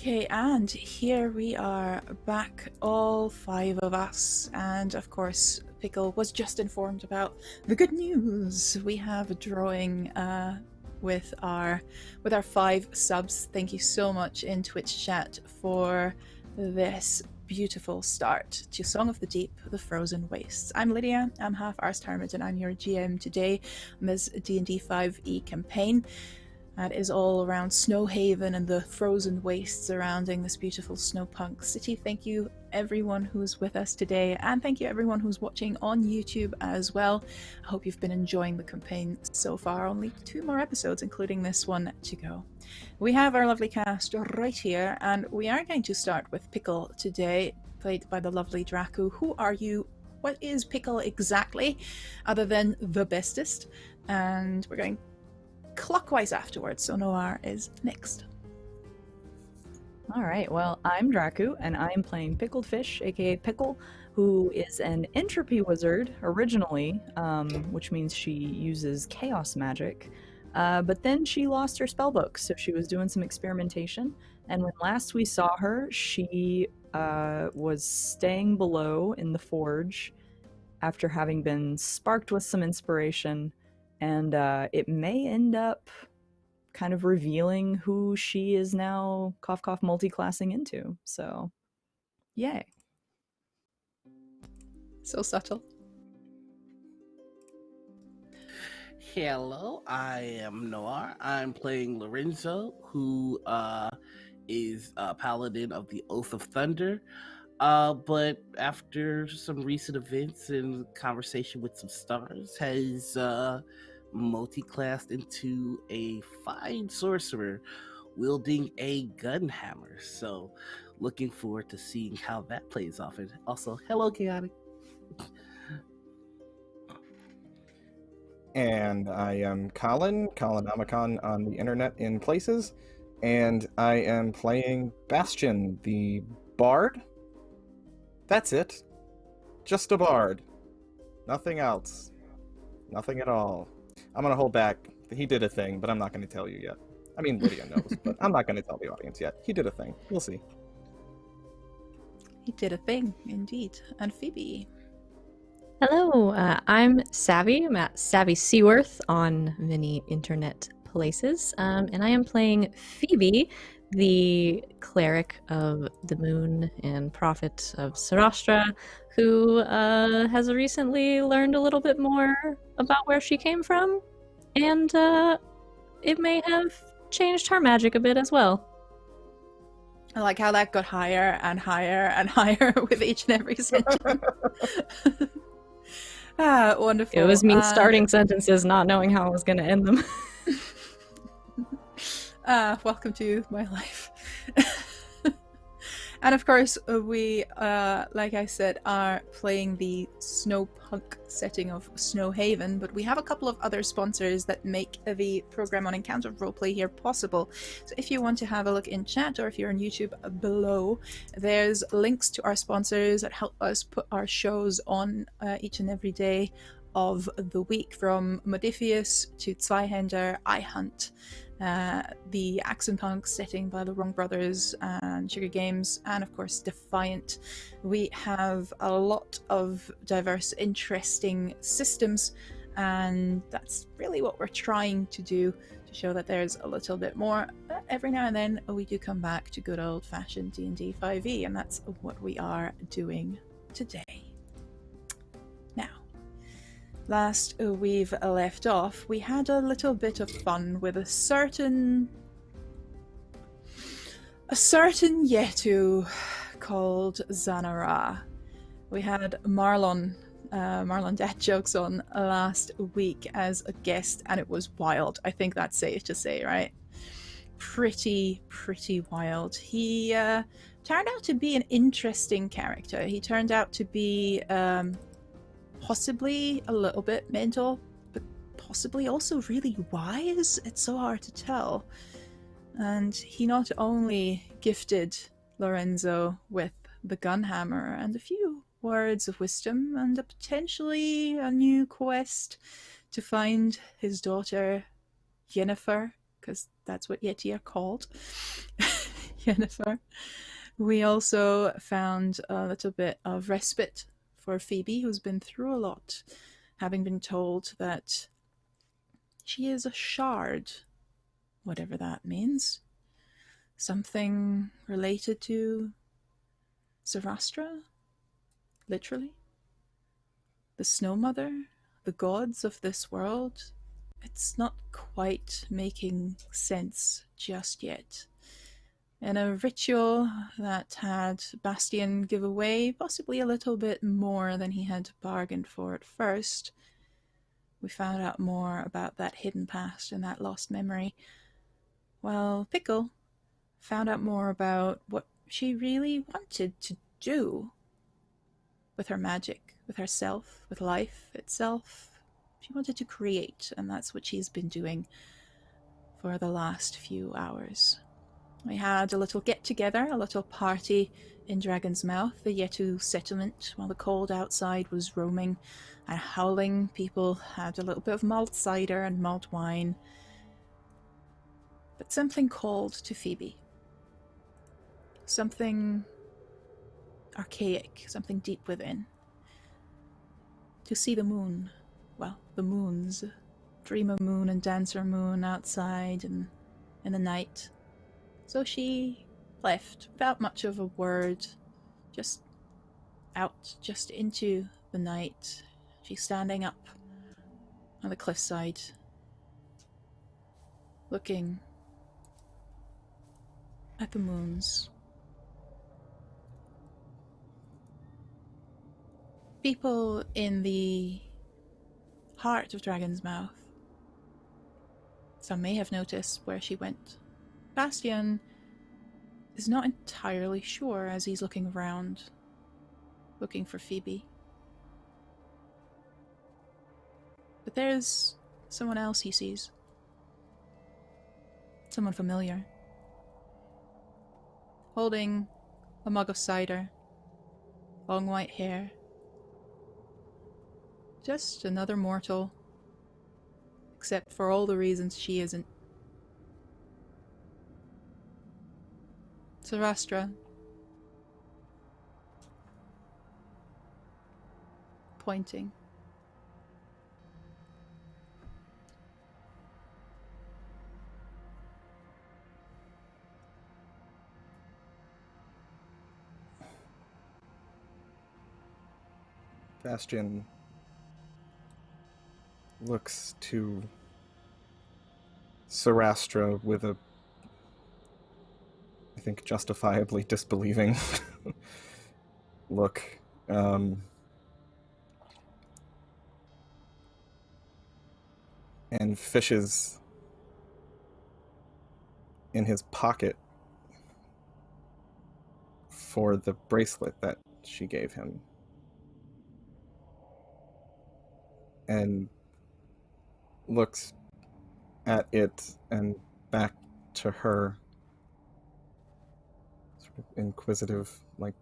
Okay, and here we are back, all five of us, and of course Pickle was just informed about the good news. We have a drawing with our 5 subs. Thank you so much in Twitch chat for this beautiful start to Song of the Deep, The Frozen Wastes. I'm Lydia, I'm half Arsed Hermit, and I'm your GM today on this D&D 5e campaign. That is all around Snowhaven and the frozen wastes surrounding this beautiful snowpunk city. Thank you everyone who's with us today, and thank you everyone who's watching on YouTube as well. I hope you've been enjoying the campaign so far. Only 2 more episodes, including this one, to go. We have our lovely cast right here, and we are going to start with Pickle today, played by the lovely Dracu. Who are you? What is Pickle exactly, other than the bestest? And we're going clockwise afterwards, so Noir is next. Alright, well, I'm Dracu, and I'm playing Pickled Fish, aka Pickle, who is an entropy wizard originally, which means she uses chaos magic, but then she lost her spellbook, so she was doing some experimentation, and when last we saw her, she was staying below in the forge after having been sparked with some inspiration, and it may end up kind of revealing who she is now cough cough multi-classing into. So, yay. So subtle. Hello, I am Noir. I'm playing Lorenzo, who is a paladin of the Oath of Thunder. But after some recent events and conversation with some stars, has multi-classed into a fine sorcerer wielding a gun hammer. So looking forward to seeing how that plays off. And also, hello, Chaotic. And I am Colin Amicon on the internet in places, and I am playing Bastien, the bard. That's it. Just a bard. Nothing else. Nothing at all. I'm gonna hold back. He did a thing, but I'm not gonna tell you yet. I mean, Lydia knows, but I'm not gonna tell the audience yet. He did a thing. We'll see. He did a thing, indeed. And Phöebe. Hello, I'm Savvy. I'm at Savvy Seaworth on many internet places, and I am playing Phöebe, the cleric of the moon and prophet of Sarastra, who has recently learned a little bit more about where she came from, and it may have changed her magic a bit as well. I like how that got higher and higher and higher with each and every sentence. Wonderful. It was me starting sentences, not knowing how I was going to end them. Welcome to my life. And of course, we, like I said, are playing the snowpunk setting of Snowhaven, but we have a couple of other sponsors that make the program on Encounter Roleplay here possible. So if you want to have a look in chat, or if you're on YouTube below, there's links to our sponsors that help us put our shows on each and every day of the week, from Modifius to Zweihänder, I Hunt, the Accent Punk setting by the Wrong Brothers and Sugar Games, and of course Defiant. We have a lot of diverse, interesting systems, and that's really what we're trying to do, to show that there's a little bit more. But every now and then we do come back to good old-fashioned D&D 5e, and that's what we are doing today. Now, last we've left off, we had a little bit of fun with a certain Yetu called Zanara. We had Marlon Dad Jokes on last week as a guest, and it was wild. I think that's safe to say, right? Pretty wild. He turned out to be an interesting character. He turned out to be possibly a little bit mental, but possibly also really wise. It's so hard to tell. And he not only gifted Lorenzo with the gun hammer and a few words of wisdom and a potentially a new quest to find his daughter Yennefer, because that's what Yeti are called. Yennefer. We also found a little bit of respite for Phoebe, who's been through a lot, having been told that she is a shard, whatever that means. Something related to Sarastra, literally. The Snow Mother, the gods of this world. It's not quite making sense just yet. And a ritual that had Bastien give away possibly a little bit more than he had bargained for at first. We found out more about that hidden past and that lost memory. While Pickle found out more about what she really wanted to do with her magic, with herself, with life itself. She wanted to create, and that's what she's been doing for the last few hours. We had a little get-together, a little party in Dragon's Mouth, the Yetu settlement, while the cold outside was roaming and howling. People had a little bit of mulled cider and mulled wine. But something called to Phoebe. Something archaic, something deep within. To see the moon. Well, the moons. Dreamer moon and dancer moon outside and in the night. So she left without much of a word, just out, just into the night. She's standing up on the cliffside, looking at the moons. People in the heart of Dragon's Mouth. Some may have noticed where she went. Bastien is not entirely sure as he's looking around, looking for Phoebe. But there's someone else he sees. Someone familiar. Holding a mug of cider. Long white hair. Just another mortal. Except for all the reasons she isn't. Sarastra. Pointing. Bastien looks to Sarastra with a, I think, justifiably disbelieving look. And fishes in his pocket for the bracelet that she gave him. And looks at it and back to her, sort of inquisitive, like,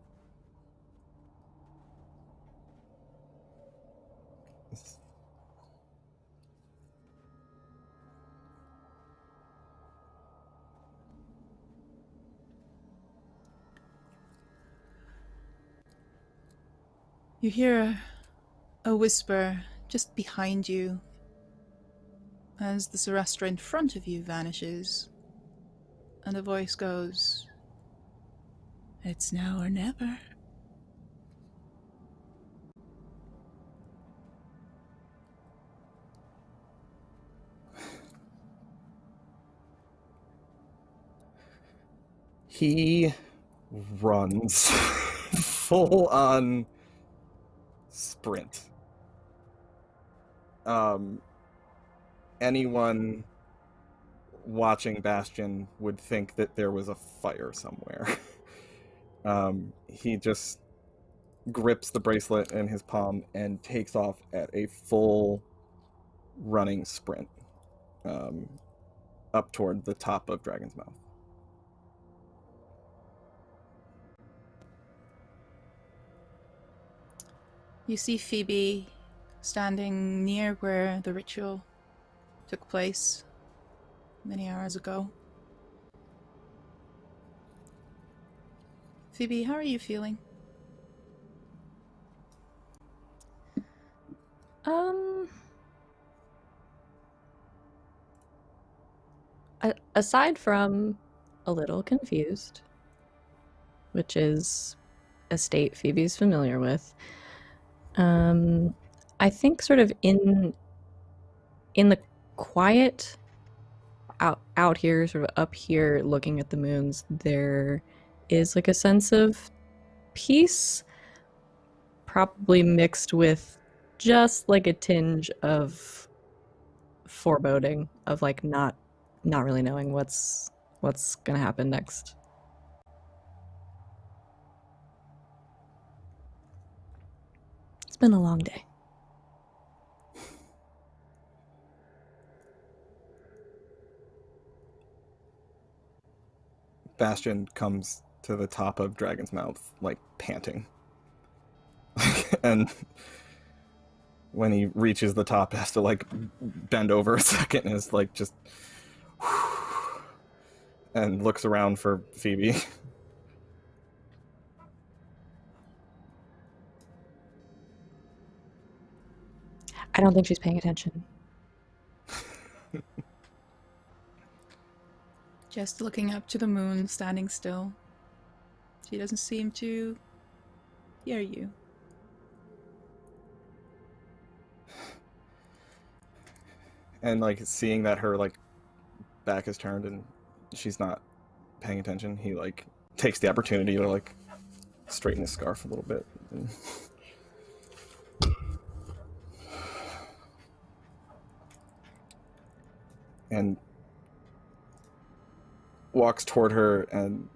You hear a whisper just behind you as the Sarastra in front of you vanishes, and a voice goes, "It's now or never." he runs full on sprint. Anyone watching Bastien would think that there was a fire somewhere. He just grips the bracelet in his palm and takes off at a full running sprint up toward the top of Dragon's Mouth. You see Phoebe standing near where the ritual took place many hours ago. Phoebe, how are you feeling? Aside from a little confused, which is a state Phoebe's familiar with, I think sort of in the quiet out here, sort of up here looking at the moons, there is like a sense of peace, probably mixed with just like a tinge of foreboding, of like not really knowing what's gonna happen next. It's been a long day. Bastien comes to the top of Dragon's Mouth, like panting. And when he reaches the top, has to like bend over a second and is like just and looks around for Phoebe. I don't think she's paying attention. Just looking up to the moon, standing still. She doesn't seem to hear you. And like seeing that her like back is turned and she's not paying attention, he like takes the opportunity to like straighten his scarf a little bit. And walks toward her and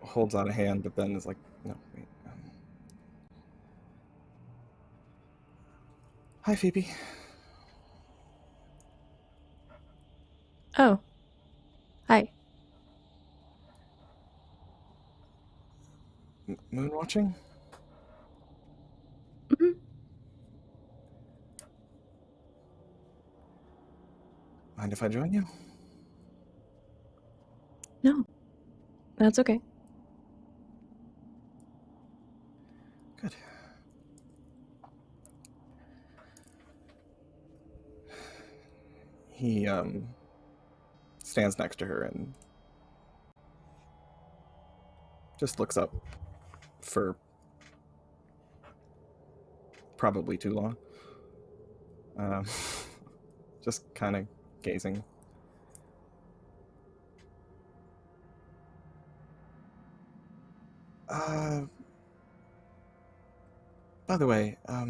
holds out a hand, but then is like, no, wait. Hi, Phoebe. Oh. Hi. Moon watching? Mm-hmm. Mind if I join you? No. That's okay. Good. He stands next to her and just looks up for probably too long. Just kind of gazing. By the way, I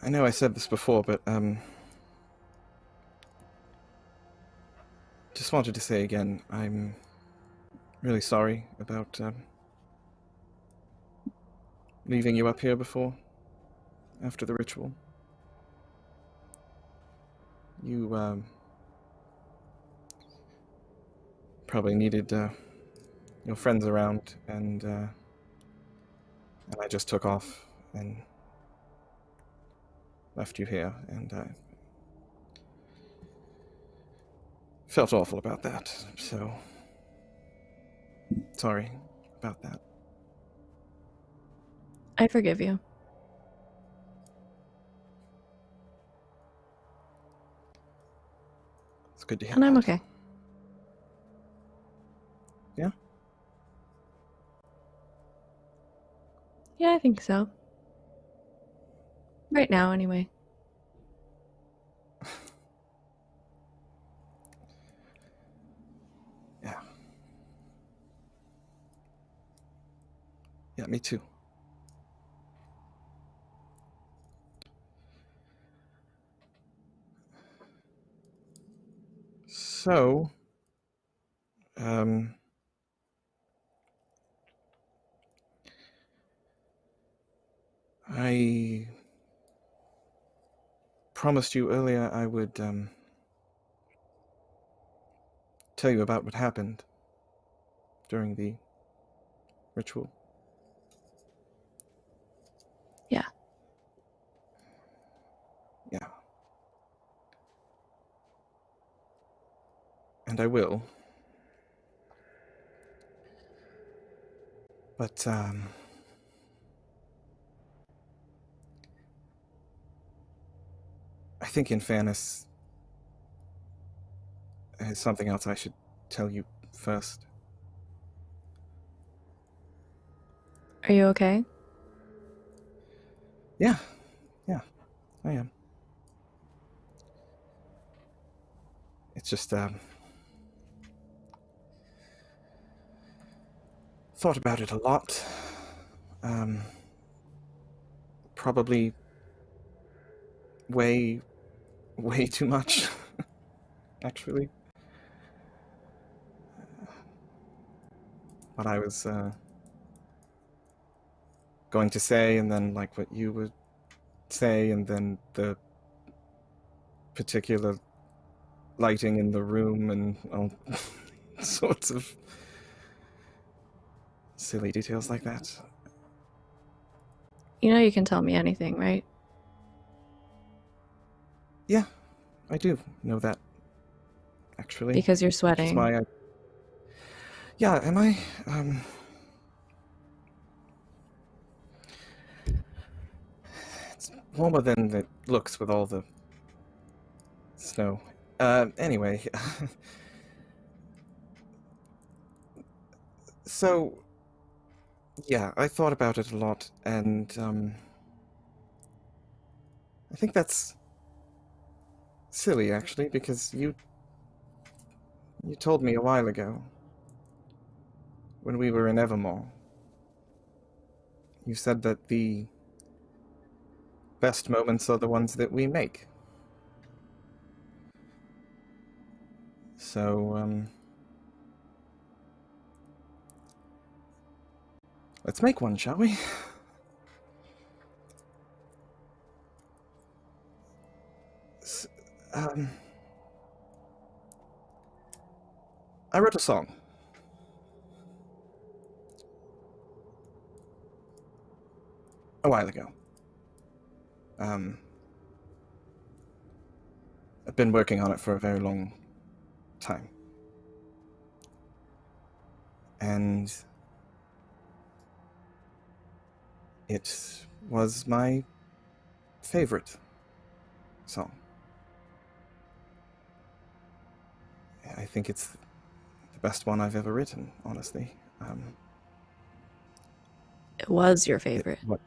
know I said this before, but just wanted to say again, I'm really sorry about leaving you up here before, after the ritual. You probably needed your friends around, and I just took off and left you here, and I felt awful about that, so sorry about that. I forgive you. It's good to hear. And I'm that. okay. Yeah? Yeah, I think so. Right now, anyway. Yeah. Yeah, me too. So, I promised you earlier I would tell you about what happened during the ritual. Yeah. Yeah. and I will. But, I think in fairness, there's something else I should tell you first. Are you okay? Yeah, I am. It's just, thought about it a lot. Probably way too much, actually. What I was, going to say, and then, like, what you would say, and then the particular lighting in the room, and all sorts of silly details like that. You know you can tell me anything, right? Yeah, I do know that, actually. Because you're Which is sweating. why I... Yeah, am I, It's warmer than it looks with all the snow. Anyway. So, yeah, I thought about it a lot, and, I think that's silly, actually, because you told me a while ago, when we were in Evermore, you said that the best moments are the ones that we make. So, let's make one, shall we? Um, I wrote a song. A while ago. I've been working on it for a very long time. And it was my favorite song. I think it's the best one I've ever written, honestly. It was your favorite. What?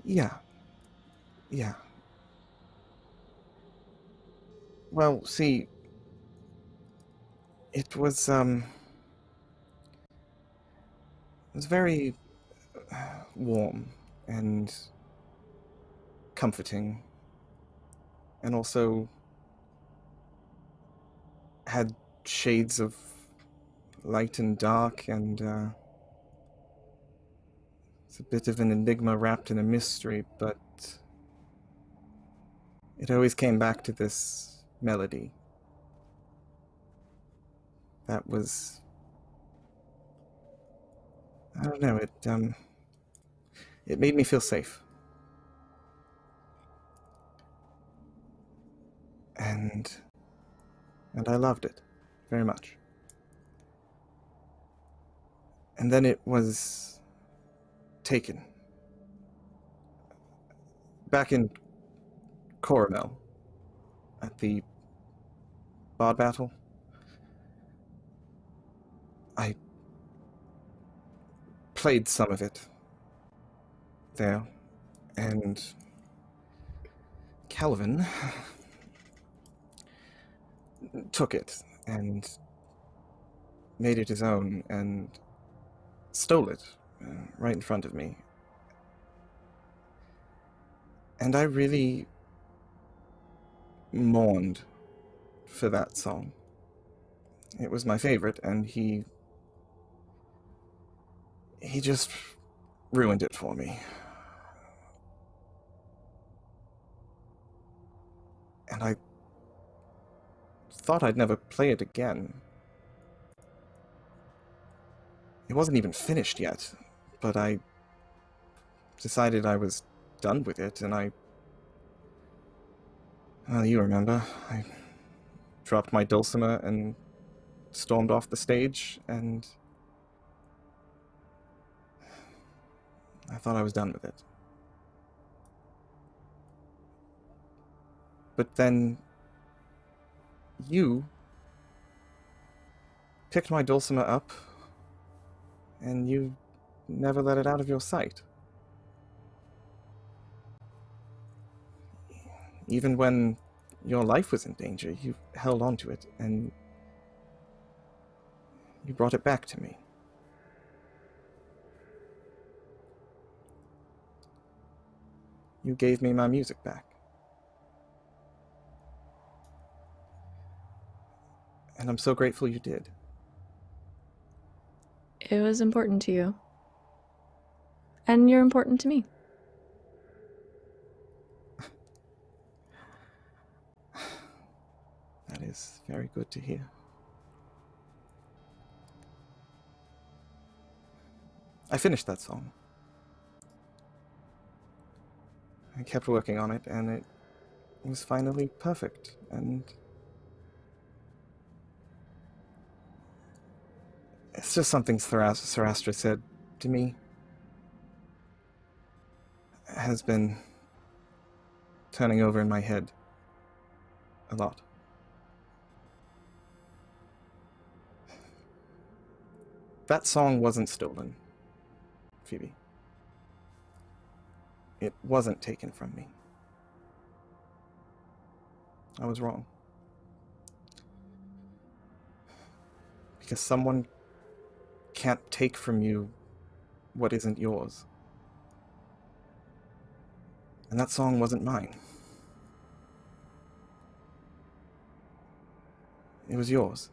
Yeah. Well, see, it was very warm and comforting, and also had shades of light and dark, and it's a bit of an enigma wrapped in a mystery, but it always came back to this melody. That was... I don't know, it made me feel safe. And I loved it very much. And then it was taken. Back in Coronel, at the Bard battle, I played some of it there, and Calvin took it and made it his own and stole it right in front of me. And I really mourned for that song. It was my favorite, and he just ruined it for me. And I thought I'd never play it again. It wasn't even finished yet, but I decided I was done with it, and well, you remember, I dropped my dulcimer and stormed off the stage, and I thought I was done with it. But then you picked my dulcimer up, and you never let it out of your sight. Even when your life was in danger, you held on to it, and you brought it back to me. You gave me my music back. And I'm so grateful you did. It was important to you. And you're important to me. That is very good to hear. I finished that song. I kept working on it, and it was finally perfect, and it's just something Sarastra said to me. Has been turning over in my head a lot. That song wasn't stolen, Phöebe. It wasn't taken from me. I was wrong. Because someone can't take from you what isn't yours. And that song wasn't mine. It was yours.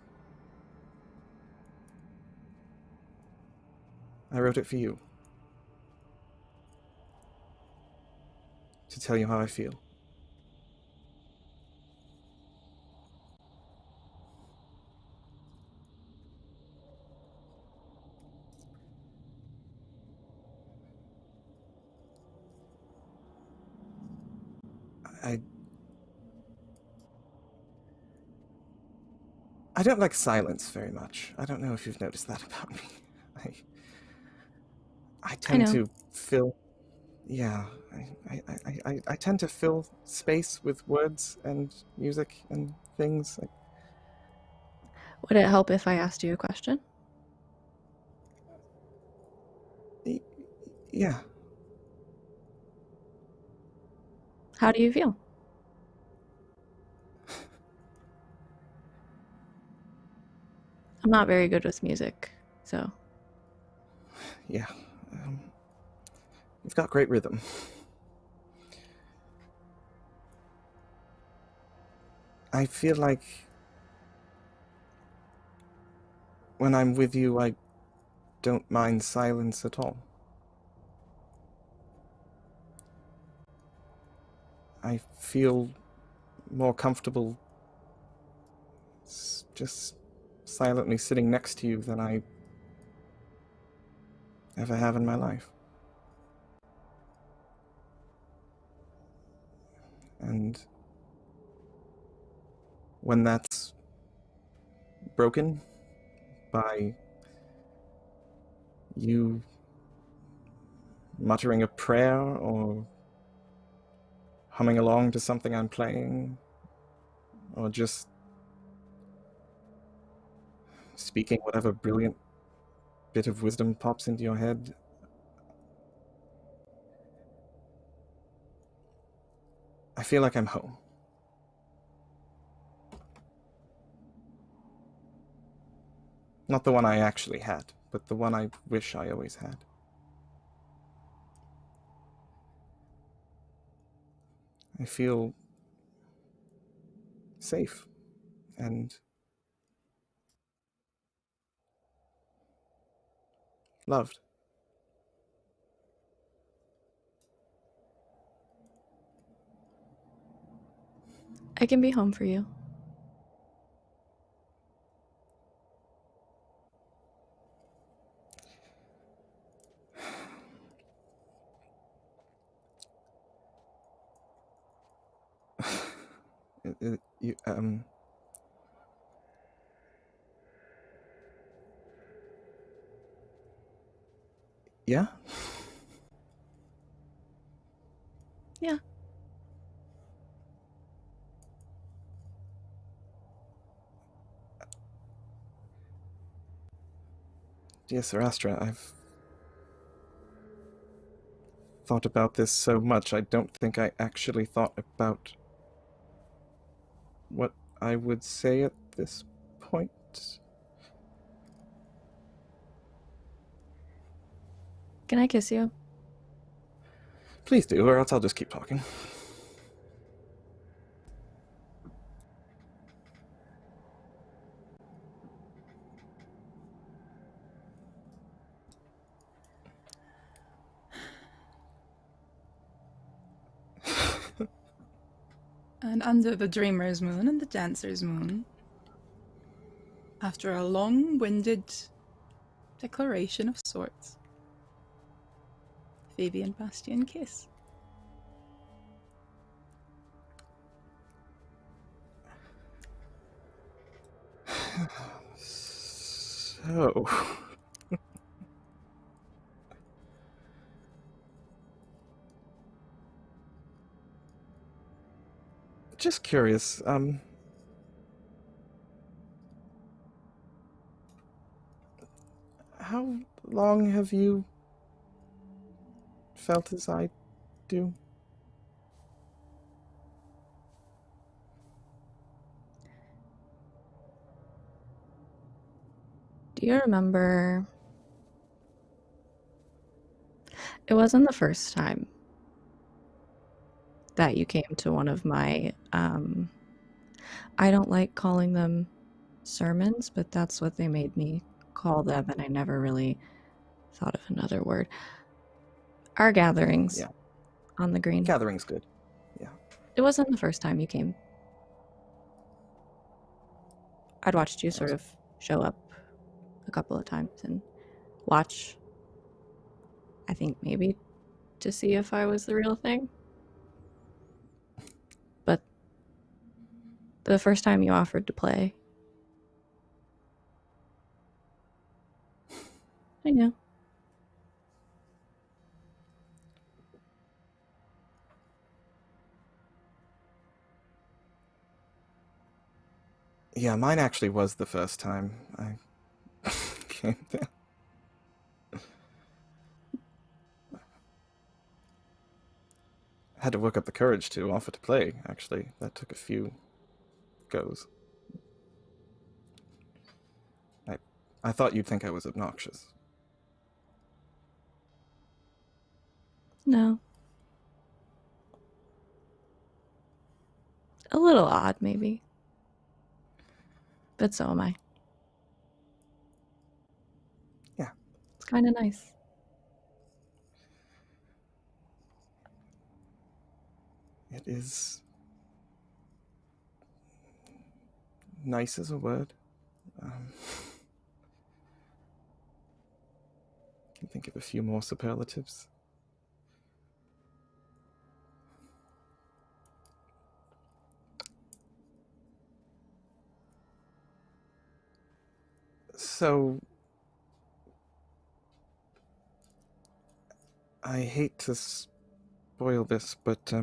I wrote it for you. To tell you how I feel. I don't like silence very much. I don't know if you've noticed that about me. I tend know. to fill... Yeah, I tend to fill space with words and music and things. Would it help if I asked you a question? Yeah. How do you feel? I'm not very good with music, so... Yeah. You've got great rhythm. I feel like when I'm with you, I don't mind silence at all. I feel more comfortable just silently sitting next to you than I ever have in my life. And when that's broken by you muttering a prayer or humming along to something I'm playing, or just speaking whatever brilliant bit of wisdom pops into your head, I feel like I'm home. Not the one I actually had, but the one I wish I always had. I feel safe and loved. I can be home for you. Yeah? Yeah. Dear Sir Astra, I've thought about this so much, I don't think I actually thought about what I would say at this point. Can I kiss you? Please do, or else I'll just keep talking. And under the dreamer's moon and the dancer's moon, after a long-winded declaration of sorts, Phöebe and Bastien kiss. So... Just curious, how long have you felt as I do? Do you remember? It wasn't the first time that you came to one of my, I don't like calling them sermons, but that's what they made me call them, and I never really thought of another word. Our gatherings Yeah. on the green. Gathering's good. Yeah. It wasn't the first time you came. I'd watched you sort of show up a couple of times and watch, I think maybe to see if I was the real thing. But the first time you offered to play, I know. Yeah, mine actually was the first time I came there. I had to work up the courage to offer to play, actually. That took a few goes. I thought you'd think I was obnoxious. No. A little odd, maybe. But so am I. Yeah. It's kind of nice. It is... nice as a word. Can think of a few more superlatives. So... I hate to spoil this, but,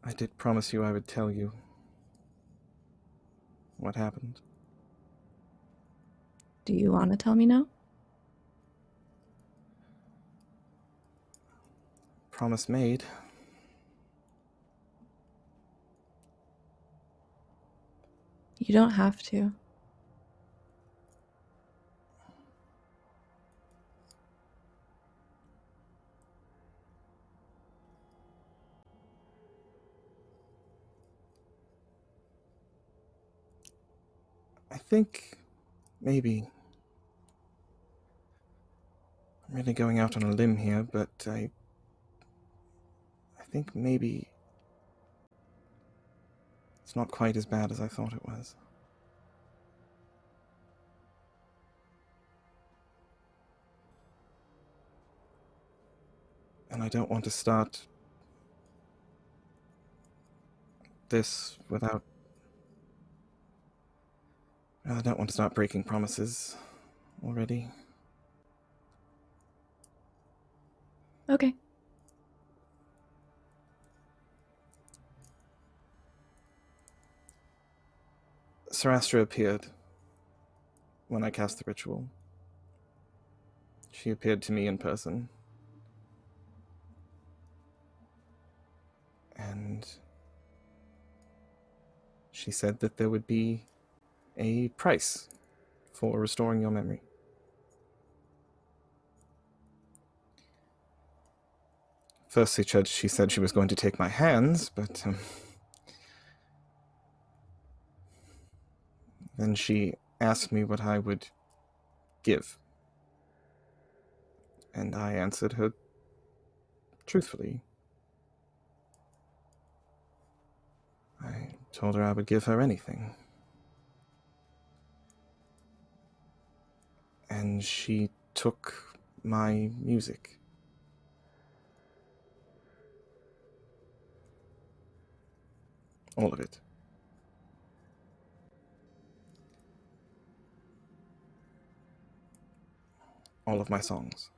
I did promise you I would tell you what happened. Do you want to tell me now? Promise made. You don't have to. I think maybe I'm really going out on a limb here, but I think maybe it's not quite as bad as I thought it was. And I don't want to start this without I don't want to start breaking promises already. Okay. Sarastra appeared when I cast the ritual. She appeared to me in person. And she said that there would be a price for restoring your memory. First, she said she was going to take my hands, but then she asked me what I would give. And I answered her truthfully. I told her I would give her anything. And she took my music. All of it. All of my songs.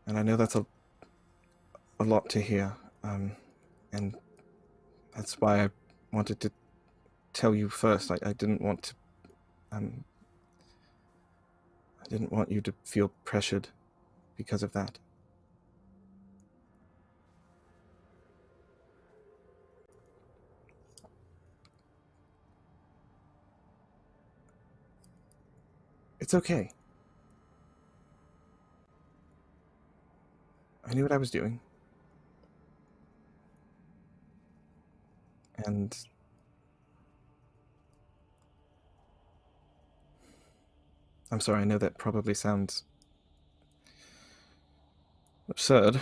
And I know that's a lot to hear, and that's why I wanted to tell you first. I didn't want to, I didn't want you to feel pressured because of that. It's okay. I knew what I was doing. And I'm sorry, I know that probably sounds absurd.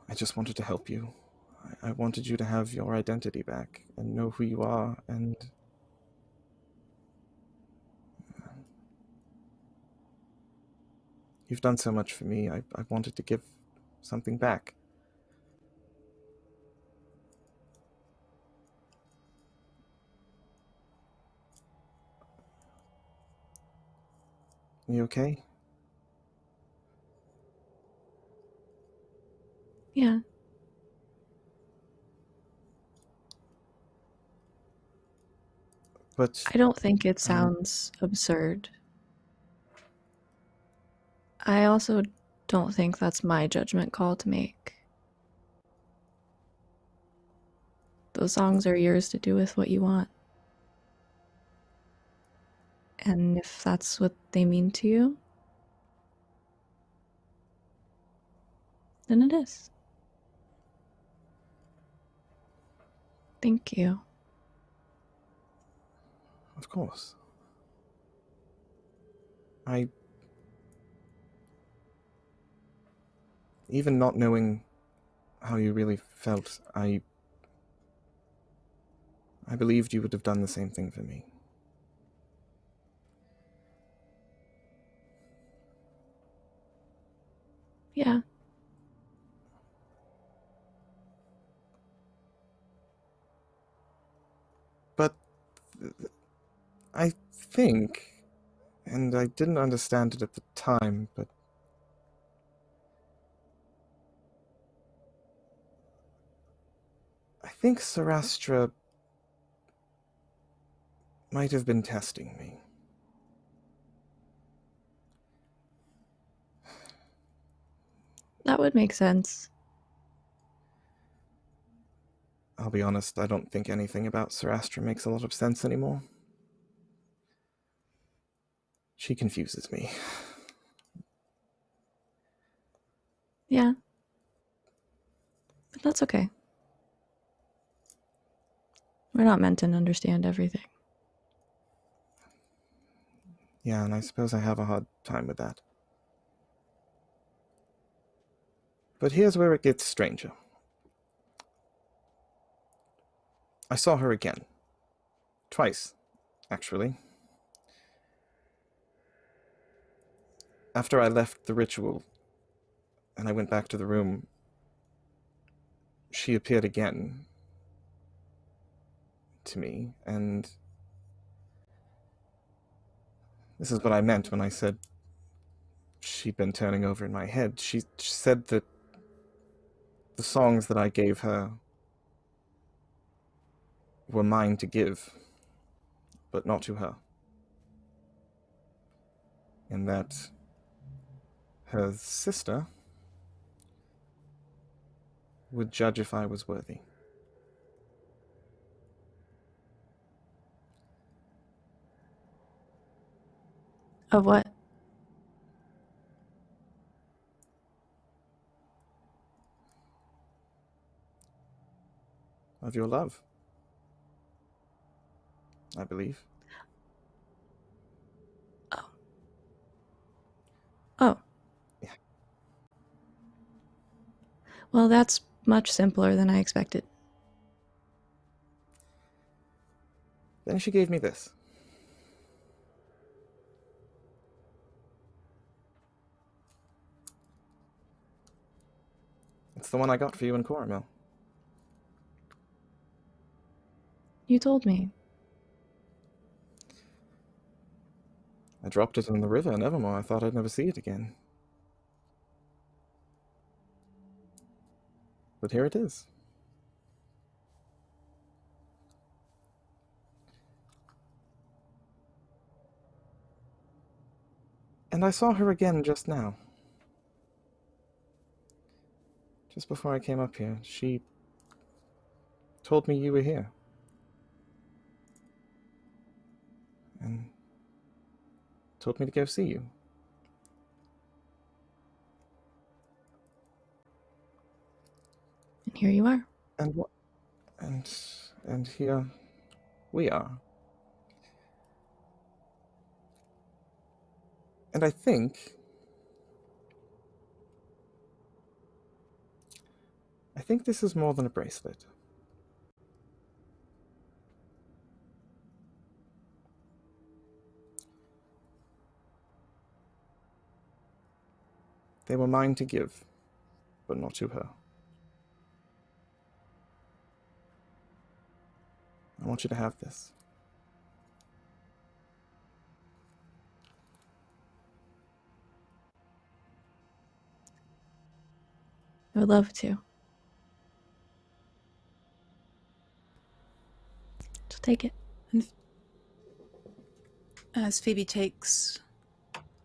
I just wanted to help you. I wanted you to have your identity back and know who you are, and you've done so much for me. I wanted to give something back. You okay? Yeah. But I don't think it sounds absurd. I also don't think that's my judgment call to make. Those songs are yours to do with what you want. And if that's what they mean to you, then it is. Thank you. of course. Even not knowing how you really felt, I believed you would have done the same thing for me. Yeah. But I think, and I didn't understand it at the time, but I think Sarastra might have been testing me. That would make sense. I'll be honest, I don't think anything about Sarastra makes a lot of sense anymore. She confuses me. Yeah. But that's okay. We're not meant to understand everything. Yeah, and I suppose I have a hard time with that. But here's where it gets stranger. I saw her again. Twice, actually. After I left the ritual and I went back to the room, she appeared again to me, and this is what I meant when I said she'd been turning over in my head. She said that the songs that I gave her were mine to give, but not to her. And that her sister would judge if I was worthy. Of what? Of your love, I believe. Oh. Yeah. Well, that's much simpler than I expected. Then she gave me this. It's the one I got for you in Coramel. You told me. I dropped it in the river in Evermore. I thought I'd never see it again. But here it is. And I saw her again just now. Just before I came up here, she told me you were here. And told me to go see you. And here you are. And what? And here we are. And I think this is more than a bracelet. They were mine to give, but not to her. I want you to have this. I would love to. So take it. And as Phöebe takes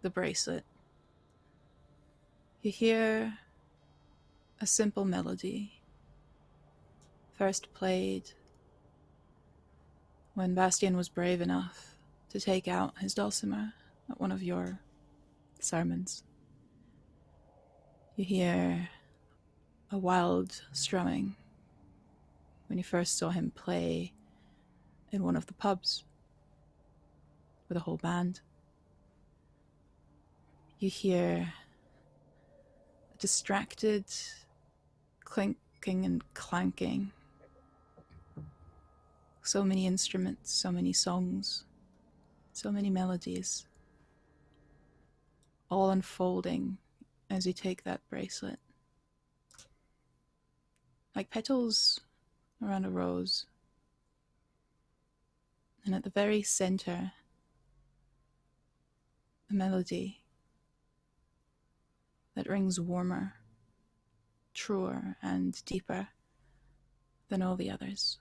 the bracelet, you hear a simple melody, first played when Bastien was brave enough to take out his dulcimer at one of your sermons. You hear a wild strumming when you first saw him play in one of the pubs with a whole band. You hear a distracted clinking and clanking. So many instruments, so many songs, so many melodies, all unfolding as you take that bracelet. Like petals around a rose. And at the very center, a melody that rings warmer, truer, and deeper than all the others.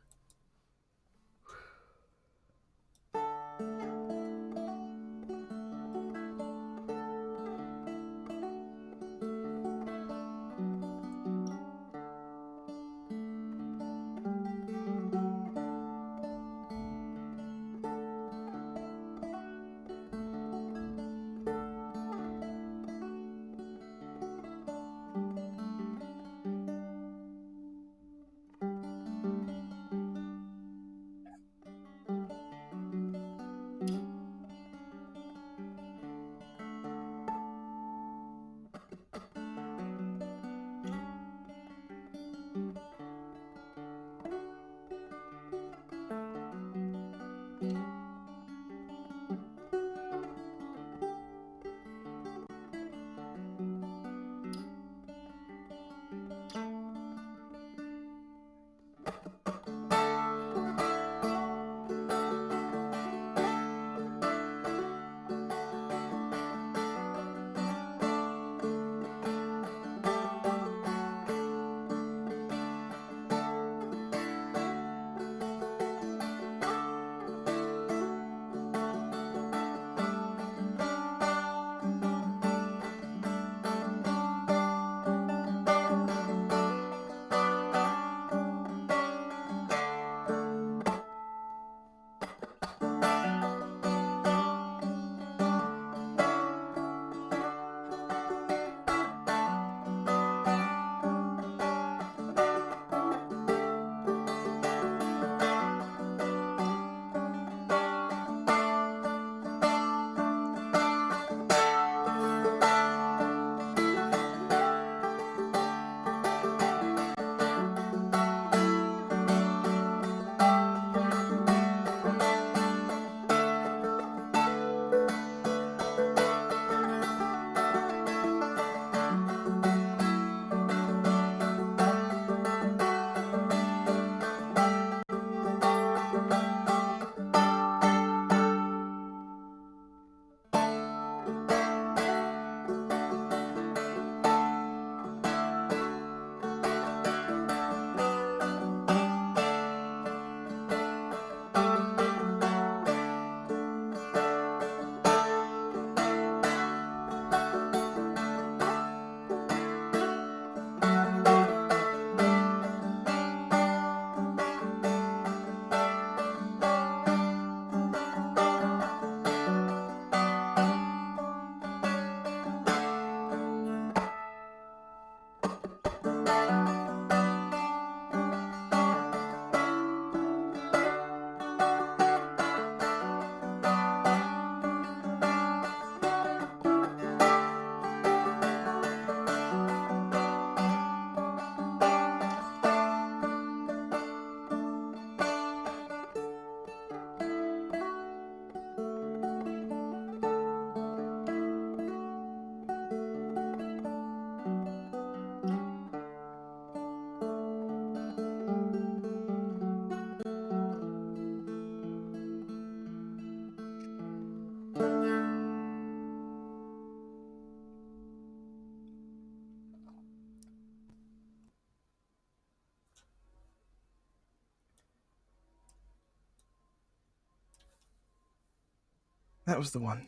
That was the one.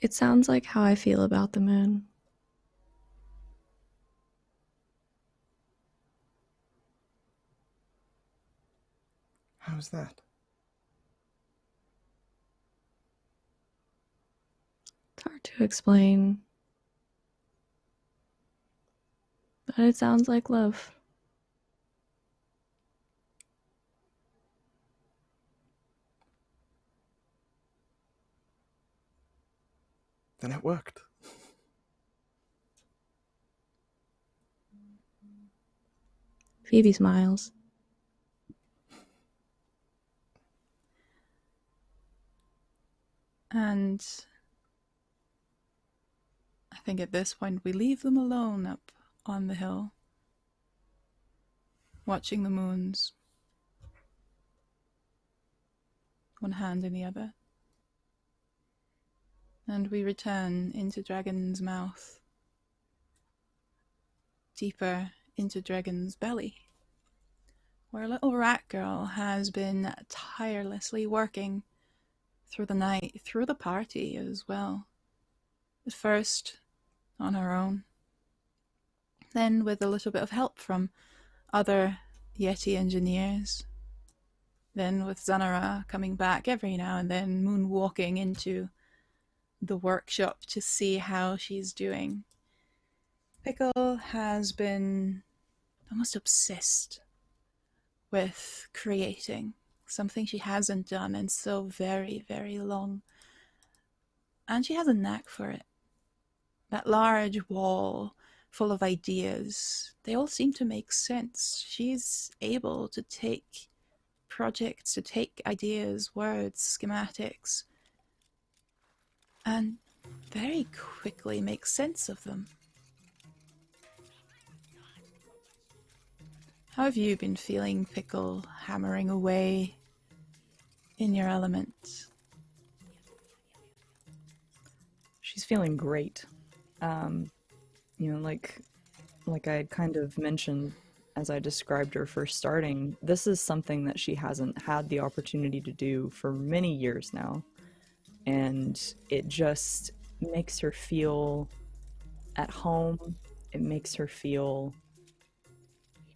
It sounds like how I feel about the moon. How's that? It's hard to explain, but it sounds like love. Then it worked. Phoebe smiles. And I think at this point we leave them alone up on the hill, watching the moons, one hand in the other. And we return into Dragon's mouth, deeper into Dragon's belly, where little rat girl has been tirelessly working through the night, through the party as well. At first on her own, then with a little bit of help from other Yeti engineers, then with Zanara coming back every now and then, moonwalking into the workshop to see how she's doing. Pickle has been almost obsessed with creating something she hasn't done in so very, very long. And she has a knack for it. That large wall full of ideas, they all seem to make sense. She's able to take projects, to take ideas, words, schematics, and very quickly make sense of them. How have you been feeling, Pickle, hammering away in your element? She's feeling great. Like I kind of mentioned as I described her first starting, this is something that she hasn't had the opportunity to do for many years now. And it just makes her feel at home. It makes her feel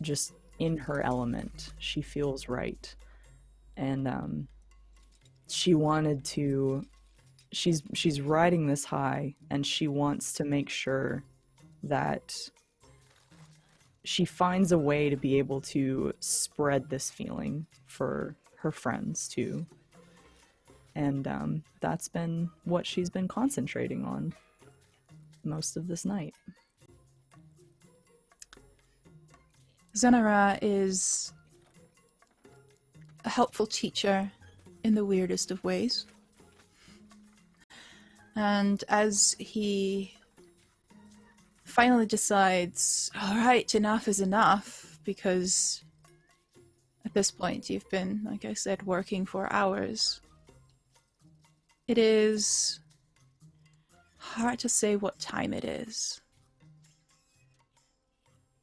just in her element. She feels right. And she wanted to, she's riding this high, and she wants to make sure that she finds a way to be able to spread this feeling for her friends too. And that's been what she's been concentrating on most of this night. Zanara is a helpful teacher in the weirdest of ways. And as he finally decides, all right, enough is enough, because at this point you've been, like I said, working for hours. It is hard to say what time it is,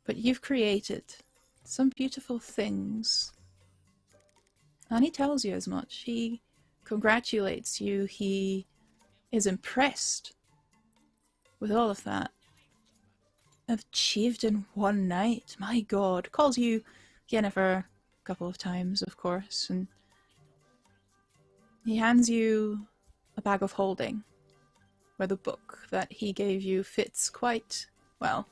but you've created some beautiful things. And he tells you as much. He congratulates you. He is impressed with all of that. Achieved in one night. My God. Calls you Yennefer a couple of times, of course. And he hands you a bag of holding, where the book that he gave you fits quite well.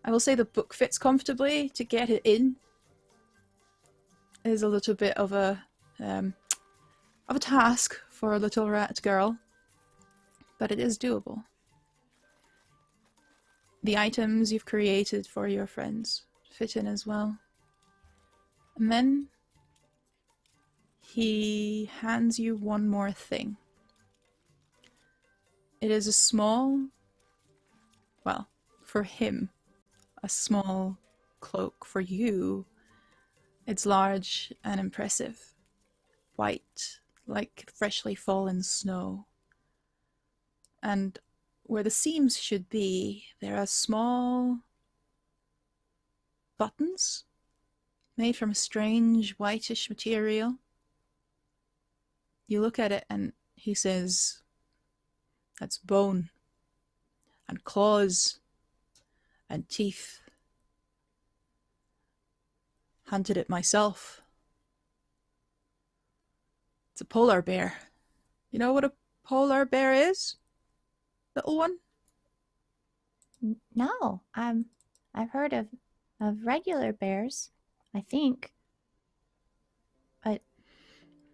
I will say the book fits comfortably. To get it in is a little bit of a task for a little rat girl, but it is doable. The items you've created for your friends fit in as well. And then he hands you one more thing. It is a small, well, for him, a small cloak. For you, it's large and impressive. White, like freshly fallen snow. And where the seams should be, there are small buttons made from a strange whitish material. You look at it and he says, "That's bone and claws and teeth. Hunted it myself. It's a polar bear. You know what a polar bear is? Little one?" No, I've heard of regular bears, I think. But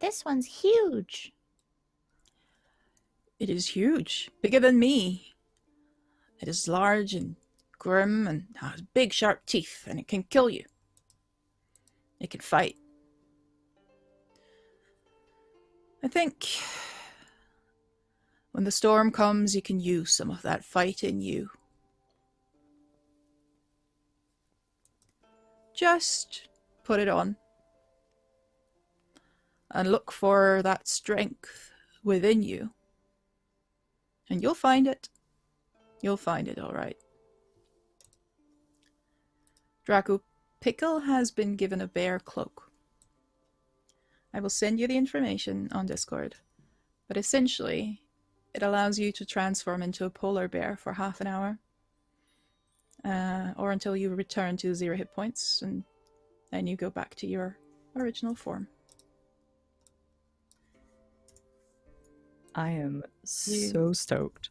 this one's huge. It is huge, bigger than me. It is large and grim and has big sharp teeth, and it can kill you. It can fight. I think when the storm comes, you can use some of that fight in you. Just put it on and look for that strength within you. And you'll find it. You'll find it, all right. Draco, Pickle has been given a bear cloak. I will send you the information on Discord. But essentially, it allows you to transform into a polar bear for half an hour. Or until you return to 0 hit points, and then you go back to your original form. I am so stoked.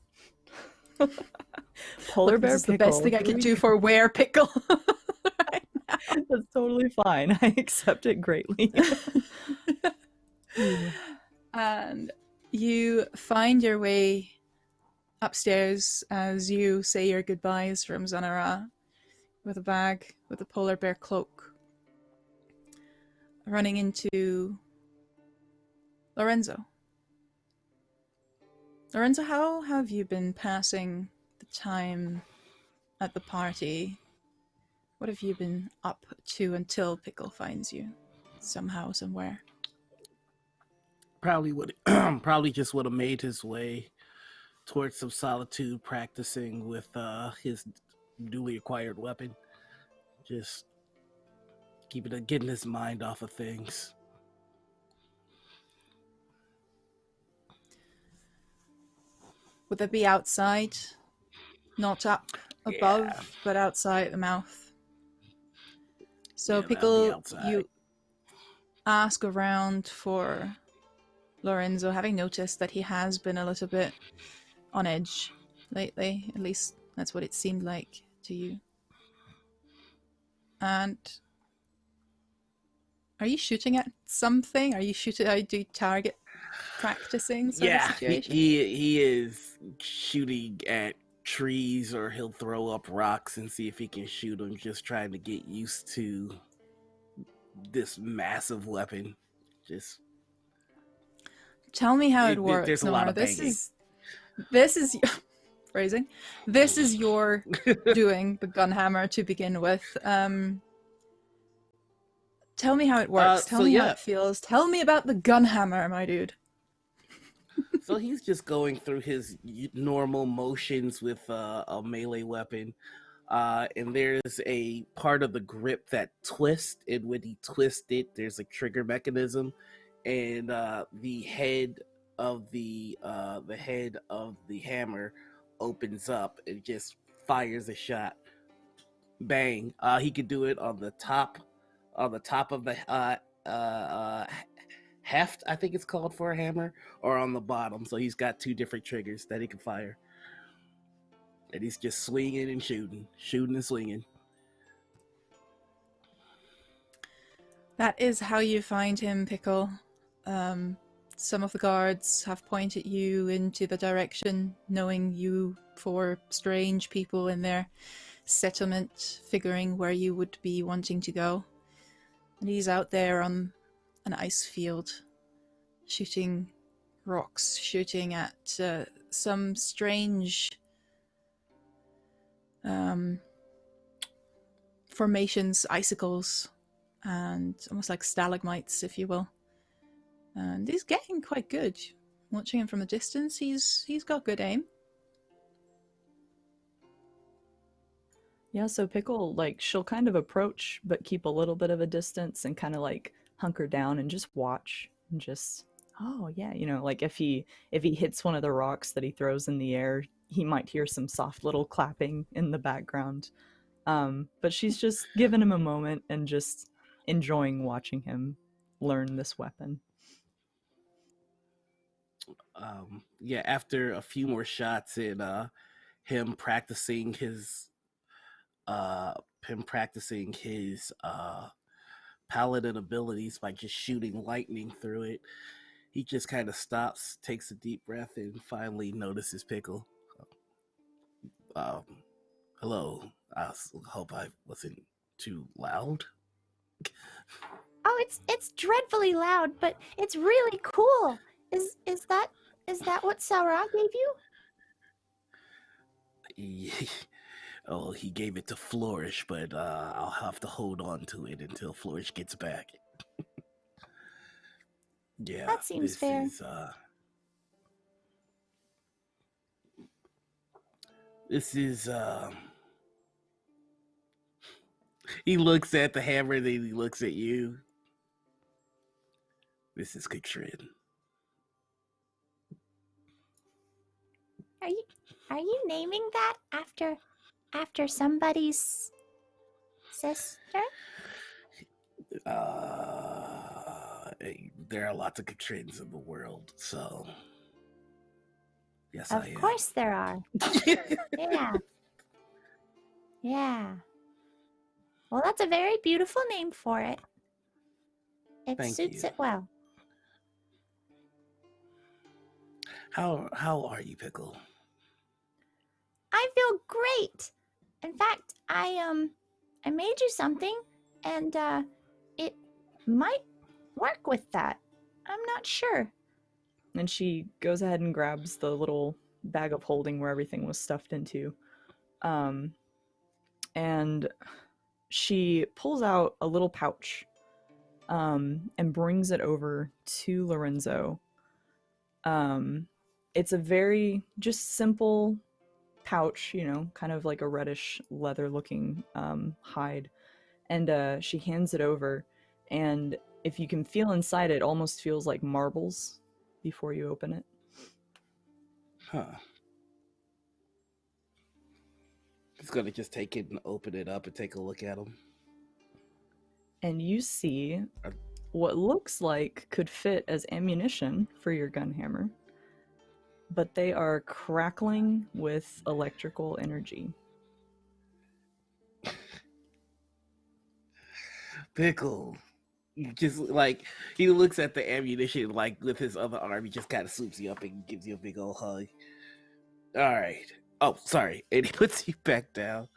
Polar Look, bear this is the Pickle. best thing I Here can we do go. for Wear Pickle right now. That's totally fine. I accept it greatly. And you find your way upstairs as you say your goodbyes from Zanara with a bag with a polar bear cloak, running into Lorenzo. Lorenzo, how have you been passing the time at the party? What have you been up to until Pickle finds you somehow, somewhere? Probably just would have made his way towards some solitude, practicing with his newly acquired weapon. Just getting his mind off of things. Would that be outside? Not up above, Yeah. but outside the mouth? So Yeah, that'll be Pickle, outside. you ask around for Lorenzo, having noticed that he has been a little bit on edge lately. At least that's what it seemed like to you. And are you shooting at something? Are you target practicing sort of Yeah, situation? he is shooting at trees, or he'll throw up rocks and see if he can shoot them, just trying to get used to this massive weapon. Just Tell me how it works, there's a lot Noir. of This banging. is phrasing. This is your doing the gunhammer to begin with. Tell me how it works. Tell me how it feels. Tell me about the gunhammer, my dude. So he's just going through his normal motions with a melee weapon. And there's a part of the grip that twists, and when he twists it, there's a trigger mechanism, and the head of the hammer opens up and just fires a shot. Bang! He could do it on the top of the heft, I think it's called, for a hammer, or on the bottom. So he's got 2 different triggers that he can fire. And he's just swinging and shooting and swinging. That is how you find him, Pickle. Some of the guards have pointed you into the direction, knowing you for strange people in their settlement, figuring where you would be wanting to go. And he's out there on an ice field, shooting rocks, shooting at some strange formations, icicles, and almost like stalagmites, if you will. And he's getting quite good. Watching him from a distance, he's got good aim. Yeah, so Pickle, like, she'll kind of approach, but keep a little bit of a distance and kind of like hunker down and just watch and just, oh yeah, like if he hits one of the rocks that he throws in the air, he might hear some soft little clapping in the background. But she's just giving him a moment and just enjoying watching him learn this weapon. Yeah, after a few more shots and him practicing his uh paladin abilities by just shooting lightning through it, he just kind of stops, takes a deep breath, and finally notices Pickle. Um, Hello. Hope I wasn't too loud. Oh, it's dreadfully loud, but it's really cool. Is that what Sarah gave you? Oh, he gave it to Flourish, but I'll have to hold on to it until Flourish gets back. Yeah, That seems fair. This is he looks at the hammer, then he looks at you. This is Katrin. Are you naming that after somebody's sister? There are lots of Katrins in the world, so yes, Of I am. course there are. Yeah. Yeah. Well, that's a very beautiful name for it. It Thank suits you. it well. How are you, Pickle? I feel great. In fact, I made you something, and it might work with that. I'm not sure. And she goes ahead and grabs the little bag of holding where everything was stuffed into. And she pulls out a little pouch and brings it over to Lorenzo. It's a very just simple pouch, kind of like a reddish leather looking hide. And she hands it over, and if you can feel inside, it almost feels like marbles before you open it. Huh. He's gonna just take it and open it up and take a look at them. And you see what looks like could fit as ammunition for your gun hammer, but they are crackling with electrical energy. Pickle. Just like he looks at the ammunition, like with his other arm, he just kind of swoops you up and gives you a big old hug. All right. Oh, sorry. And he puts you back down.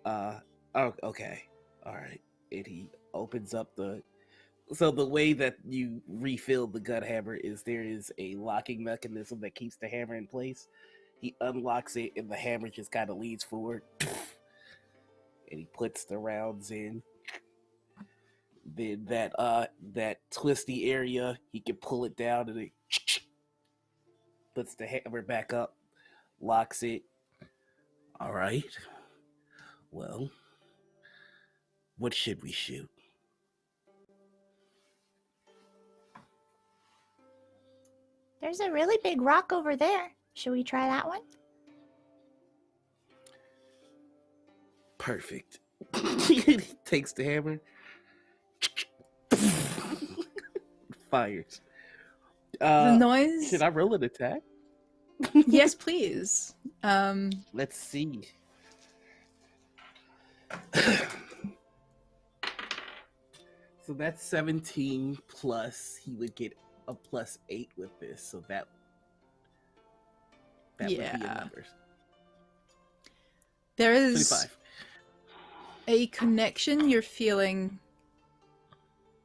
Oh, okay. All right. And he opens up So the way that you refill the gun hammer is there is a locking mechanism that keeps the hammer in place. He unlocks it, and the hammer just kind of leads forward, and he puts the rounds in. Then that twisty area, he can pull it down, and it puts the hammer back up, locks it. All right. Well, what should we shoot? There's a really big rock over there. Should we try that one? Perfect. He takes the hammer, fires. The noise. Should I roll an attack? Yes, please. Let's see. So that's 17 plus. He would get a +8 with this, so that would be a number. There is 25. a connection you're feeling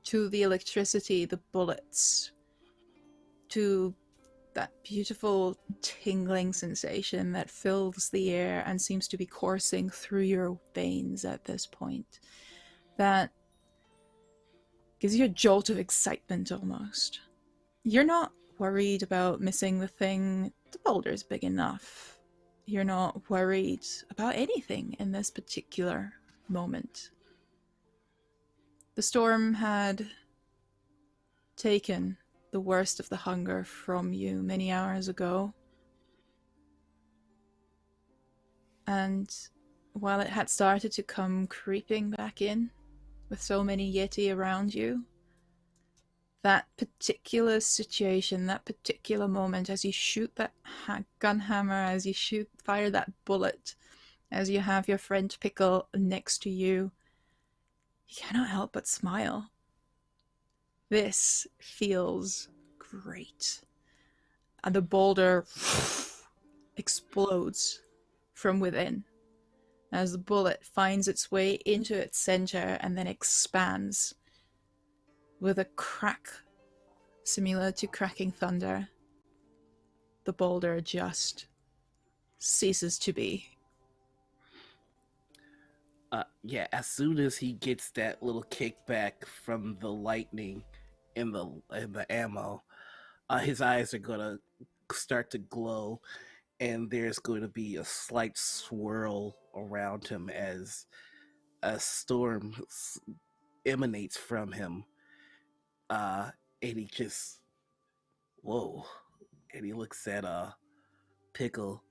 to the electricity, the bullets, to that beautiful tingling sensation that fills the air and seems to be coursing through your veins at this point. That gives you a jolt of excitement almost. You're not worried about missing the thing. The boulder's big enough. you're not worried about anything in this particular moment. The storm had taken the worst of the hunger from you many hours ago. And while it had started to come creeping back in, with so many Yeti around you, that particular situation, that particular moment, as you shoot that gun hammer, as you fire that bullet, as you have your friend Pickle next to you, you cannot help but smile. This feels great. And the boulder explodes from within as the bullet finds its way into its center and then expands with a crack similar to cracking thunder. The boulder just ceases to be. Yeah, as soon as he gets that little kickback from the lightning and the ammo, his eyes are gonna start to glow, and there's going to be a slight swirl around him as a storm emanates from him. And he just, whoa, and he looks at Pickle,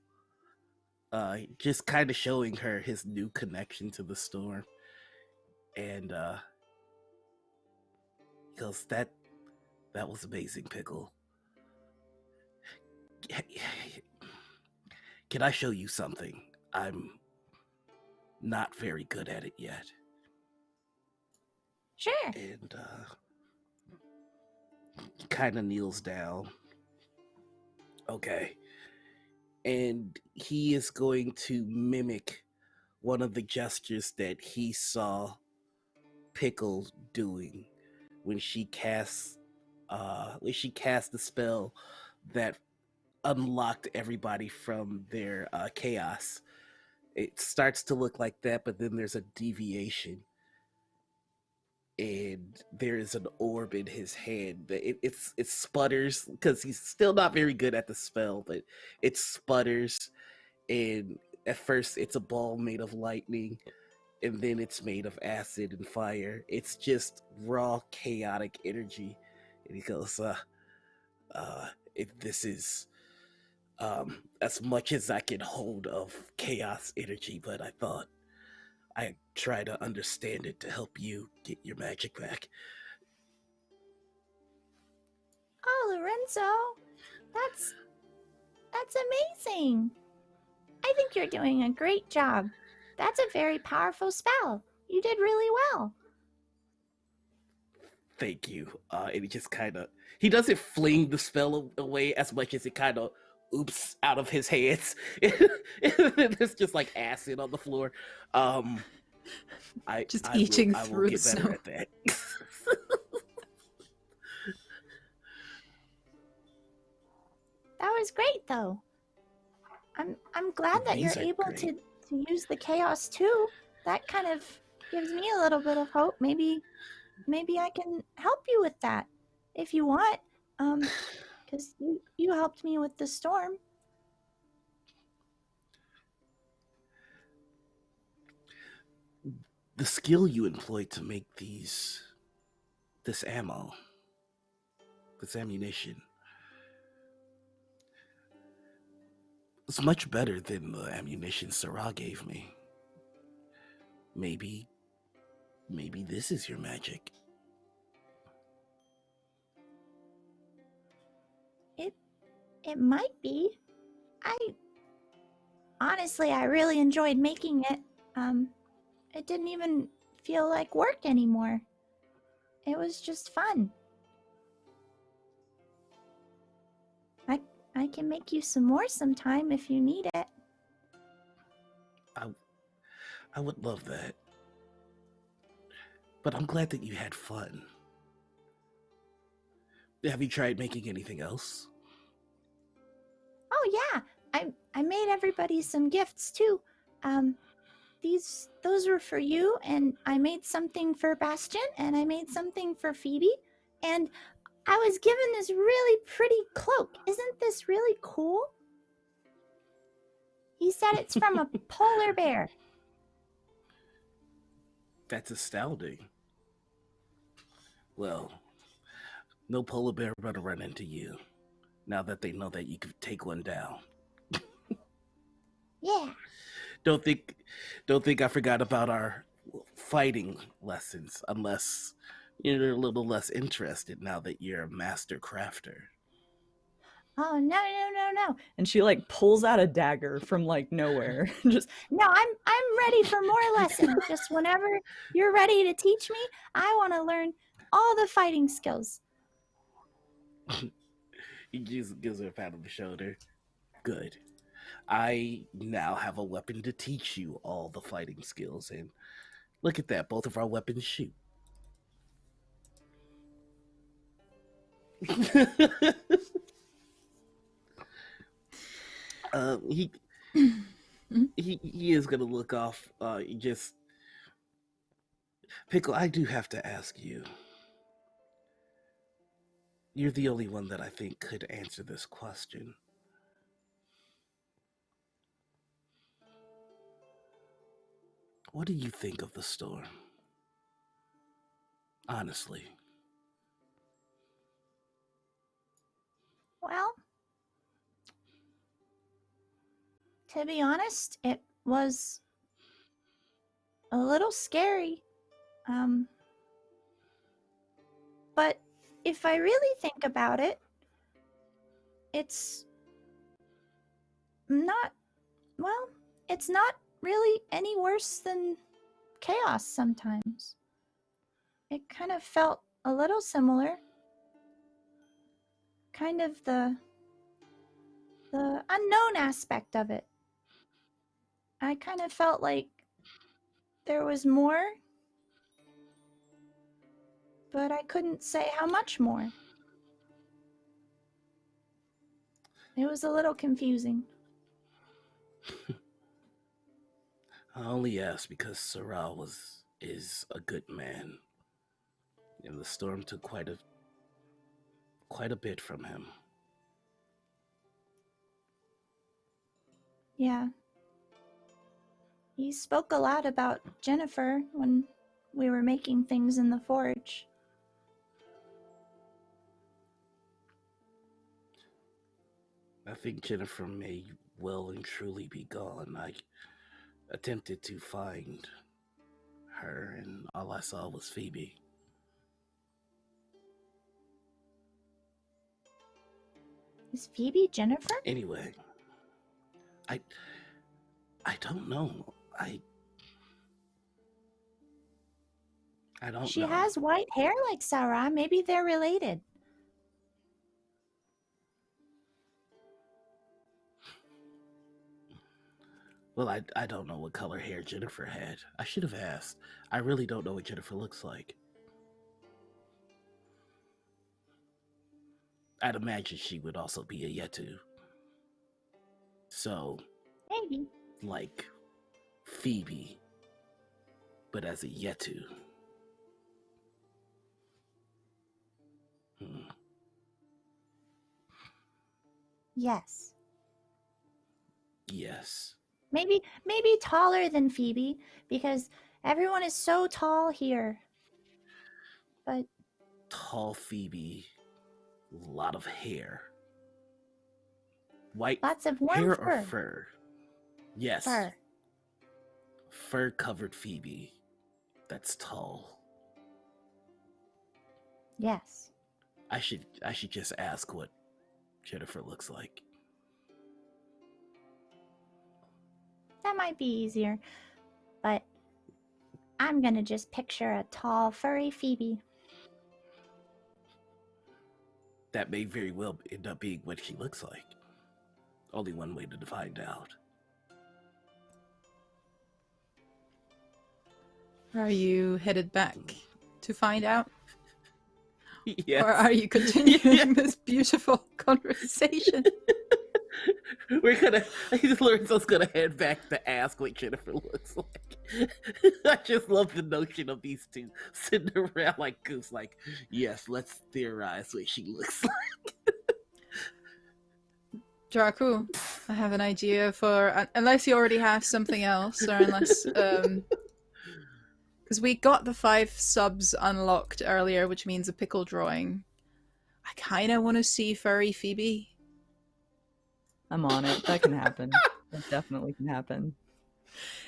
just kind of showing her his new connection to the storm, and he goes, that was amazing, Pickle. Can I show you something? I'm not very good at it yet. Sure. And he kind of kneels down. Okay. And he is going to mimic one of the gestures that he saw Pickle doing when she cast the spell that unlocked everybody from their chaos. It starts to look like that, but then there's a deviation, and there is an orb in his hand. It sputters because he's still not very good at the spell, but it sputters, and at first it's a ball made of lightning, and then it's made of acid and fire. It's just raw chaotic energy. And he goes, this is as much as I can hold of chaos energy, but I thought I'd try to understand it to help you get your magic back. Oh, Lorenzo, that's amazing. I think you're doing a great job. That's a very powerful spell. You did really well. Thank you. And he doesn't fling the spell away as much as it kind of oops out of his hands. There's just like acid on the floor. Eating I through will get the better snow. at that. That was great, though. I'm glad that you're These are able great. to use the chaos too. That kind of gives me a little bit of hope. Maybe I can help you with that if you want. Because you helped me with the storm. The skill you employed to make this ammunition, it's much better than the ammunition Sarah gave me. Maybe this is your magic. It might be. Honestly, I really enjoyed making it. It didn't even feel like work anymore. It was just fun. I can make you some more sometime if you need it. I would love that. But I'm glad that you had fun. Have you tried making anything else? Oh yeah, I made everybody some gifts too. Those were for you, and I made something for Bastien, and I made something for Phöebe, and I was given this really pretty cloak. Isn't this really cool? He said it's from a polar bear. That's astounding. Well, no polar bear gonna run into you now that they know that you can take one down. Yeah. Don't think I forgot about our fighting lessons, unless you're a little less interested now that you're a master crafter. Oh, no. And she like pulls out a dagger from like nowhere. Just No, I'm ready for more lessons. Just whenever you're ready to teach me, I want to learn all the fighting skills. He just gives her a pat on the shoulder. Good. I now have a weapon to teach you all the fighting skills, and look at that, both of our weapons shoot. He is gonna look off. Just Pickle. I do have to ask you. You're the only one that I think could answer this question. What do you think of the storm? Honestly. Well, to be honest, it was a little scary. But if I really think about it, it's not, well, it's not really any worse than chaos sometimes. It kind of felt a little similar. Kind of the unknown aspect of it. I kind of felt like there was more, but I couldn't say how much more. It was a little confusing. I only asked because Sarah is a good man, and the storm took quite a bit from him. Yeah. He spoke a lot about Jennifer when we were making things in the forge. I think Jennifer may well and truly be gone. I attempted to find her, and all I saw was Phöebe. Is Phöebe Jennifer? Anyway, I don't know. I don't She know. has white hair like Sarah. Maybe they're related. Well, I don't know what color hair Jennifer had. I should have asked. I really don't know what Jennifer looks like. I'd imagine she would also be a Yetu. So, Maybe. like Phöebe, but as a Yetu. Yes. Yes. Maybe taller than Phöebe, because everyone is so tall here. But Tall Phöebe, a lot of hair. White lots of warm hair fur. or fur? Yes. Fur. Fur-covered Phöebe. That's tall. Yes. I should just ask what Jennifer looks like. That might be easier. But I'm gonna just picture a tall, furry Phöebe. That may very well end up being what she looks like. Only one way to find out. Are you headed back to find out? Yes. Or are you continuing this beautiful conversation? Lorenzo's gonna head back to ask what Jennifer looks like. I just love the notion of these two sitting around like goose, like, yes, let's theorize what she looks like. Draku, I have an idea for unless you already have something else, or unless because we got the 5 subs unlocked earlier, which means a pickle drawing. I kind of want to see furry Phöebe. I'm on it. That can happen. That definitely can happen.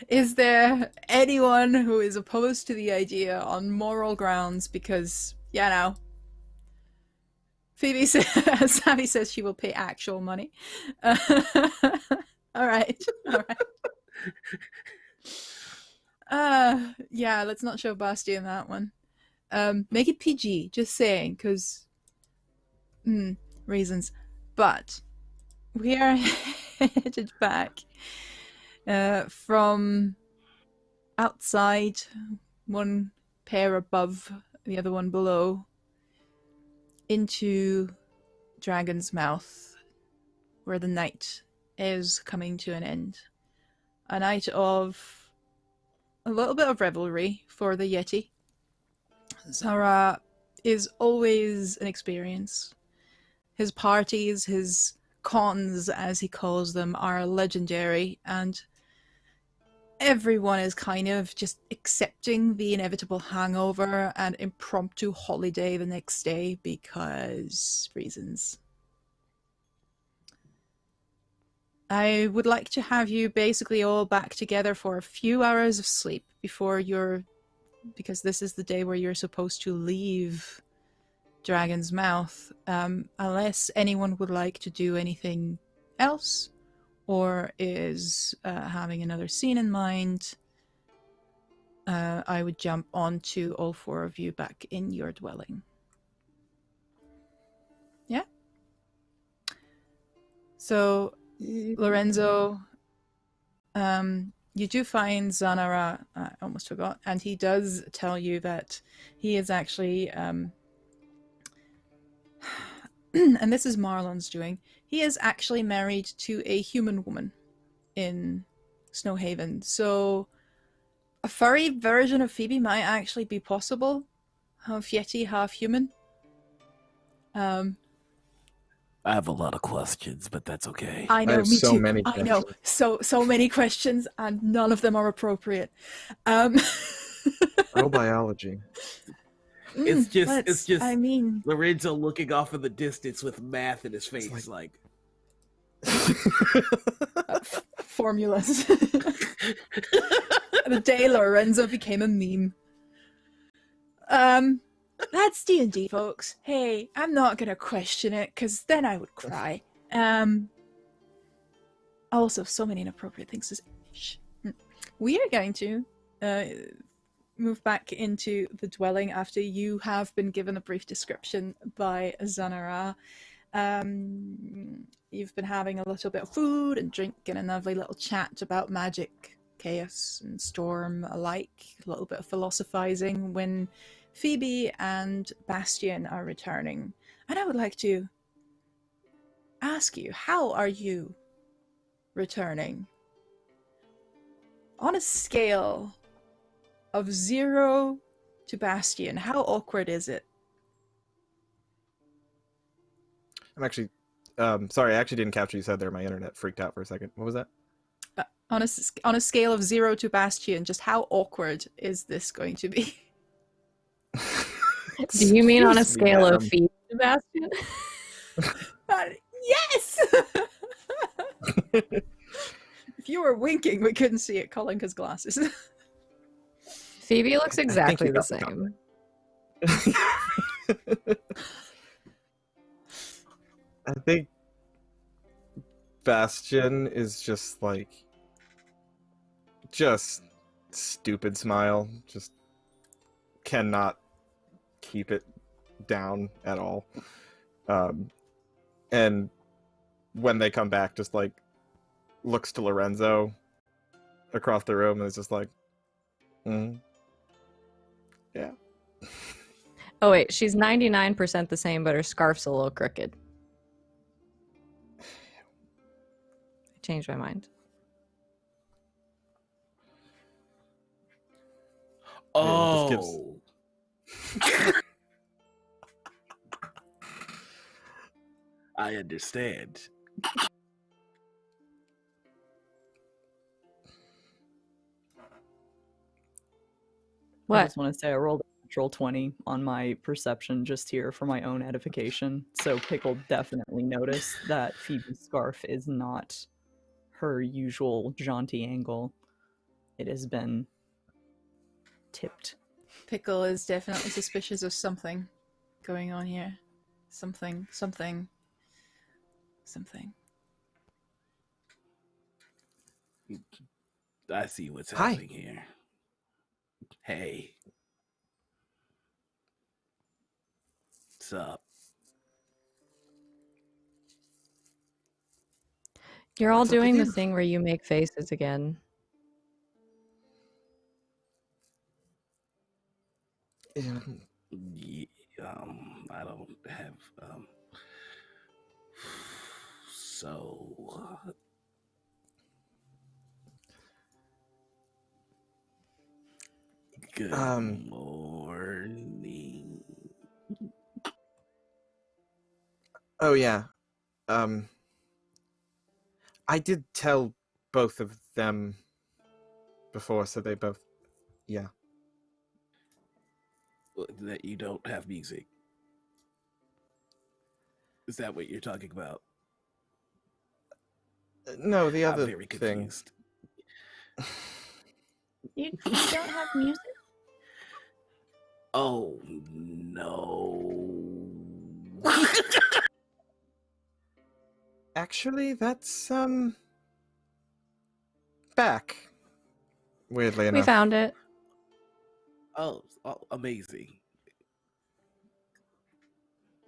Is there anyone who is opposed to the idea on moral grounds? Because, you know, Phoebe says, Savvy says she will pay actual money. All right. Yeah, let's not show Bastien that one. Make it PG, just saying, because reasons. But we are headed back from outside, one pair above, the other one below, into Dragon's Mouth, where the night is coming to an end. A night of a little bit of revelry for the Yeti. Zara is always an experience. His parties, his cons, as he calls them, are legendary, and everyone is kind of just accepting the inevitable hangover and impromptu holiday the next day because reasons. I would like to have you basically all back together for a few hours of sleep before because this is the day where you're supposed to leave Dragon's Mouth, unless anyone would like to do anything else or is having another scene in mind. I would jump onto all 4 of you back in your dwelling. Yeah? So, Lorenzo, you do find Zanara, I almost forgot, and he does tell you that he is actually, and this is Marlon's doing, he is actually married to a human woman in Snowhaven. So a furry version of Phöebe might actually be possible. Half Yeti, half human. I have a lot of questions, but that's okay. I know, have me so too. many I know, so many questions, and none of them are appropriate. Neurobiology. It's just I mean, Lorenzo looking off in the distance with math in his face, like formulas. The day Lorenzo became a meme. That's D&D, folks. Hey, I'm not gonna question it, because then I would cry. Also, so many inappropriate things to say. Shh. We are going to move back into the dwelling after you have been given a brief description by Zanara. You've been having a little bit of food and drink and a lovely little chat about magic, chaos, and storm alike. A little bit of philosophizing when Phöebe and Bastien are returning. And I would like to ask you, how are you returning? On a scale of 0 to Bastien, how awkward is it? I'm actually, sorry, I actually didn't capture what you said there. My internet freaked out for a second. What was that? On a scale of 0 to Bastien, just how awkward is this going to be? Do you mean on a scale of feet, Sebastian? Yes! If you were winking, we couldn't see it. Kalinka's glasses. Phöebe looks exactly the got same. I think Bastien is just like, just stupid smile. Just cannot keep it down at all. And when they come back, just like looks to Lorenzo across the room and is just like, yeah. Oh wait, she's 99% the same, but her scarf's a little crooked. I changed my mind. oh. I understand. I What? just want to say I rolled a natural 20 on my perception just here for my own edification. So Pickle definitely noticed that Phoebe's scarf is not her usual jaunty angle. It has been tipped. Pickle is definitely suspicious of something going on here. Something. I see what's Hi. happening here. Hey. What's up? You're all What's up with doing the you? thing where you make faces again. Ye- I don't have so good morning. Oh yeah. I did tell both of them before, so they both. Yeah. That you don't have music. Is that what you're talking about? No, the I'm other very thing. confused. You don't have music? Oh no. Actually, that's back. Weirdly We enough. found it. Oh, amazing.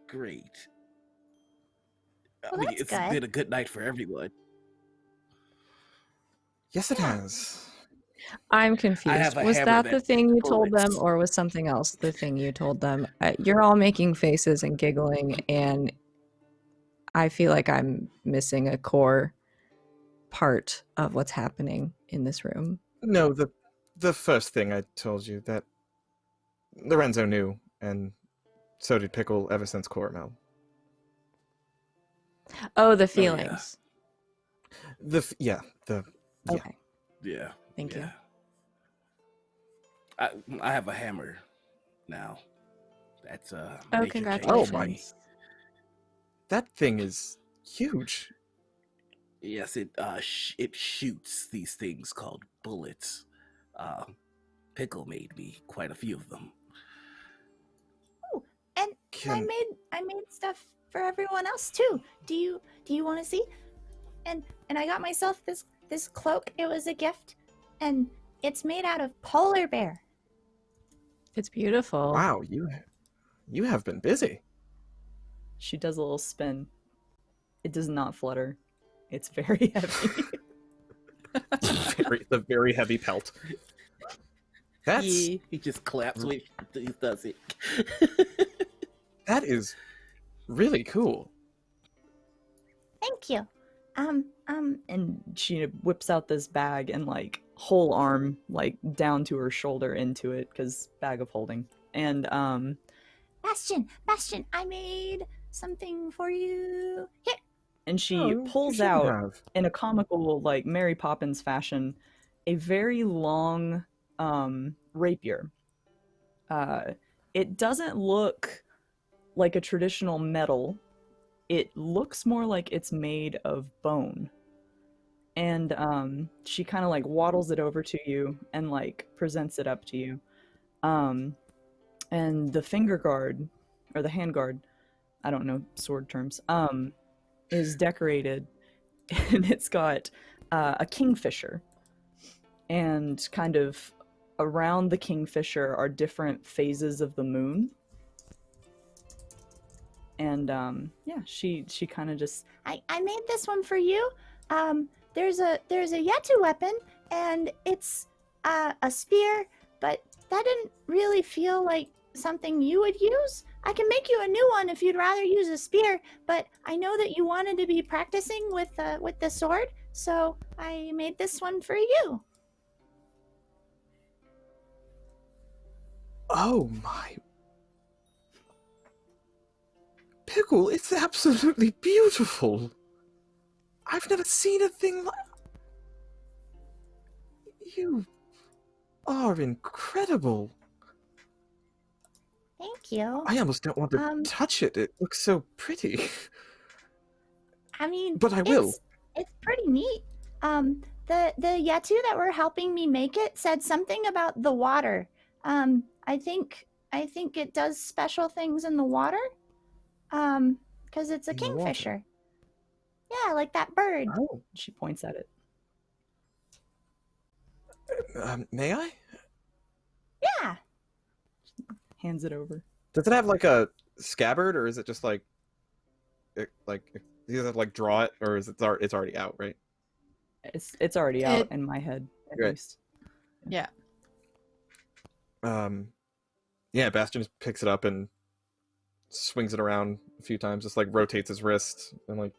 Great. Well, that's it's good. been a good night for everyone. Yes, it Yeah. has. I'm confused. have a Was hammer that the that thing you told them, bullets. or was something else the thing you told them? You're all making faces and giggling, and I feel like I'm missing a core part of what's happening in this room. No, the first thing I told you that Lorenzo knew, and so did Pickle ever since Coramel. Oh, the yeah. feelings. Yeah. Okay, Yeah. thank you. I have a hammer now. That's Oh, major congratulations. change for me. That thing is huge. Yes, it shoots these things called bullets. Pickle made me quite a few of them. Oh, and I made stuff for everyone else too. Do you want to see? And I got myself this cloak. It was a gift, and it's made out of polar bear. It's beautiful. Wow, you have been busy. She does a little spin. It does not flutter. It's very heavy. The very heavy pelt. That's He just claps when he does it. that is really cool. Thank you. And she whips out this bag and like whole arm like down to her shoulder into it because bag of holding. And Bastien, I made something for you. Here. and she Oh, you pulls shouldn't out have. in a comical like Mary Poppins fashion a very long rapier. It doesn't look like a traditional metal. It looks more like it's made of bone. And she kind of like waddles it over to you and like presents it up to you. And the finger guard or the hand guard, I don't know sword terms, is decorated, and it's got a kingfisher, and kind of around the kingfisher are different phases of the moon. And yeah, she kind of just I made this one for you. There's a Yetu weapon, and it's a spear, but that didn't really feel like something you would use. I can make you a new one if you'd rather use a spear, but I know that you wanted to be practicing with the sword, so I made this one for you. Oh my. Pickle, it's absolutely beautiful. I've never seen a thing like. You are incredible. Thank you. I almost don't want to touch it. It looks so pretty. I mean, But I will. It's pretty neat. The Yatu that were helping me make it said something about the water. I think it does special things in the water. Because it's a In the water. kingfisher. Yeah, like that bird. Oh. She points at it. May I? Yeah. Hands it over. Does it have like a scabbard, or is it just like you have to like draw it, or is it's already out, right? It's already out in my head, at Right. least. Yeah. Yeah, Bastien just picks it up and swings it around a few times, just like rotates his wrist and like,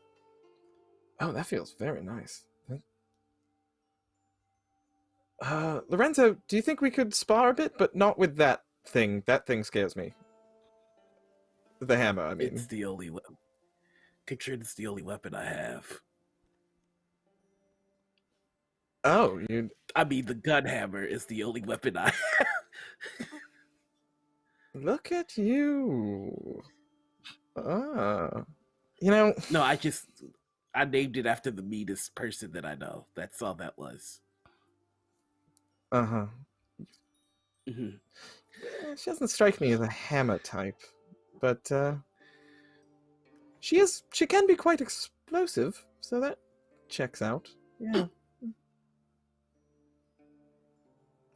oh, that feels very nice. Lorenzo, do you think we could spar a bit, but not with that thing? That thing scares me. The hammer, I mean. It's the only weapon. Picture it's the only weapon I have. Oh, you. I mean, the gun hammer is the only weapon I have. Look at you. You know. No, I named it after the meanest person that I know. That's all that was. Uh-huh. Mm-hmm. She doesn't strike me as a hammer type, but she can be quite explosive, so that checks out. Yeah.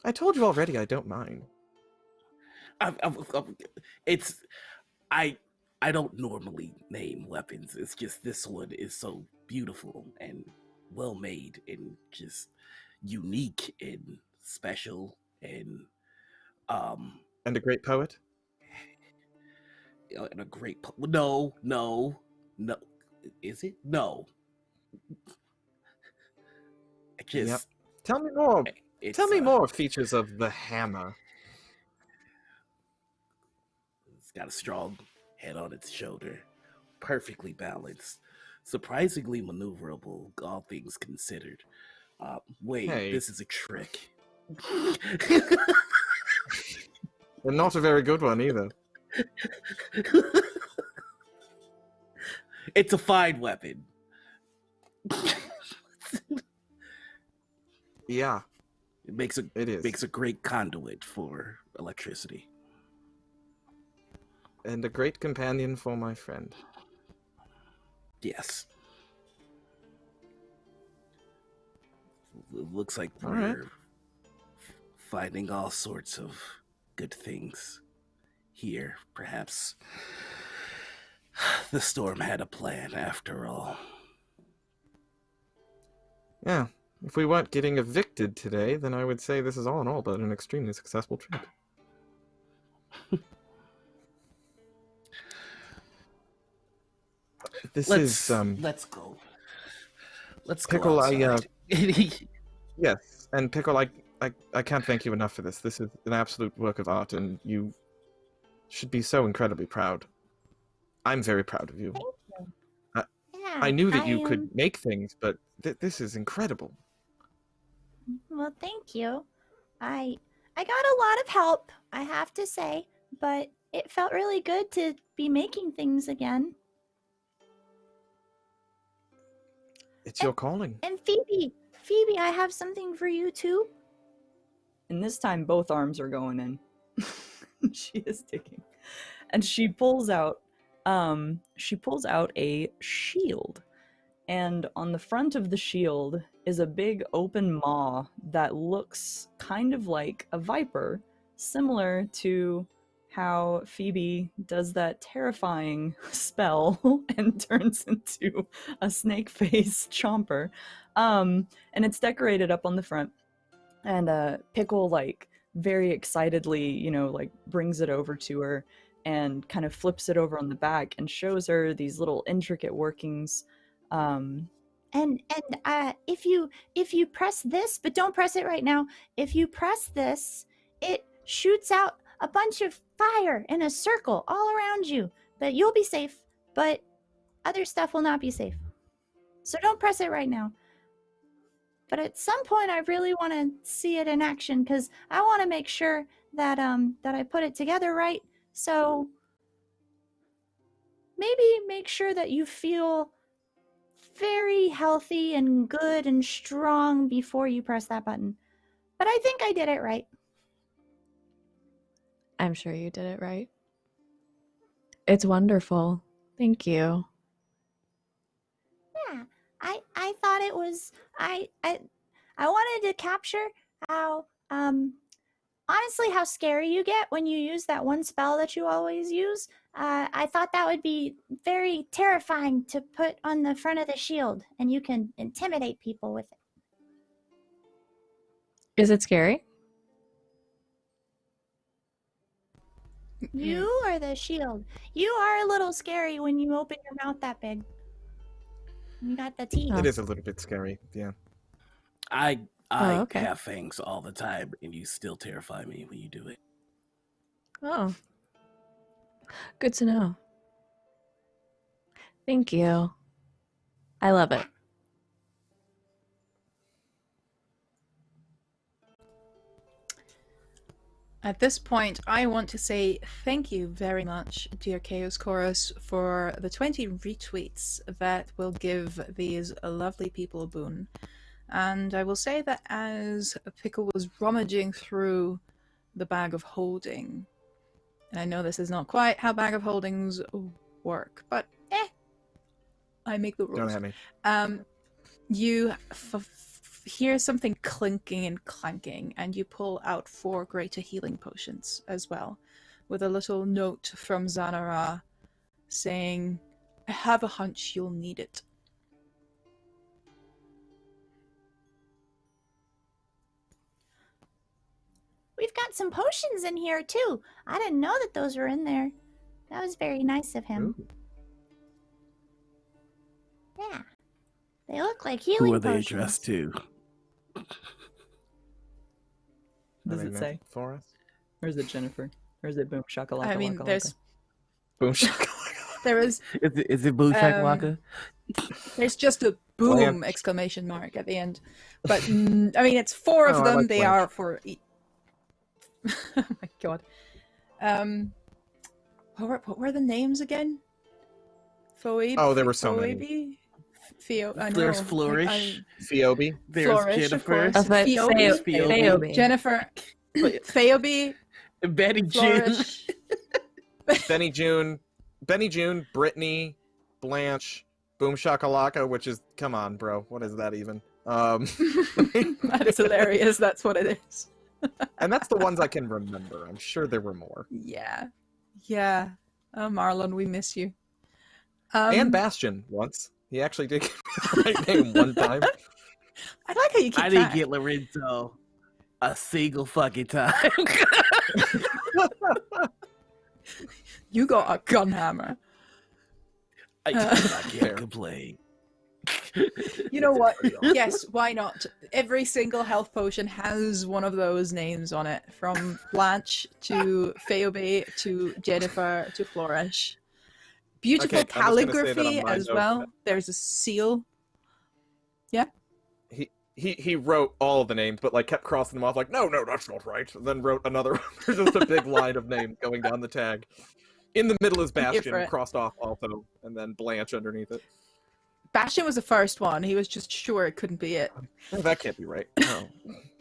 I told you already I don't mind. I don't normally name weapons. It's just this one is so beautiful and well made and just unique and special and a great poet. And a great no, is it? No. Yep. Tell me more. Tell me more features of the hammer. It's got a strong head on its shoulder, perfectly balanced, surprisingly maneuverable, all things considered. Wait, Hey. This is a trick. And not a very good one either. It's a fine weapon. Yeah. It makes a great conduit for electricity. And a great companion for my friend. Yes. It looks like All we're right. finding all sorts of good things here. Perhaps the storm had a plan after all. Yeah. If we weren't getting evicted today, then I would say this is all in all but an extremely successful trip. Let's go. Let's Pickle, go outside. Yes, and Pickle, I can't thank you enough for this. This is an absolute work of art, and you should be so incredibly proud. I'm very proud of you. Thank you. Yeah, I knew that you could make things, but this is incredible. Well, thank you. I got a lot of help, I have to say, but it felt really good to be making things again. It's your calling. And Phöebe, I have something for you too. And this time both arms are going in. She is digging. And she pulls out a shield. And on the front of the shield is a big open maw that looks kind of like a viper, similar to how Phöebe does that terrifying spell and turns into a snake face chomper. And it's decorated up on the front. And Pickle, like, very excitedly, brings it over to her and kind of flips it over on the back and shows her these little intricate workings. And if you press this, but don't press it right now. If you press this, it shoots out a bunch of fire in a circle all around you. But you'll be safe. But other stuff will not be safe. So don't press it right now. But at some point, I really want to see it in action because I want to make sure that I put it together right So maybe make sure that you feel very healthy and good and strong before you press that button. But I think I did it right. I'm sure you did it right. It's wonderful. Thank you. Yeah, I thought it was I wanted to capture how honestly how scary you get when you use that one spell that you always use. I thought that would be very terrifying to put on the front of the shield, and you can intimidate people with it. Is it scary? You are the shield. You are a little scary when you open your mouth that big. You got the teeth. It is a little bit scary, yeah. I okay. have fangs all the time, and you still terrify me when you do it. Oh. Good to know. Thank you. I love it. At this point, I want to say thank you very much, dear Chaos Chorus, for the 20 retweets that will give these lovely people a boon. And I will say that as Pickle was rummaging through the bag of holding, and I know this is not quite how bag of holdings work, but I make the rules. Don't have me. You hear something clinking and clanking, and you pull out 4 greater healing potions as well, with a little note from Zanara saying, I have a hunch you'll need it. We've got some potions in here too. I didn't know that those were in there. That was very nice of him. Ooh. Yeah. They look like healing Who are they potions. addressed to? Does Are they it meant say? for us? Or is it Jennifer? Or is it Boom Shakalaka? I mean, Laka there's Boom. there is Is it Boo Shakalaka? there's just a boom Blanche. exclamation mark at the end, but I mean it's 4 of Oh, I them. like They Blanche. are for. Oh my god. What were the names again? Phoebe. Oh, there were so many. Phoebe? I know. There's Flourish. Phoebe. There's Flourish, of Jennifer. course. Phoebe. There's Phoebe. Phoebe. Jennifer. Phoebe. Betty June. Flourish. Benny June, Brittany, Blanche, Boom Shakalaka, which is, come on, bro, what is that even? That is hilarious. That's what it is. And that's the ones I can remember. I'm sure there were more. Yeah. Yeah. Oh, Marlon, we miss you. And Bastien once. He actually did give me the right name one time. I like how you keep I didn't track. get Lorenzo a single fucking time. You got a gun hammer. I Fair. can't complain. You know what? Yes, why not? Every single health potion has one of those names on it, from Blanche to Phoebe to Jennifer to Flourish. Beautiful Okay, I'm just gonna say that on calligraphy my as note well. that- There's a seal. Yeah. He wrote all of the names, but like kept crossing them off, like, no, that's not right. And then wrote another one. There's just a big line of names going down the tag. In the middle is for Bastien, it. crossed off also, and then Blanche underneath it. Bastien was the first one. He was just sure it couldn't be it. Oh, that can't be right. No.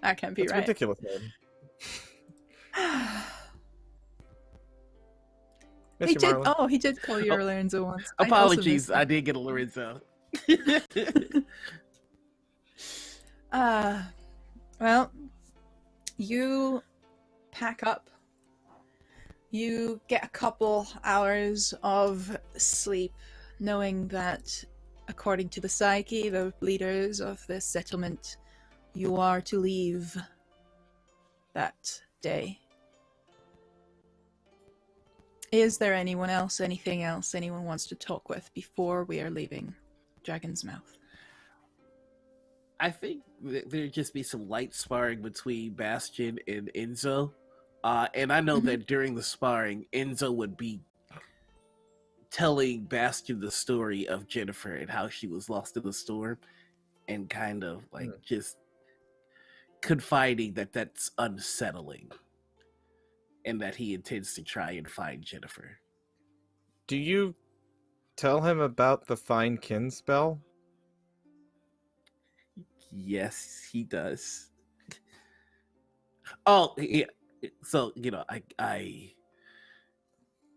That can't be That's a right. ridiculous name. Miss He you, did. Marlon. Oh, he did call you Lorenzo once. I also Apologies, missed I it. did get a Lorenzo. Well, you pack up. You get a couple hours of sleep, knowing that, according to the psyche, the leaders of this settlement, you are to leave that day. Is there anyone else, anything else anyone wants to talk with before we are leaving Dragon's Mouth? I think there'd just be some light sparring between Bastien and Enzo. And I know that during the sparring, Enzo would be telling Bastien the story of Jennifer and how she was lost in the storm, and kind of like just confiding that that's unsettling. and that he intends to try and find Jennifer. Do you tell him about the Find Kin spell? Yes, he does. Oh, yeah. So, I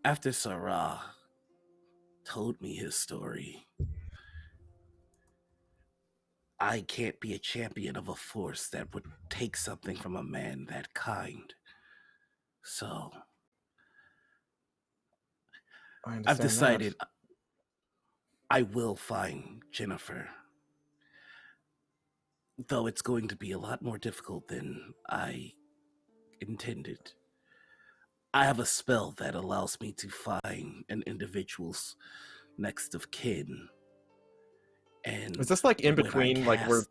after Sarah told me his story, I can't be a champion of a force that would take something from a man that kind. So, I've decided I will find Jennifer. Though it's going to be a lot more difficult than I intended. I have a spell that allows me to find an individual's next of kin. And is this like in between, like we're...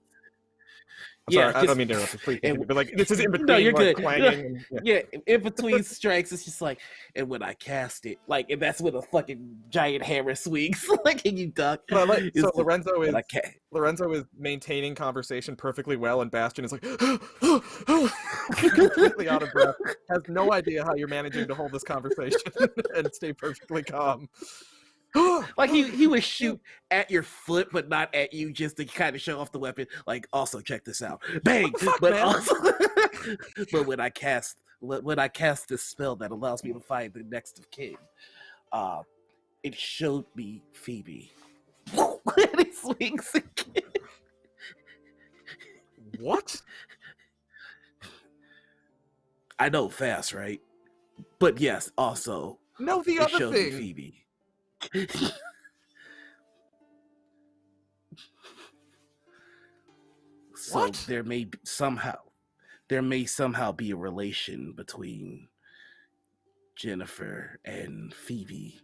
I'm yeah, sorry, I don't mean to interrupt you. Please continue, but like this is in between. No, you're like, good. Clanging. Yeah, in between strikes, it's just like, and when I cast it, like, and that's when a fucking giant hammer swings, like, and you duck. But like, so Lorenzo is maintaining conversation perfectly well, and Bastien is like completely out of breath, has no idea how you're managing to hold this conversation and stay perfectly calm. Like he would shoot at your foot, but not at you, just to kind of show off the weapon. Like, also check this out, bang! But man? also, but when I cast this spell that allows me to find the next of kin, it showed me Phöebe. And he swings again. What? I know, fast, right? But yes, also no, the other showed thing. Me Phöebe. So what? there may somehow be a relation between Jennifer and Phöebe.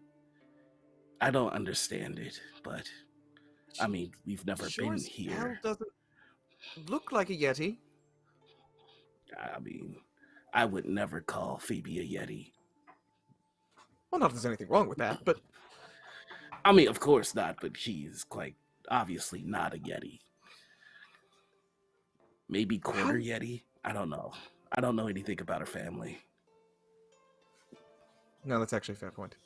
I don't understand it, but I mean, we've never been here. Hell doesn't look like a Yeti. I mean, I would never call Phöebe a Yeti. Well, not that there's anything wrong with that, but I mean, of course not, but she's quite obviously not a Yeti. Maybe quarter Yeti? I don't know. I don't know anything about her family. No, that's actually a fair point.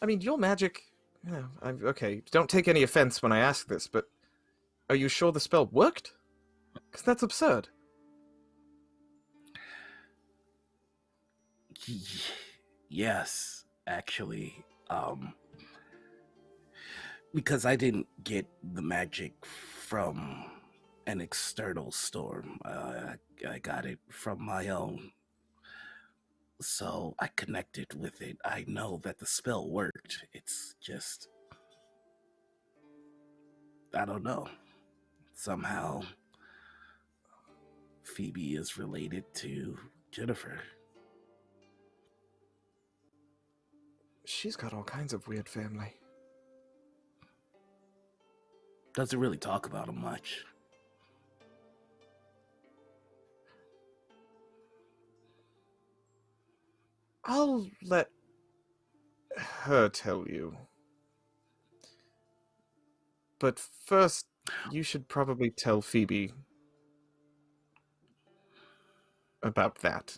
I mean, your magic... Yeah, okay, don't take any offense when I ask this, but are you sure the spell worked? Because that's absurd. Yes, actually. Because I didn't get the magic from an external storm. I got it from my own. So I connected with it. I know that the spell worked. It's just... I don't know. Somehow, Phöebe is related to Jennifer. She's got all kinds of weird family. Doesn't really talk about him much. I'll let her tell you. But first, you should probably tell Phöebe about that.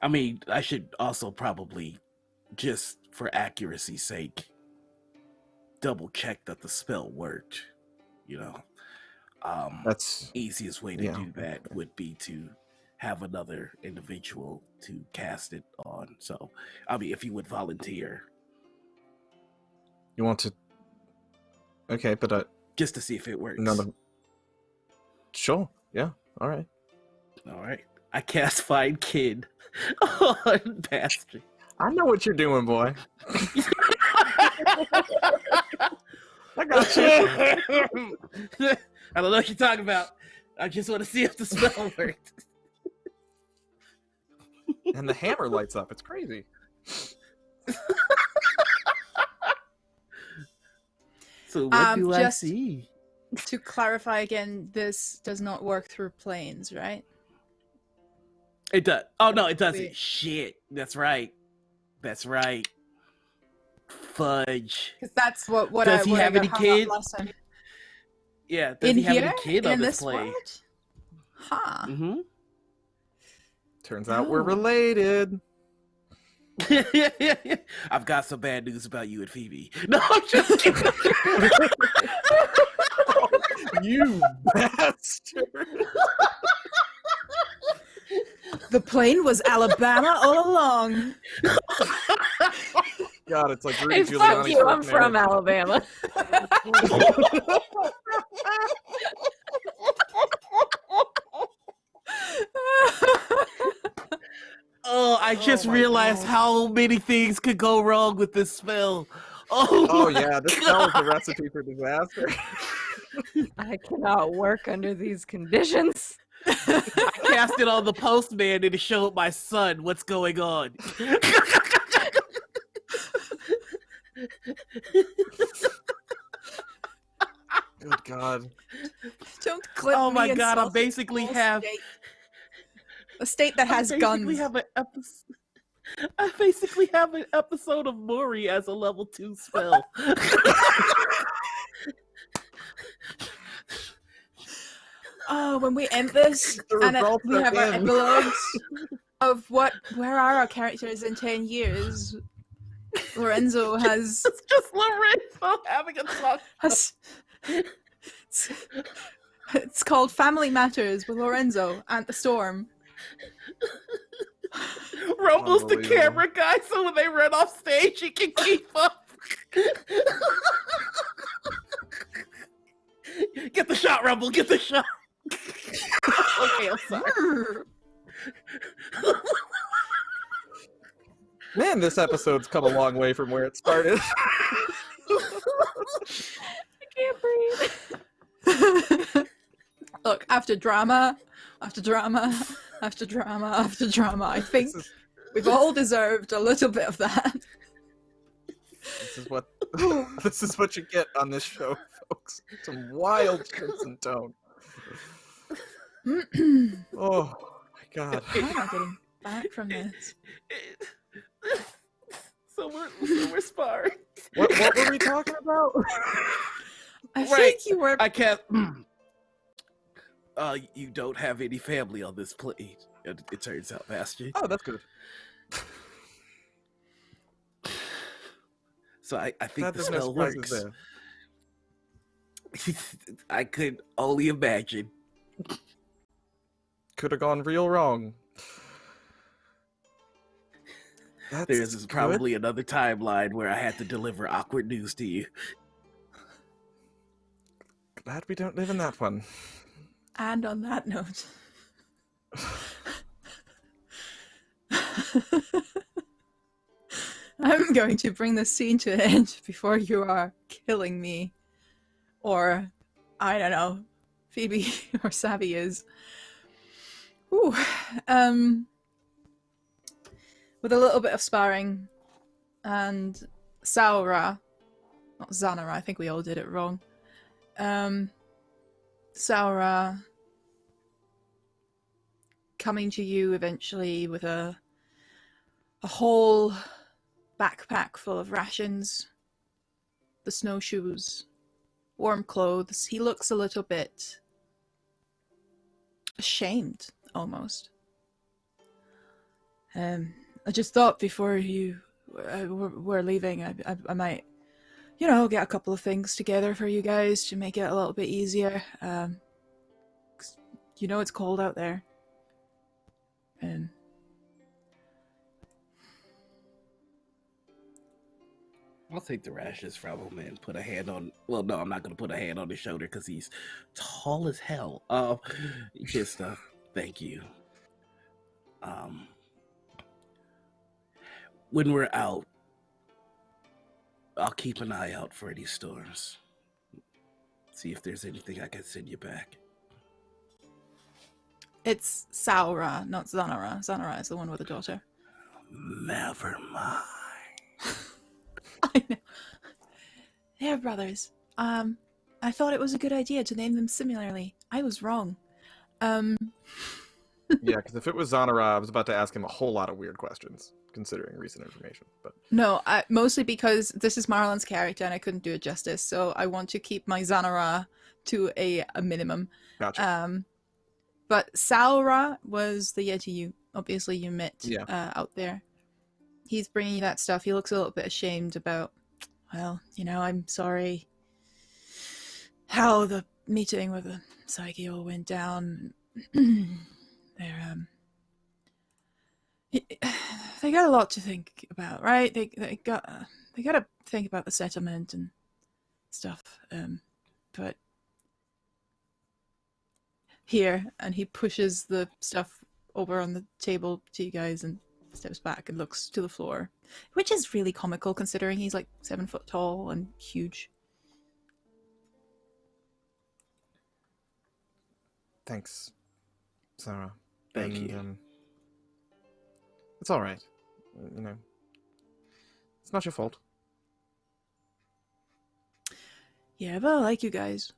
I mean, I should also probably, just for accuracy's sake, double check that the spell worked. You know, that's easiest way to do that would be to have another individual to cast it on. So, I mean, if you would volunteer. You want to? Okay, but just to see if it works. Sure. Yeah. All right. All right. I cast Find Kid on Bastien. I know what you're doing, boy. I got you. I don't know what you're talking about. I just want to see if the spell worked. And the hammer lights up. It's crazy. So what do I see? To clarify again, this does not work through planes, right? It does. Oh no, it doesn't. Shit. That's right. That's right. Fudge. Because that's what does he have any kids? Yeah, does In he have here? any kin In on his this play? world? Huh. Mm-hmm. Turns out we're Oh. related. I've got some bad news about you and Phöebe. No, I'm just kidding. You bastard. The plane was Alabama all along. God, it's like Hey, Rudy fuck Giuliani's you, first I'm from marriage. Alabama. Oh, I just my realized God. how many things could go wrong with this spell. Oh my yeah, this spell is a recipe for disaster. I cannot work under these conditions. I cast it on the postman and it showed my son what's going on. Good God. Don't clip Oh my me God, I insulting basically small have state. A state that has guns. I basically have an episode of Maury as a level 2 spell. Oh, when we end this, The and results we are have our in. epilogues of where are our characters in 10 years? Lorenzo has It's just Lorenzo having a talk. it's called Family Matters with Lorenzo and the Storm. Rumbles the Unbelievable. camera guy so when they run off stage he can keep up. Get the shot, Rumble, get the shot. Okay, I'm sorry. Man, this episode's come a long way from where it started. I can't breathe. Look, after drama, after drama, after drama, after drama, I think This is, we've all deserved a little bit of that. this is what you get on this show, folks. Some wild shifts in tone. Oh my God. How am I getting back from this? So we're sparring. What were we talking about? I Right. think you were. I can't. You don't have any family on this plane. It turns out, Bastien. Oh, that's good. So I think Glad the there's no spell surprises works. there. I could only imagine. Could have gone real wrong. That's There's good. probably another timeline where I had to deliver awkward news to you. Glad we don't live in that one. And on that note. I'm going to bring this scene to an end before you are killing me. Or, I don't know, Phoebe or Savvy is. Ooh. With a little bit of sparring and Saura, not Zanara, I think we all did it wrong. Saura coming to you eventually with a whole backpack full of rations, the snowshoes, warm clothes. He looks a little bit ashamed, almost. I just thought before you were leaving, I might, you know, get a couple of things together for you guys to make it a little bit easier. 'Cause you know it's cold out there. I'll take the rashes from him and put a hand on. Well, no, I'm not gonna put a hand on his shoulder because he's tall as hell. Just thank you. When we're out, I'll keep an eye out for any storms. See if there's anything I can send you back. It's Saura, not Zanara. Zanara is the one with the daughter. Never mind. I know. They're brothers. I thought it was a good idea to name them similarly. I was wrong. Yeah, because if it was Zanara, I was about to ask him a whole lot of weird questions, considering recent information. But No, mostly because this is Marlon's character and I couldn't do it justice, so I want to keep my Zanara to a minimum. Gotcha. But Saura was the Yeti you met Yeah. out there. He's bringing you that stuff. He looks a little bit ashamed about, well, I'm sorry how the meeting with the Psyche all went down. They got a lot to think about, right? They got to think about the settlement and stuff. But here, and he pushes the stuff over on the table to you guys and steps back and looks to the floor, which is really comical considering he's like 7 foot tall and huge. Thanks, Sarah. Thank you. It's all right. It's not your fault. Yeah, but I like you guys.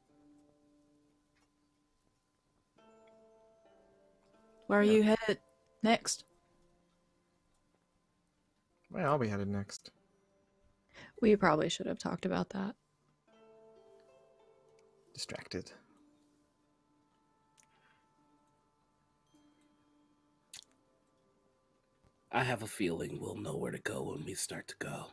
Where are you headed next? Where are we headed next? We probably should have talked about that. Distracted. I have a feeling we'll know where to go when we start to go.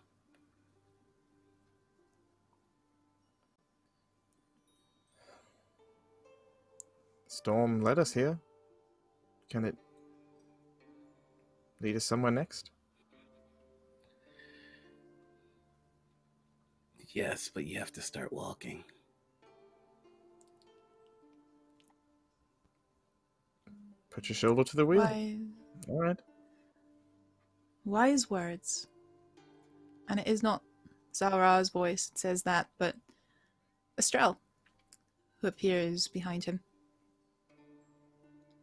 Storm led us here. Can it lead us somewhere next? Yes, but you have to start walking. Put your shoulder to the wheel. All right. Wise words. And it is not Zara's voice that says that, but Estrelle, who appears behind him.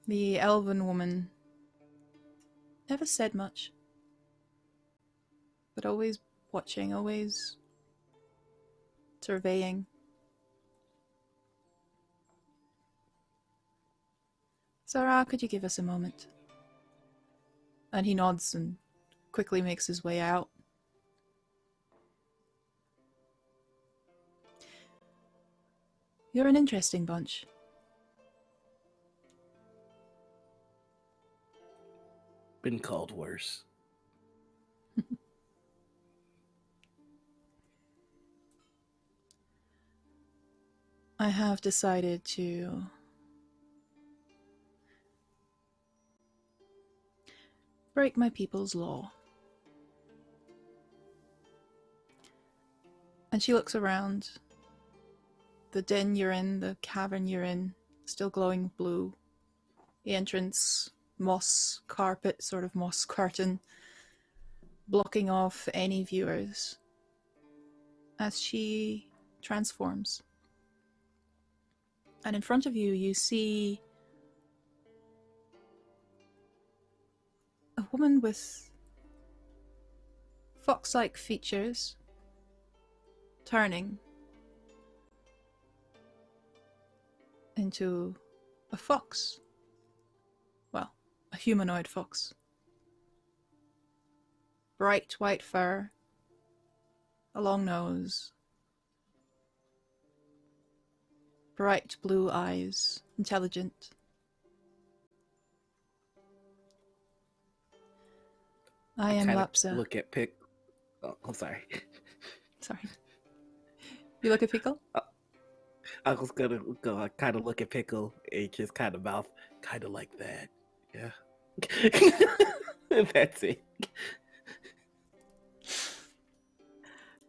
The elven woman never said much, but always watching, always surveying. Zara, could you give us a moment? And he nods and quickly makes his way out. You're an interesting bunch. Been called worse. I have decided to break my people's law. And she looks around. The den you're in, the cavern you're in, still glowing blue. The entrance, moss carpet, sort of moss curtain, blocking off any viewers as she transforms. And in front of you, you see a woman with fox-like features turning into a fox. Well, a humanoid fox. Bright white fur, a long nose, bright blue eyes, intelligent. I am Lapsa. Look at Pick. Oh, I'm sorry. Sorry. You look at Pickle? I was gonna go kind of look at Pickle and just kind of mouth, kind of like that. Yeah. That's it.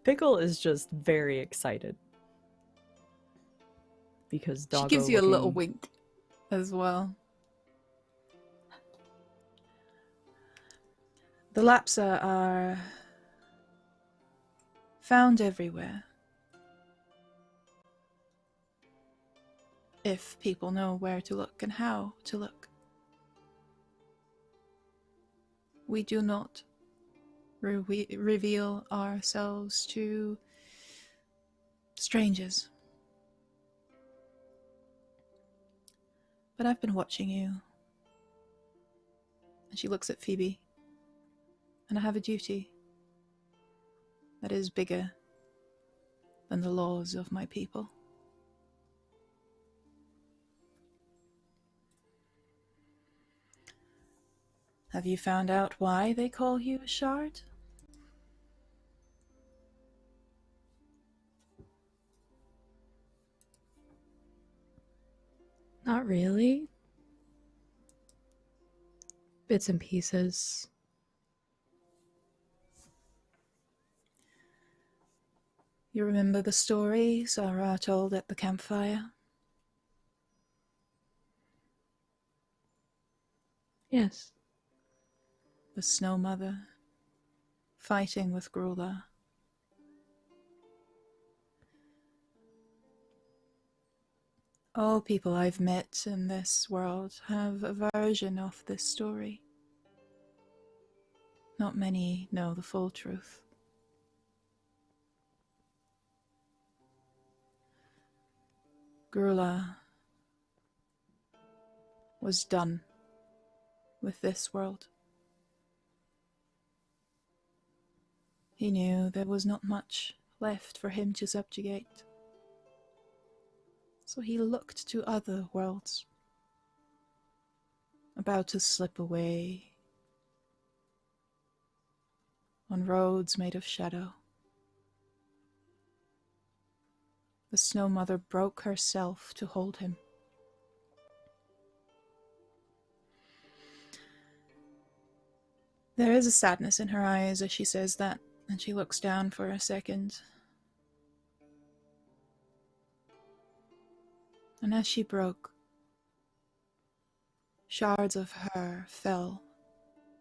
Pickle is just very excited. Because Doggo She gives you a little looking- wink as well. The Lapsa are found everywhere. If people know where to look and how to look. We do not reveal ourselves to strangers. But I've been watching you. And she looks at Phöebe. And I have a duty that is bigger than the laws of my people. Have you found out why they call you a shard? Not really. Bits and pieces. You remember the story Sarah told at the campfire? Yes. The Snow Mother fighting with Grula. All people I've met in this world have a version of this story. Not many know the full truth. Grula was done with this world. He knew there was not much left for him to subjugate. So he looked to other worlds, about to slip away on roads made of shadow. The Snow Mother broke herself to hold him. There is a sadness in her eyes as she says that, and she looks down for a second. And as she broke, shards of her fell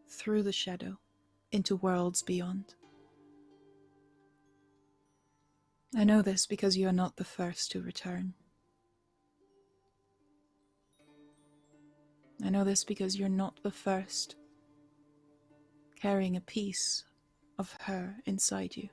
through the shadow into worlds beyond. I know this because you are not the first to return. I know this because you're not the first carrying a piece of her inside you.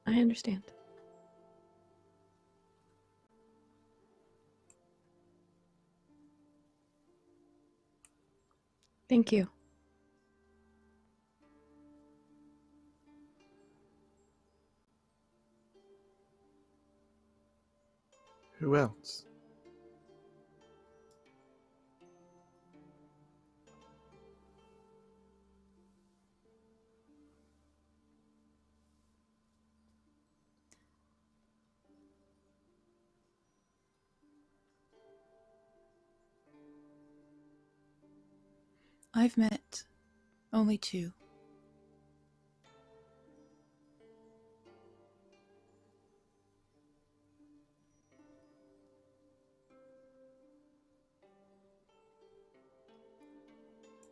I understand. Thank you. Who else? I've met only two.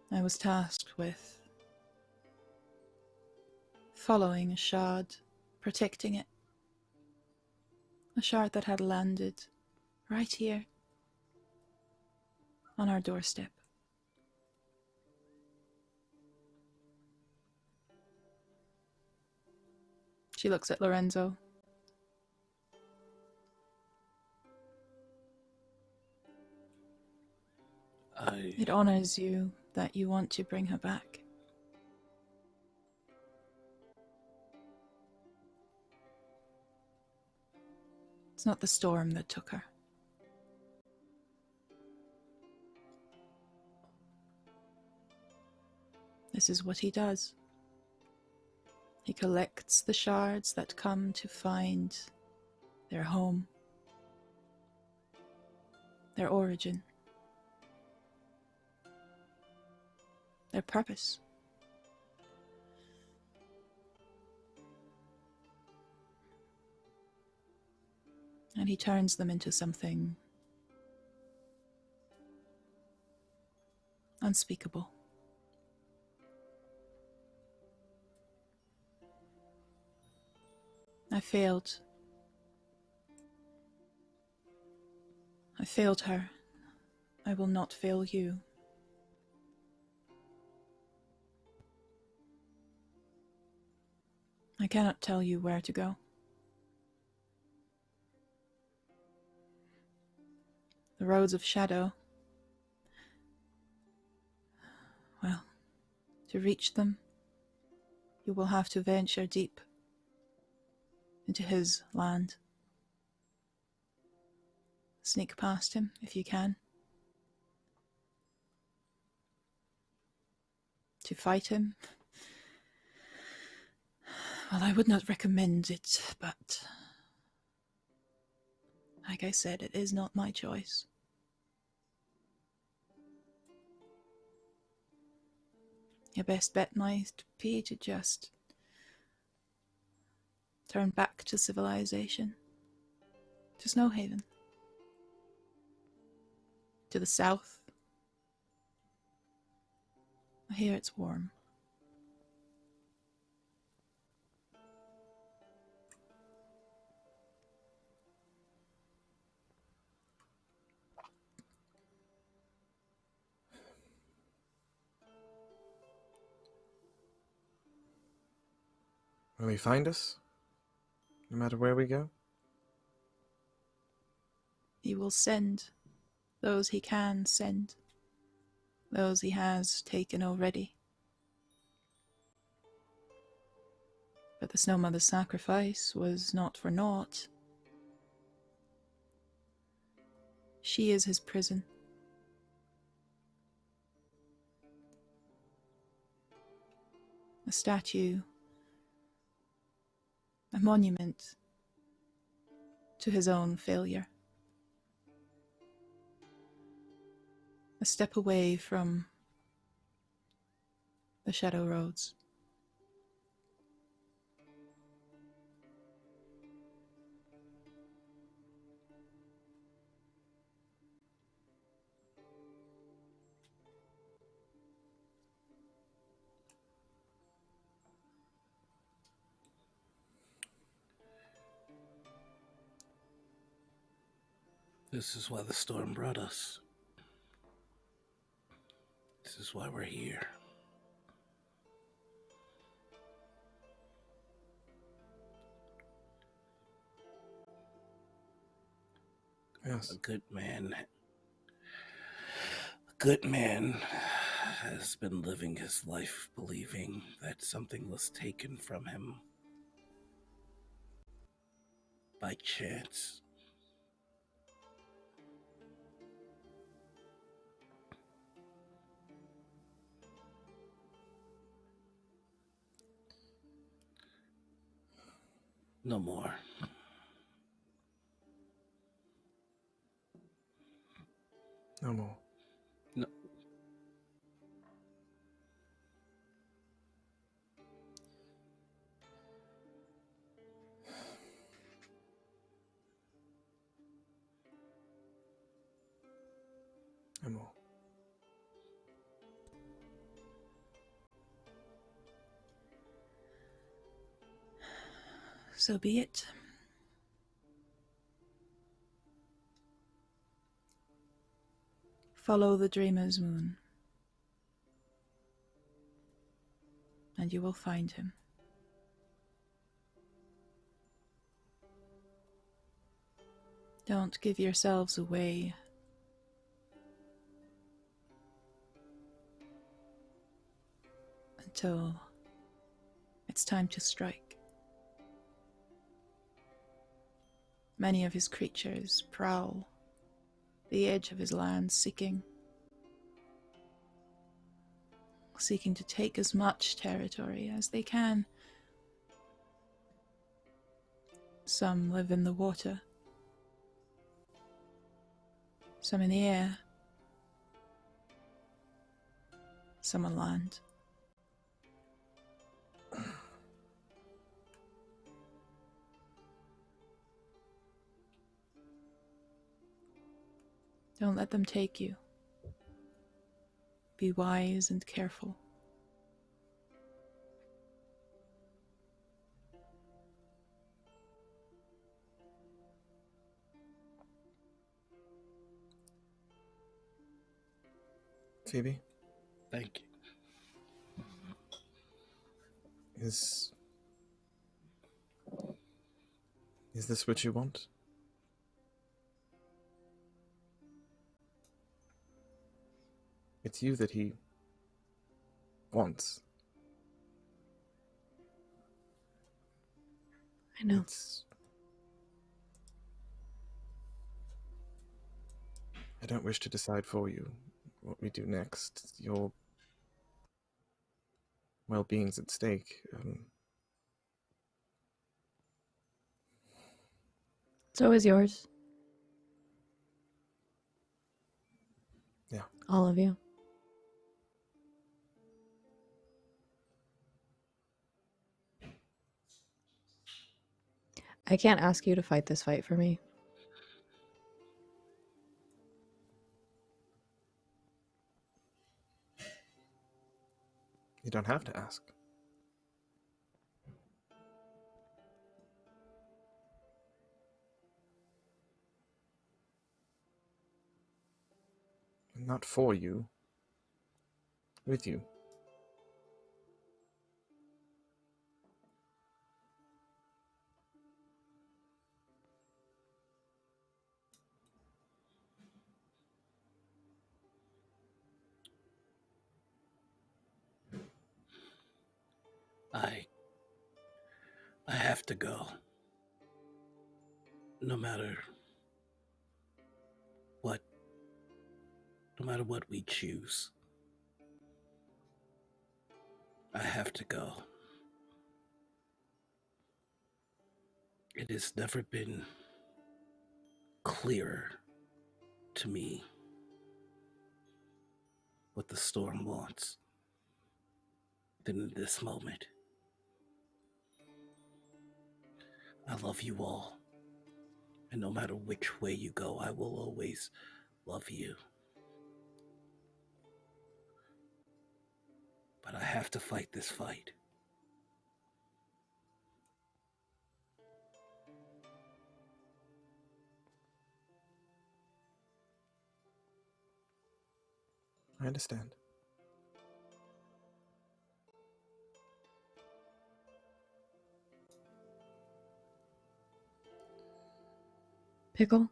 I was tasked with following a shard, protecting it. A shard that had landed right here on our doorstep. She looks at Lorenzo. It honors you that you want to bring her back. It's not the storm that took her. This is what he does. He collects the shards that come to find their home, their origin, their purpose. And he turns them into something unspeakable. I failed. I failed her. I will not fail you. I cannot tell you where to go. The roads of shadow. Well, to reach them, you will have to venture deep into his land. Sneak past him if you can. To fight him? Well, I would not recommend it, but like I said, it is not my choice. Your best bet might be to just turn back to civilization. To Snowhaven. To the south. I hear it's warm. Will he find us? No matter where we go? He will send those he can send. Those he has taken already. But the Snow Mother's sacrifice was not for naught. She is his prison. A statue, a monument to his own failure. A step away from the shadow roads. This is why the storm brought us. This is why we're here. Yes. A good man has been living his life believing that something was taken from him by chance. No more. No more. No. No more. So be it. Follow the dreamer's moon, and you will find him. Don't give yourselves away. Until it's time to strike. Many of his creatures prowl the edge of his land, seeking to take as much territory as they can. Some live in the water, some in the air, some on land. Don't let them take you. Be wise and careful. Phöebe, Thank you. is this what you want? it's you that he wants. I know. I don't wish to decide for you what we do next. Your well-being's at stake. So is yours. Yeah. All of you. I can't ask you to fight this fight for me. You don't have to ask. Not for you. With you. I have to go. No matter what we choose. I have to go. It has never been clearer to me what the storm wants than in this moment. I love you all. And no matter which way you go, I will always love you. But I have to fight this fight. I understand. Pickle?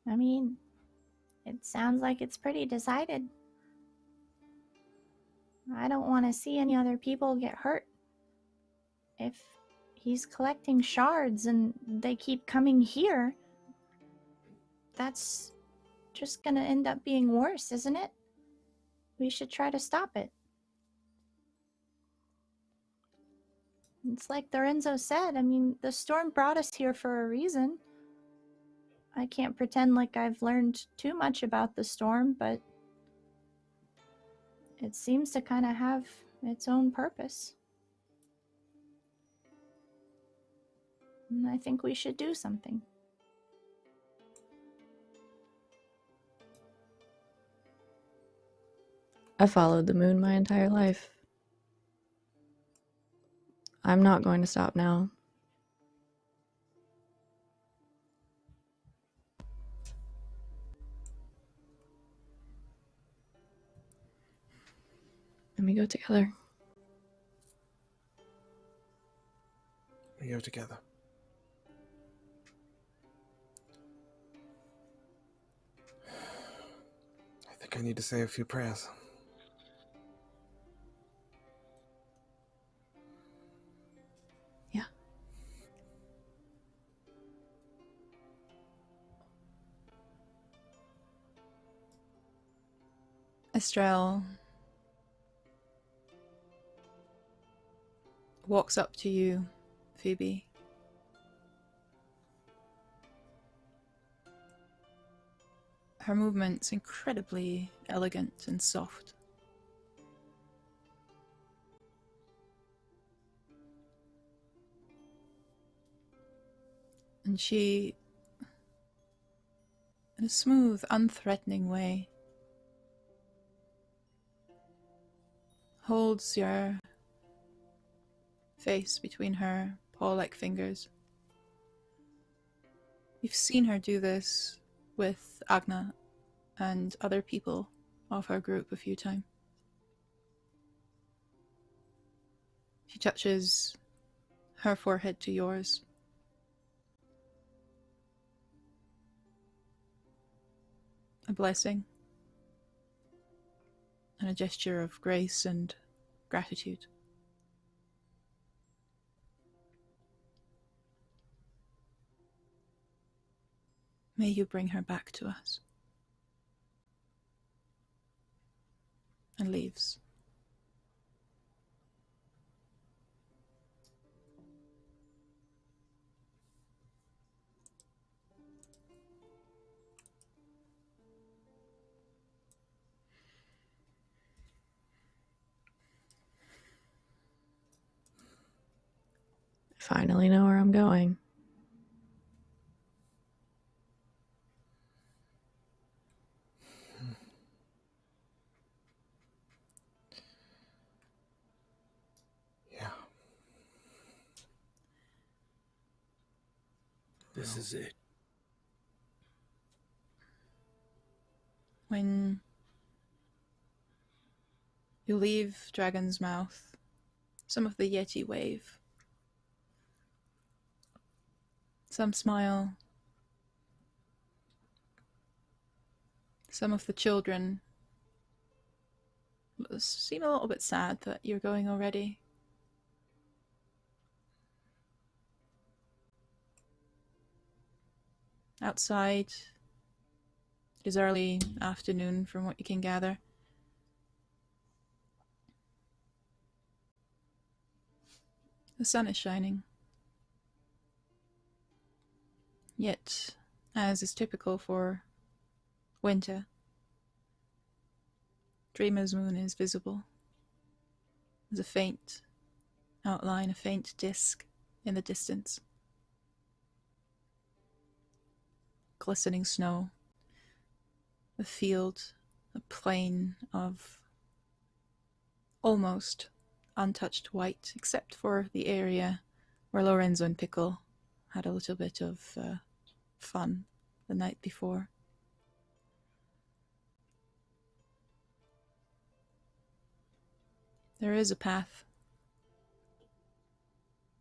I mean, it sounds like it's pretty decided. I don't want to see any other people get hurt. If he's collecting shards and they keep coming here, that's just gonna end up being worse, isn't it? We should try to stop it. It's like Lorenzo said, I mean, the storm brought us here for a reason. I can't pretend like I've learned too much about the storm, but it seems to kind of have its own purpose. And I think we should do something. I followed the moon my entire life. I'm not going to stop now. And we go together. We go together. I think I need to say a few prayers. Yeah. Estrelle walks up to you, Phöebe. Her movement's incredibly elegant and soft. And she, in a smooth, unthreatening way, holds your face between her paw-like fingers. You've seen her do this with Agna and other people of her group a few times. She touches her forehead to yours. a blessing, and a gesture of grace and gratitude. May you bring her back to us. And leaves. Finally know where I'm going. Yeah. This is it. When you leave Dragon's Mouth, some of the Yeti wave. Some smile. Some of the children seem a little bit sad that you're going already. Outside, it is early afternoon from what you can gather. The sun is shining. Yet, as is typical for winter, Dreamer's moon is visible. There's a faint outline, a faint disk in the distance. Glistening snow. A field, a plain of almost untouched white, except for the area where Lorenzo and Pickle had a little bit of fun the night before. There is a path.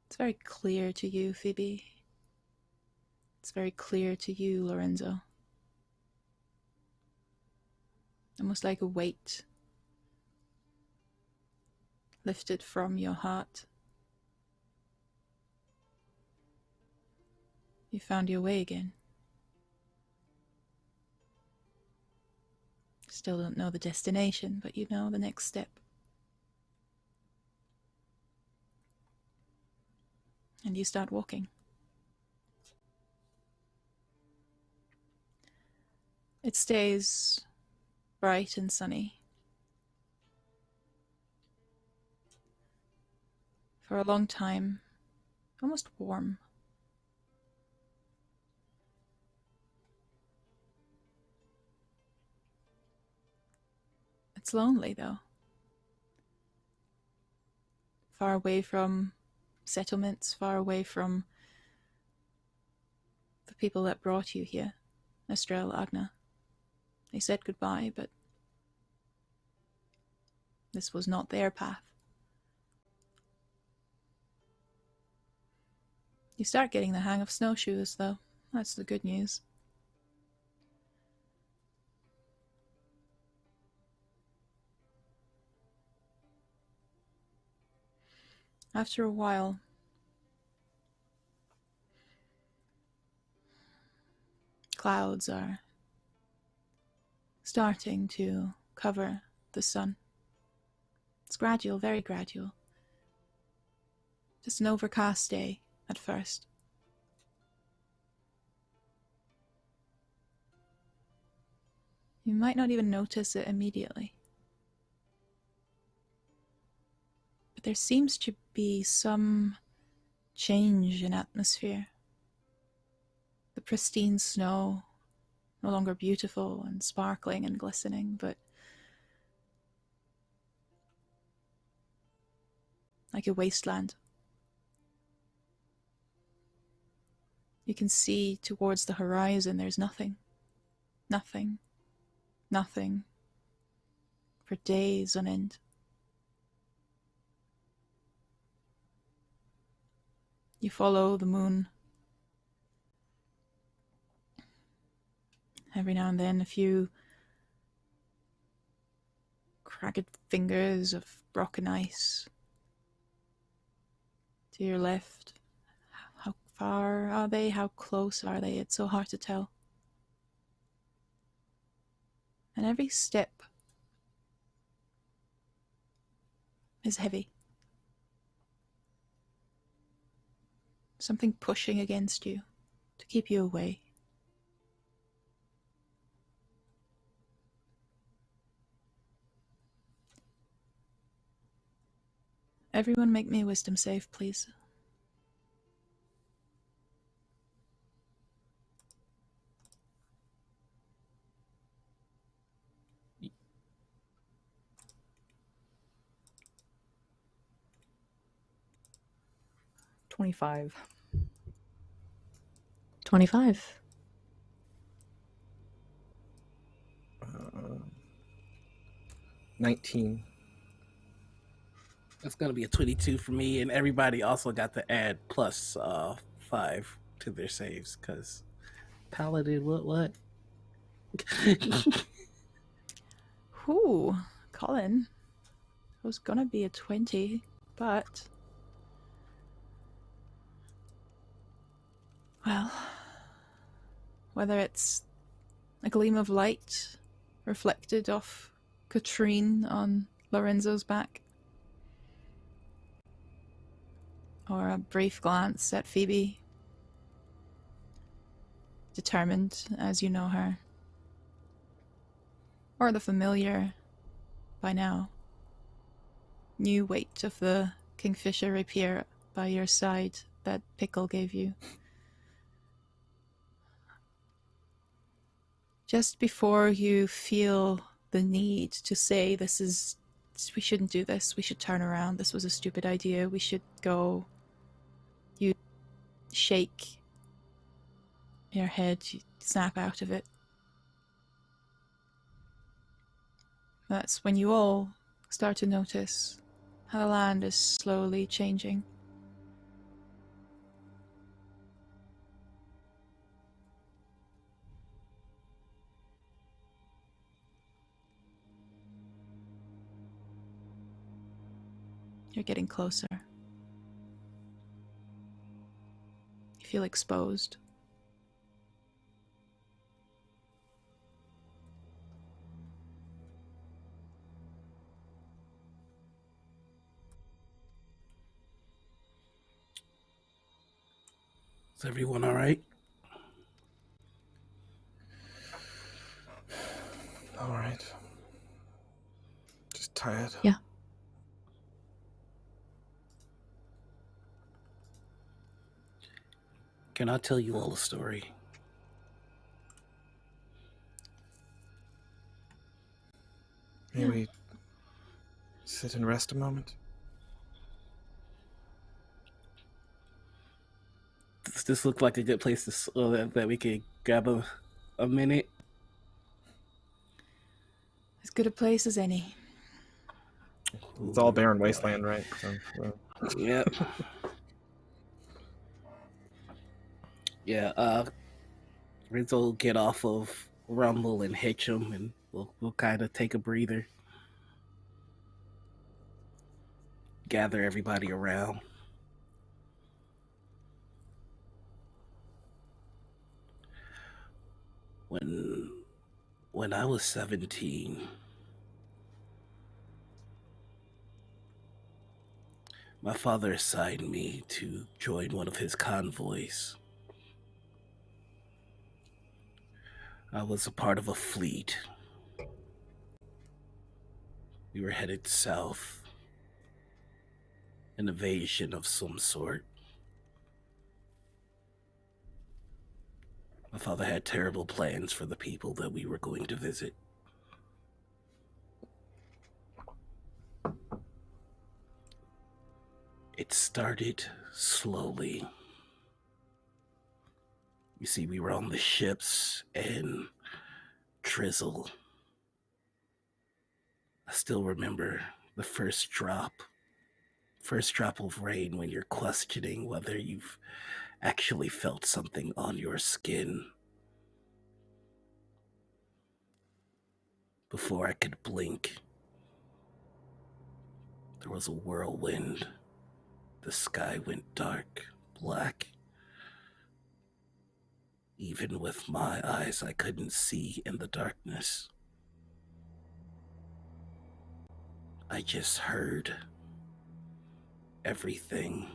It's very clear to you, Phöebe. It's very clear to you, Lorenzo. Almost like a weight lifted from your heart. You found your way again. Still don't know the destination, but you know the next step. And you start walking. It stays bright and sunny for a long time, almost warm. It's lonely, though. Far away from settlements, far away from the people that brought you here, Estrel, Agna. They said goodbye, but this was not their path. You start getting the hang of snowshoes, though. That's the good news. After a while, clouds are starting to cover the sun. It's gradual, very gradual. Just an overcast day at first. You might not even notice it immediately. But there seems to be some change in atmosphere. The pristine snow, no longer beautiful and sparkling and glistening, but like a wasteland. You can see towards the horizon there's nothing. Nothing. Nothing. For days on end. You follow the moon. Every now and then a few cracked fingers of rock and ice. To your left. How far are they? How close are they? It's so hard to tell. And every step is heavy. Something pushing against you to keep you away. Everyone make me a wisdom save, please. $25. 25. 19. That's gonna be a 22 for me, and everybody also got to add plus 5 to their saves because Paladin. What? Ooh, Colin. It was gonna be a 20, but... Well, whether it's a gleam of light reflected off Katrine on Lorenzo's back, or a brief glance at Phöebe, determined as you know her, or the familiar, by now, new weight of the Kingfisher rapier by your side that Pickle gave you. Just before you feel the need to say we shouldn't do this, we should turn around, this was a stupid idea, we should go, you shake your head, you snap out of it. That's when you all start to notice how the land is slowly changing. You're getting closer. You feel exposed. Is everyone all right? All right. Just tired. Yeah. Can I tell you all a story? May we sit and rest a moment? Does this look like a good place that we could grab a minute? As good a place as any. It's all barren wasteland, right? So, Yep. Yeah, Renzo will get off of Rumble and hitch him, and we'll kind of take a breather. Gather everybody around. When I was 17, my father assigned me to join one of his convoys. I was a part of a fleet. We were headed south, an invasion of some sort. My father had terrible plans for the people that we were going to visit. It started slowly. You see, we were on the ships and drizzle. I still remember the first drop of rain when you're questioning whether you've actually felt something on your skin. Before I could blink, There was a whirlwind. The sky went dark, black. Even with my eyes, I couldn't see in the darkness. I just heard everything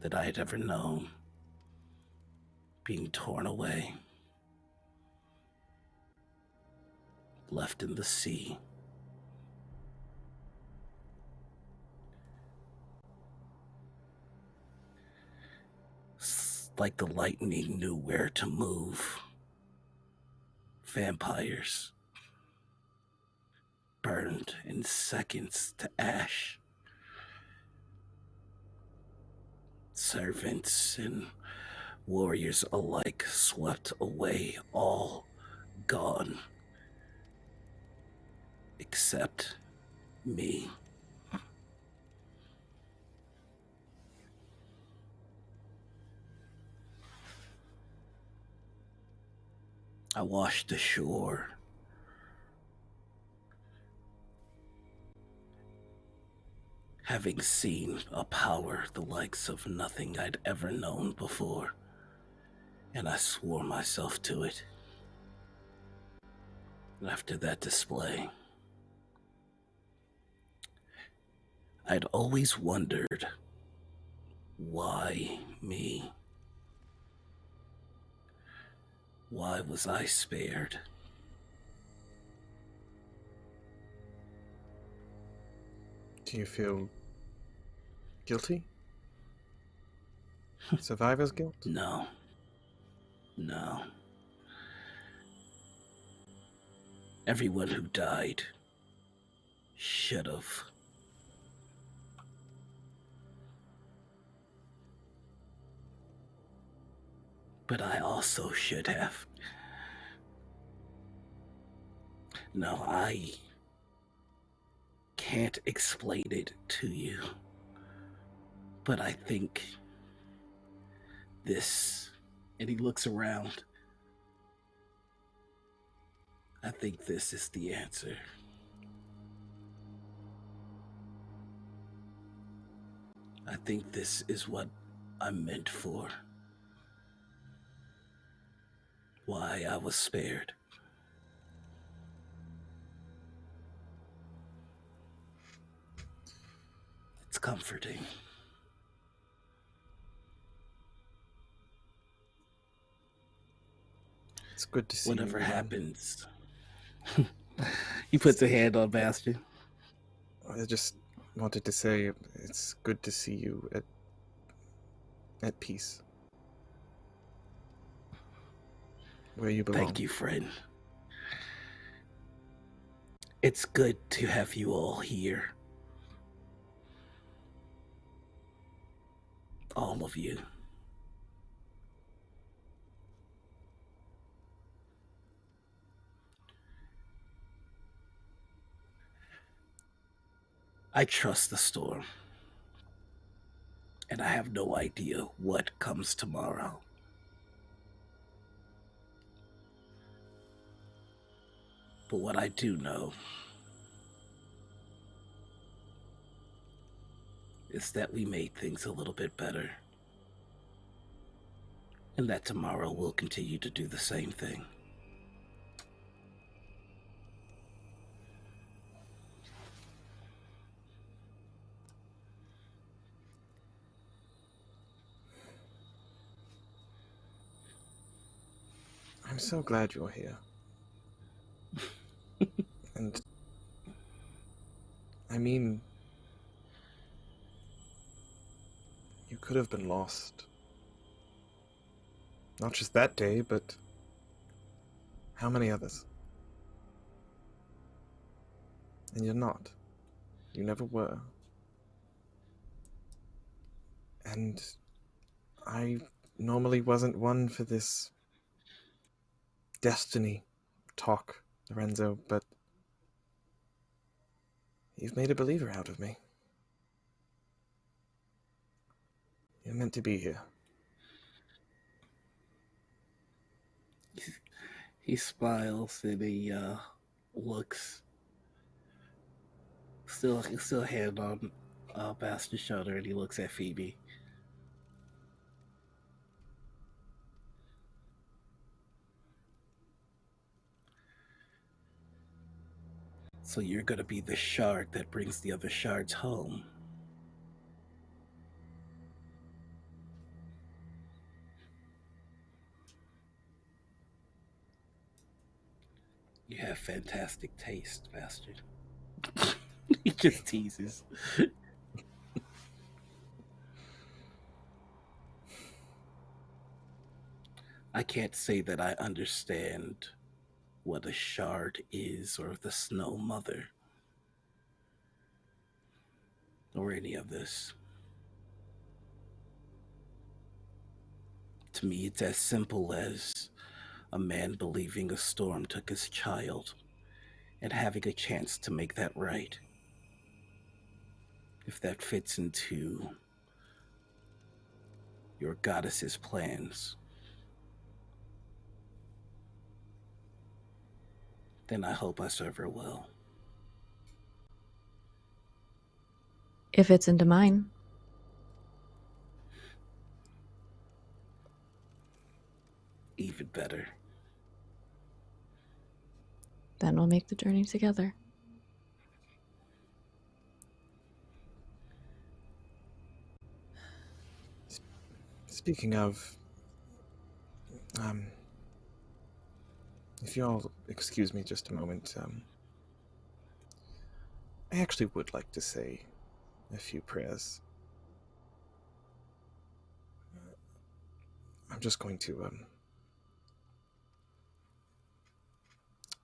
that I had ever known being torn away, left in the sea. It's like the lightning knew where to move. Vampires burned in seconds to ash. Servants and warriors alike swept away, all gone, except me. I washed ashore, having seen a power the likes of nothing I'd ever known before, and I swore myself to it. After that display, I'd always wondered, why me? Why was I spared? Do you feel guilty? Survivor's guilt? No. Everyone who died should have. But I also should have. No, I can't explain it to you. But I think this, and he looks around, I think this is the answer. I think this is what I'm meant for. Why I was spared. It's comforting. It's good to see Whatever you. happens. He puts a hand on Bastien. I just wanted to say it's good to see you at peace. Where you belong. Thank you, friend. It's good to have you all here. All of you. I trust the storm. And I have no idea what comes tomorrow. But what I do know is that we made things a little bit better. And that tomorrow we'll continue to do the same thing. I'm so glad you're here. And I mean, you could have been lost. Not just that day, but how many others? And you're not. You never were. And I normally wasn't one for this destiny talk, Lorenzo, but you've made a believer out of me. You're meant to be here. He smiles and he looks Still hand on Bastien's shoulder, and he looks at Phöebe. So you're gonna be the shard that brings the other shards home. You have fantastic taste, Bastien. He just teases. I can't say that I understand what a shard is, or the Snow Mother, or any of this. To me, it's as simple as a man believing a storm took his child and having a chance to make that right. If that fits into your goddess's plans, then I hope I serve her well. If it's into mine. Even better. Then we'll make the journey together. Speaking of, if y'all excuse me just a moment, I actually would like to say a few prayers. I'm just going to,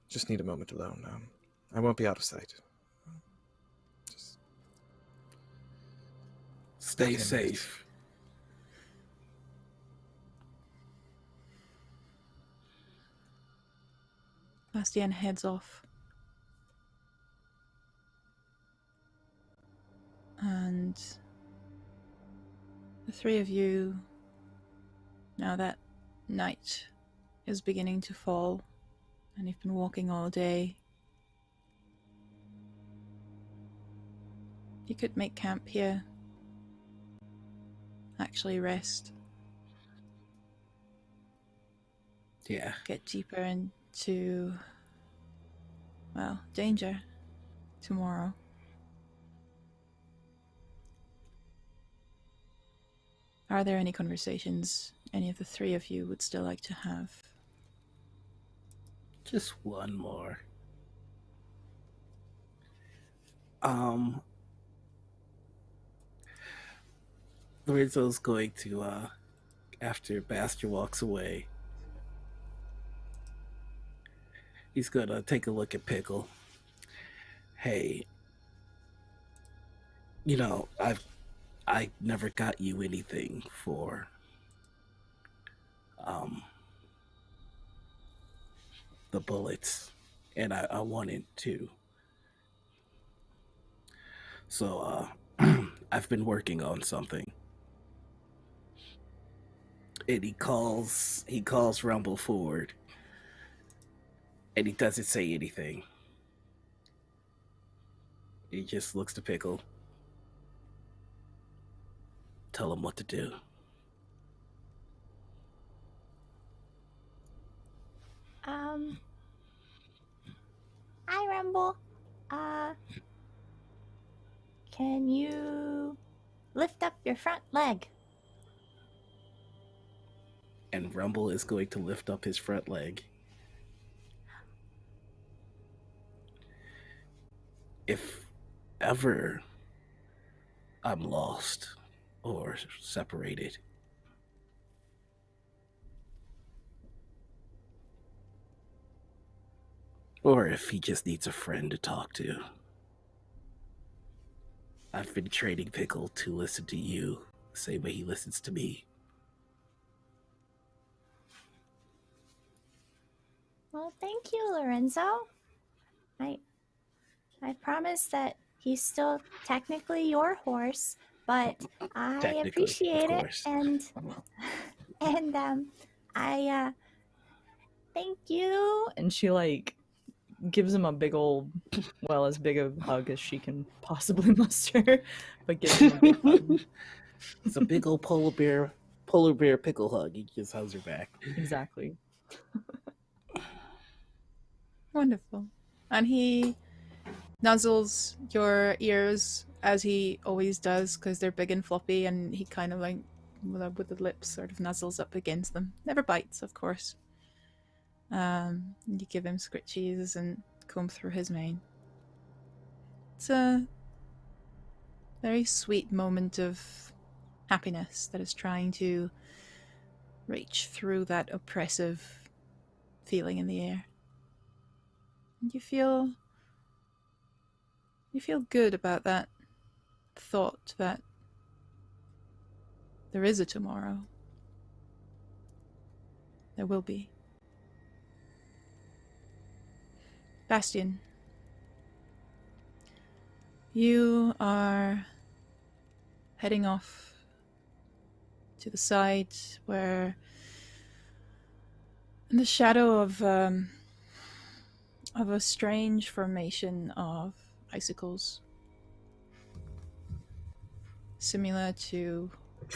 just need a moment alone. I won't be out of sight. Just Stay safe. Bastien heads off. And the three of you, now that night is beginning to fall, and you've been walking all day, you could make camp here. Actually rest. Yeah. Get deeper into, well, danger tomorrow. Are there any conversations any of the three of you would still like to have? Just one more. Lorenzo's going to, after Bastien walks away, he's gonna take a look at Pickle. Hey, you know, I never got you anything for the bullets, and I wanted to. So I've been working on something. And he calls Rumble forward, and he doesn't say anything. He just looks to Pickle. Tell him what to do. Hi, Rumble. Can you lift up your front leg? And Rumble is going to lift up his front leg. If ever I'm lost or separated, or if he just needs a friend to talk to, I've been training Pickle to listen to you the same way he listens to me. Well, thank you, Lorenzo. I promise that he's still technically your horse, but I appreciate it, and I thank you. And she like gives him a big old, well, as big a hug as she can possibly muster, but gives him a big hug. It's a big old polar bear pickle hug. He just hugs her back. Exactly. Wonderful. And he nuzzles your ears as he always does because they're big and floppy, and he kind of like with the lips sort of nuzzles up against them. Never bites, of course. You give him scritchies and comb through his mane. It's a very sweet moment of happiness that is trying to reach through that oppressive feeling in the air. And you feel good about that thought that there is a tomorrow. There will be. Bastien, you are heading off to the side where, in the shadow of a strange formation of icicles, similar to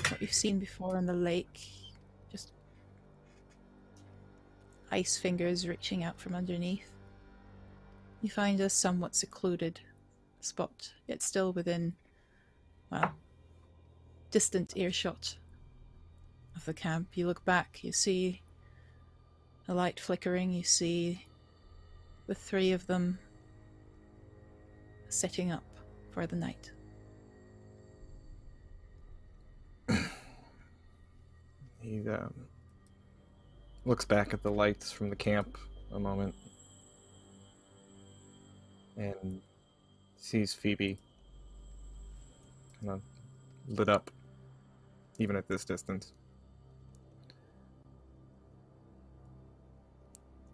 what you've seen before in the lake, just ice fingers reaching out from underneath. You find a somewhat secluded spot, yet still within, well, distant earshot of the camp. You look back, you see a light flickering, you see the three of them setting up for the night. He looks back at the lights from the camp a moment and sees Phöebe kind of lit up, even at this distance.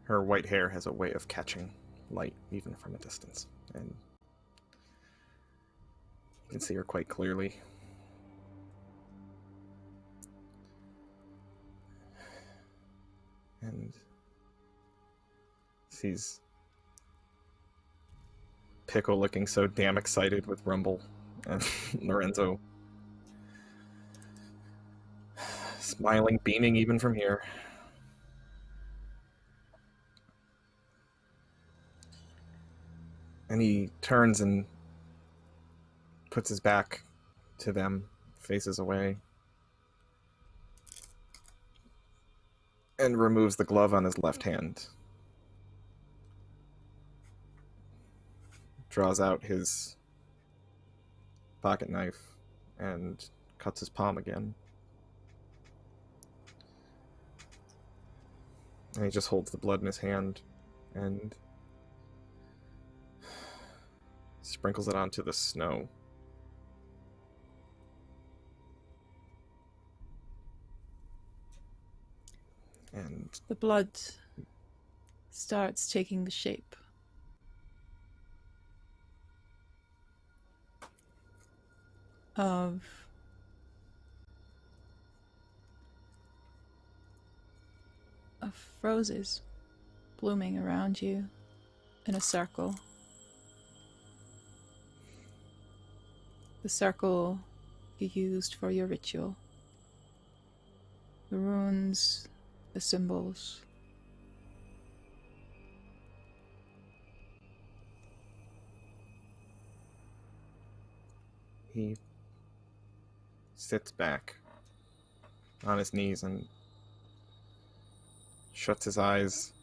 Her white hair has a way of catching light even from a distance, and you can see her quite clearly. And sees Pickle looking so damn excited with Rumble, and Lorenzo smiling, beaming even from here. And he turns and puts his back to them, faces away, and removes the glove on his left hand. Draws out his pocket knife and cuts his palm again. And he just holds the blood in his hand and sprinkles it onto the snow. And The blood starts taking the shape of roses blooming around you in a circle. The circle you used for your ritual. The runes, the symbols. he sits back on his knees and shuts his eyes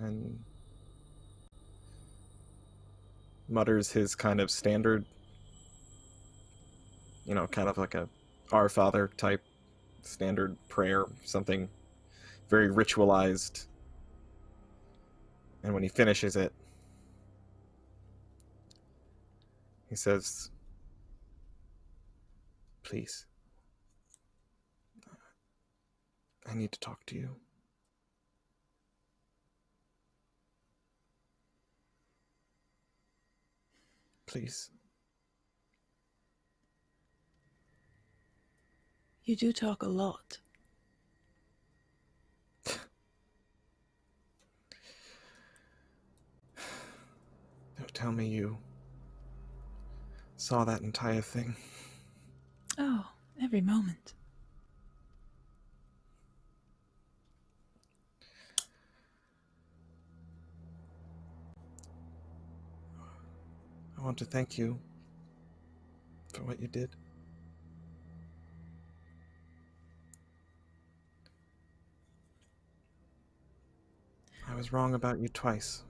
and mutters his kind of standard, kind of like a Our Father type standard prayer, something very ritualized. And when he finishes it, he says, "Please, I need to talk to you." Please. You do talk a lot. tell me you saw that entire thing. Oh, every moment. I want to thank you for what you did. I was wrong about you twice.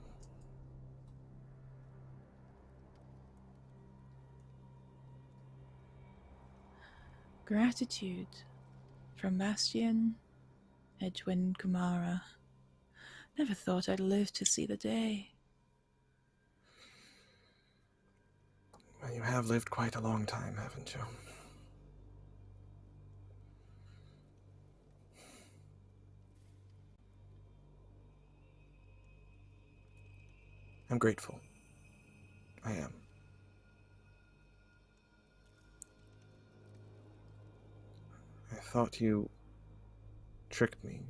Gratitude from Bastien, Edwin, Kumara. Never thought I'd live to see the day. Well, you have lived quite a long time, haven't you? I'm grateful. I am. I thought you tricked me.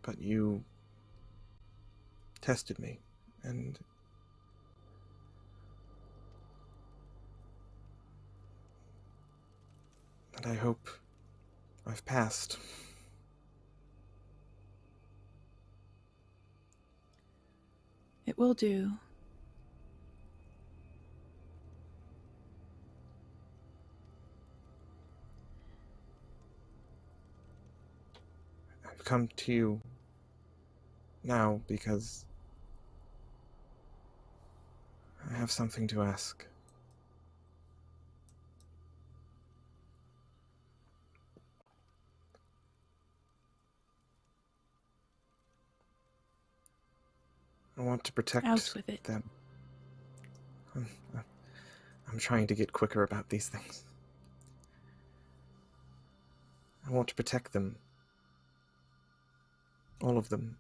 But you tested me, and I hope I've passed. It will do. I've come to you now because I have something to ask. I want to protect Out with it. them. I'm trying to get quicker about these things. I want to protect them. All of them.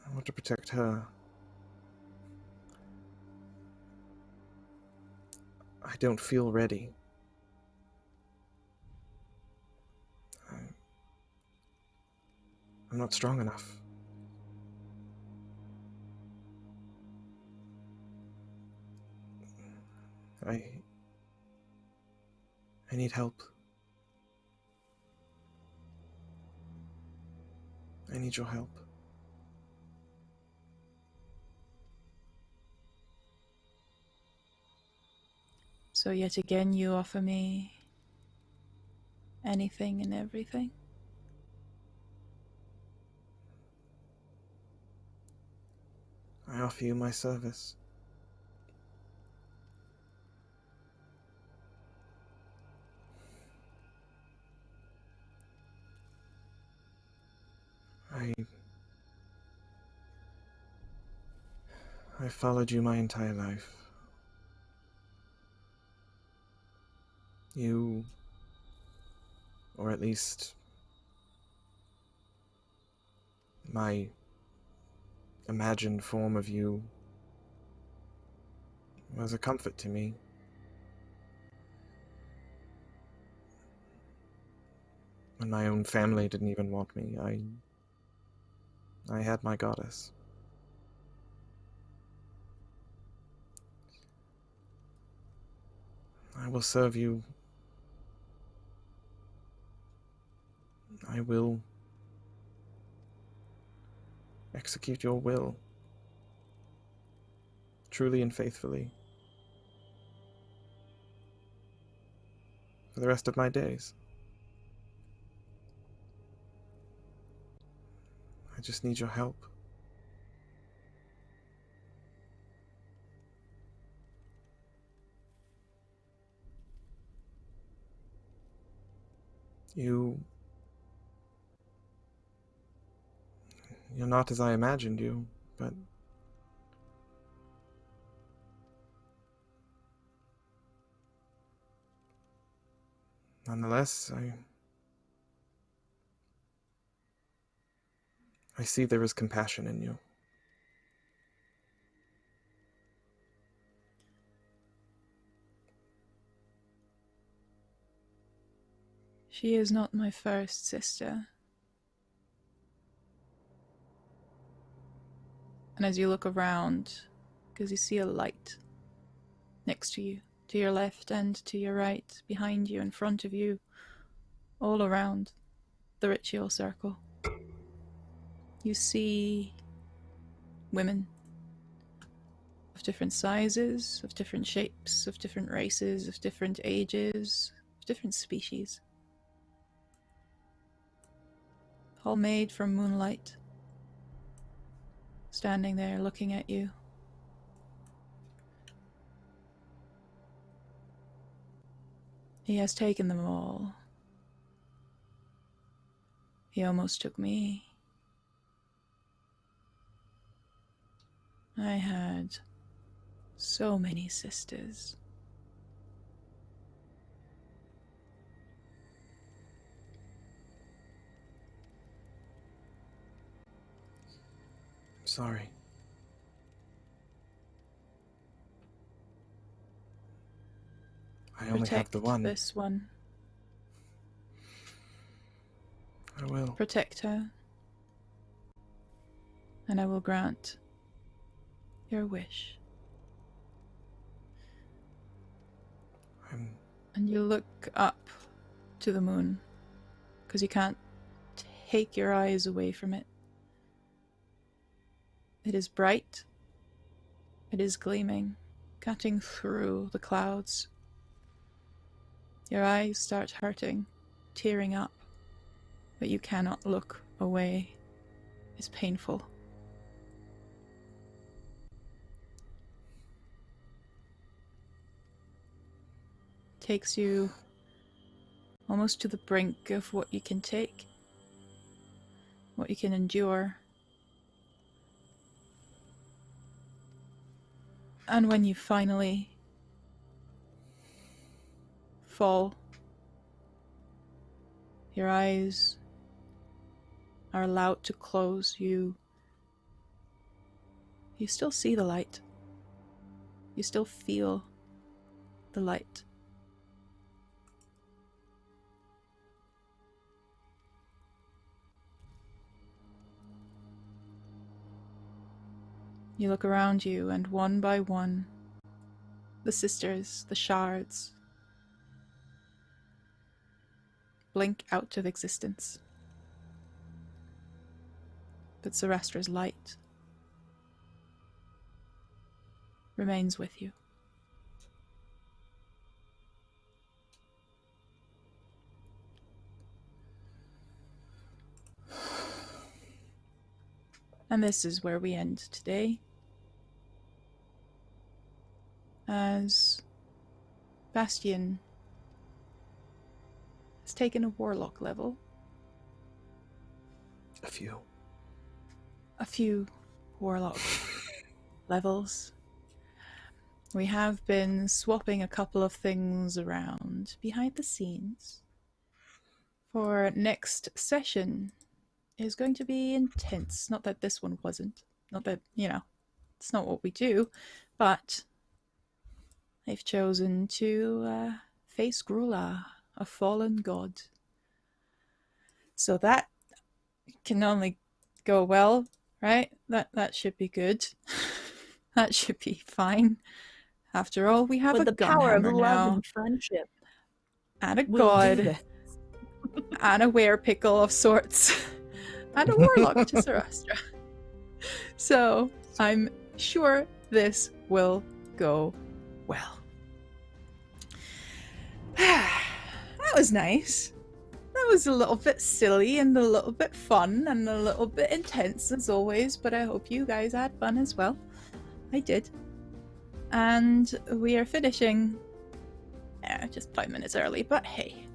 I want to protect her. I don't feel ready. I'm not strong enough. I need help. I need your help. So yet again you offer me anything and everything? I offer you my service. I followed you my entire life. You, or at least my imagined form of you, was a comfort to me. When my own family didn't even want me, I had my goddess. I will serve you. I will execute your will, truly and faithfully, for the rest of my days. I just need your help. You're not as I imagined you, but nonetheless, I see there is compassion in you. She is not my first sister. And as you look around, because you see a light next to you, to your left and to your right, behind you, in front of you, all around the ritual circle, you see women of different sizes, of different shapes, of different races, of different ages, of different species. All made from moonlight, standing there looking at you. He has taken them all. He almost took me. I had so many sisters. I'm sorry. I only have the one. This one. I will. Protect her. And I will grant your wish. And you look up to the moon, because you can't take your eyes away from it. It is bright. It is gleaming, cutting through the clouds. Your eyes start hurting, tearing up, but you cannot look away. It's painful. Takes you almost to the brink of what you can take, what you can endure. And when you finally fall, your eyes are allowed to close. You still see the light. You still feel the light. You look around you, and one by one, the sisters, the shards, blink out of existence. But Zarastra's light remains with you. And this is where we end today. As Bastien has taken a warlock level. A few warlock levels. We have been swapping a couple of things around behind the scenes. For next session is going to be intense. Not that this one wasn't. Not that, it's not what we do, but they've chosen to face Grula, a fallen god. So that can only go well, right? That should be good. That should be fine. After all, we have With a the power of gunhammer love now, and friendship, and a we'll do god, this. and a werepickle of sorts, and a warlock to Sarastra. So I'm sure this will go well. That was nice. That was a little bit silly and a little bit fun and a little bit intense as always, but I hope you guys had fun as well. I did. And we are finishing just 5 minutes early, but hey,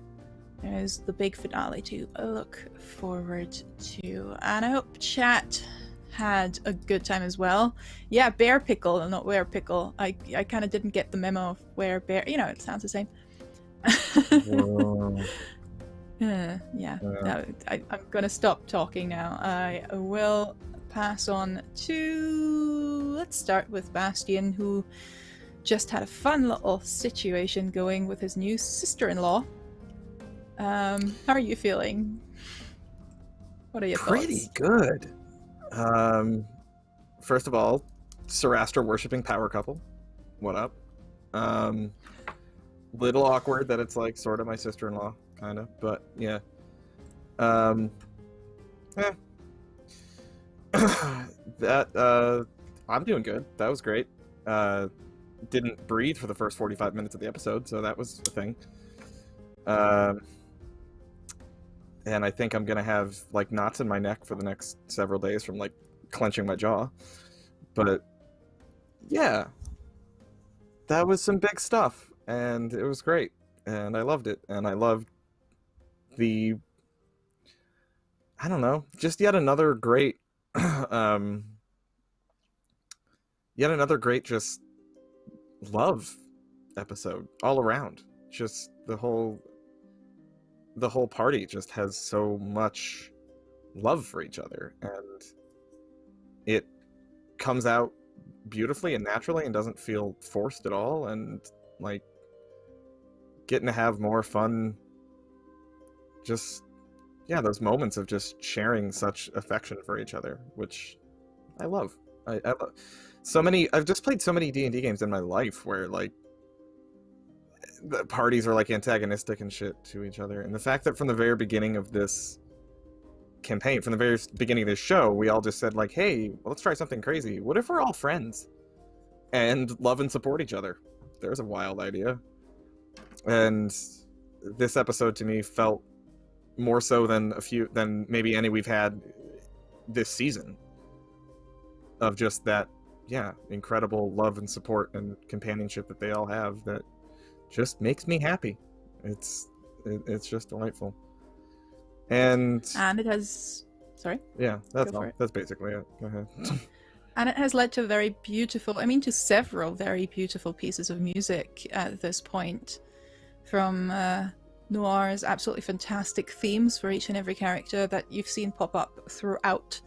there's the big finale to look forward to. And I hope chat had a good time as well. Yeah, bear pickle and not were pickle. I kind of didn't get the memo of where bear, it sounds the same. I'm gonna stop talking now. I will pass on to, let's start with Bastien, who just had a fun little situation going with his new sister-in-law. How are you feeling? What are your Pretty thoughts? good. first of all, Sarastra worshipping power couple. What up? Little awkward that it's like sort of my sister-in-law, kind of, but yeah. That I'm doing good. That was great. Didn't breathe for the first 45 minutes of the episode, so that was a thing. And I think I'm gonna have like knots in my neck for the next several days from like clenching my jaw. But yeah, that was some big stuff, and it was great, and I loved it, and I loved the, I don't know, just yet another great just love episode all around. Just the whole party just has so much love for each other, and it comes out beautifully and naturally and doesn't feel forced at all, and like getting to have more fun, just those moments of just sharing such affection for each other, which I love. I love so many. I've just played so many D&D games in my life where like the parties are like antagonistic and shit to each other, and the fact that from the very beginning of this campaign, from the very beginning of this show, we all just said like, hey, well, let's try something crazy. What if we're all friends and love and support each other? There's a wild idea. And this episode to me felt more so than maybe any we've had this season, of just that incredible love and support and companionship that they all have, that just makes me happy. It's just delightful. And it has, sorry? Yeah, that's Go all. for it. That's basically it. Go ahead. And it has led to to several very beautiful pieces of music at this point. From Noir's absolutely fantastic themes for each and every character that you've seen pop up throughout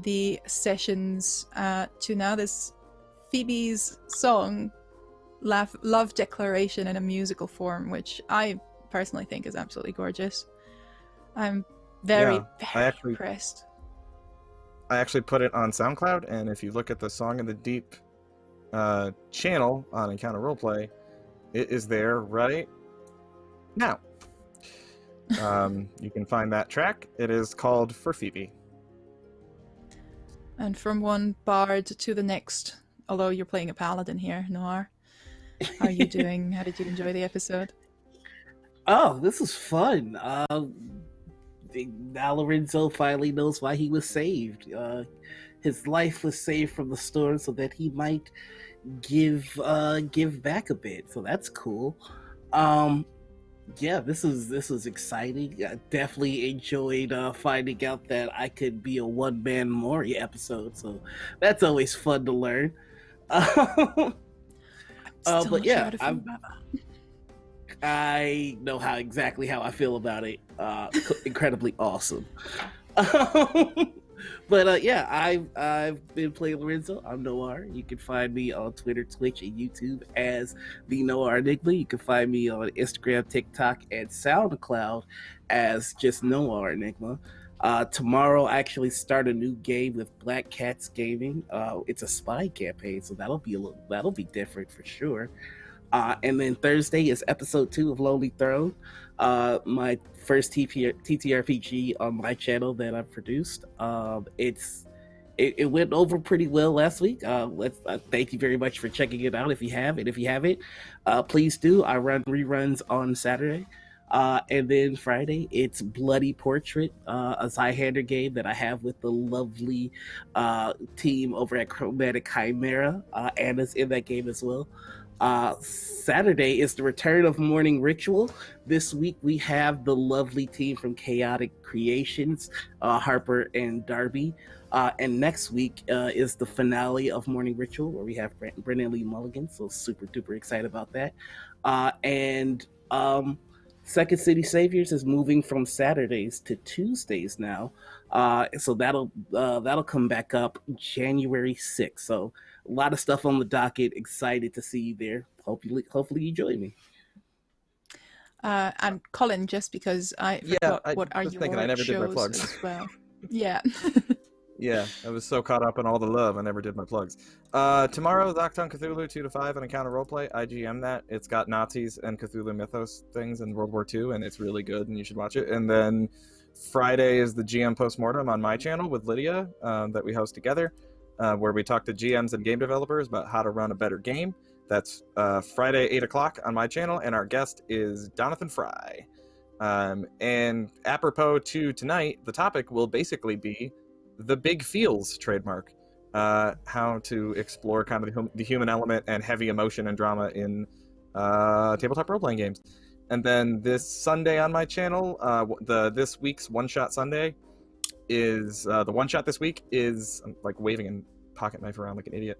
the sessions, to now this Phoebe's song, Love Declaration in a musical form, which I personally think is absolutely gorgeous. I'm very impressed. I actually put it on SoundCloud, and if you look at the Song in the Deep channel on Encounter Roleplay, it is there right now. You can find that track. It is called For Phöebe. And from one bard to the next, although you're playing a paladin here, Noir, how are you doing? How did you enjoy the episode? Oh, this was fun. Now Lorenzo finally knows why he was saved. His life was saved from the storm so that he might give back a bit. So that's cool. This was exciting. I definitely enjoyed finding out that I could be a one-man Mori episode. So that's always fun to learn. But yeah, I know exactly how I feel about it. Incredibly awesome. But yeah, I've been playing Lorenzo. I'm Noir. You can find me on Twitter, Twitch, and YouTube as the Noir Enigma. You can find me on Instagram, TikTok, and SoundCloud as just Noir Enigma. Tomorrow, I actually start a new game with Black Cats Gaming. It's a spy campaign, so that'll be different for sure. And then Thursday is episode 2 of Lonely Throne, my first TTRPG on my channel that I've produced. It went over pretty well last week. Thank you very much for checking it out if you have. And if you haven't, please do. I run reruns on Saturday. And then Friday, it's Bloody Portrait, a Zyhander game that I have with the lovely team over at Chromatic Chimera. Anna's in that game as well. Saturday is the return of Morning Ritual. This week we have the lovely team from Chaotic Creations, Harper and Darby. And next week is the finale of Morning Ritual, where we have Brennan Lee Mulligan. So super duper excited about that. And Second City Saviors is moving from Saturdays to Tuesdays now. So that'll come back up January 6th. So a lot of stuff on the docket. Excited to see you there. Hopefully you join me. And Colin, just because I forgot what are your I never did my shows plugs as well. Yeah. Yeah, I was so caught up in all the love, I never did my plugs. Tomorrow, Octon Cthulhu 2 to 5 and Encounter Roleplay. IGM that. It's got Nazis and Cthulhu Mythos things in World War II, and it's really good, and you should watch it. And then Friday is the GM Postmortem on my channel with Lydia that we host together, where we talk to GMs and game developers about how to run a better game. That's Friday, 8 o'clock on my channel, and our guest is Jonathan Fry. And apropos to tonight, the topic will basically be the big feels trademark, how to explore kind of the human element and heavy emotion and drama in tabletop role-playing games. And then this Sunday on my channel, this week's One-Shot Sunday is, the one-shot this week is, I'm like waving and pocket knife around like an idiot.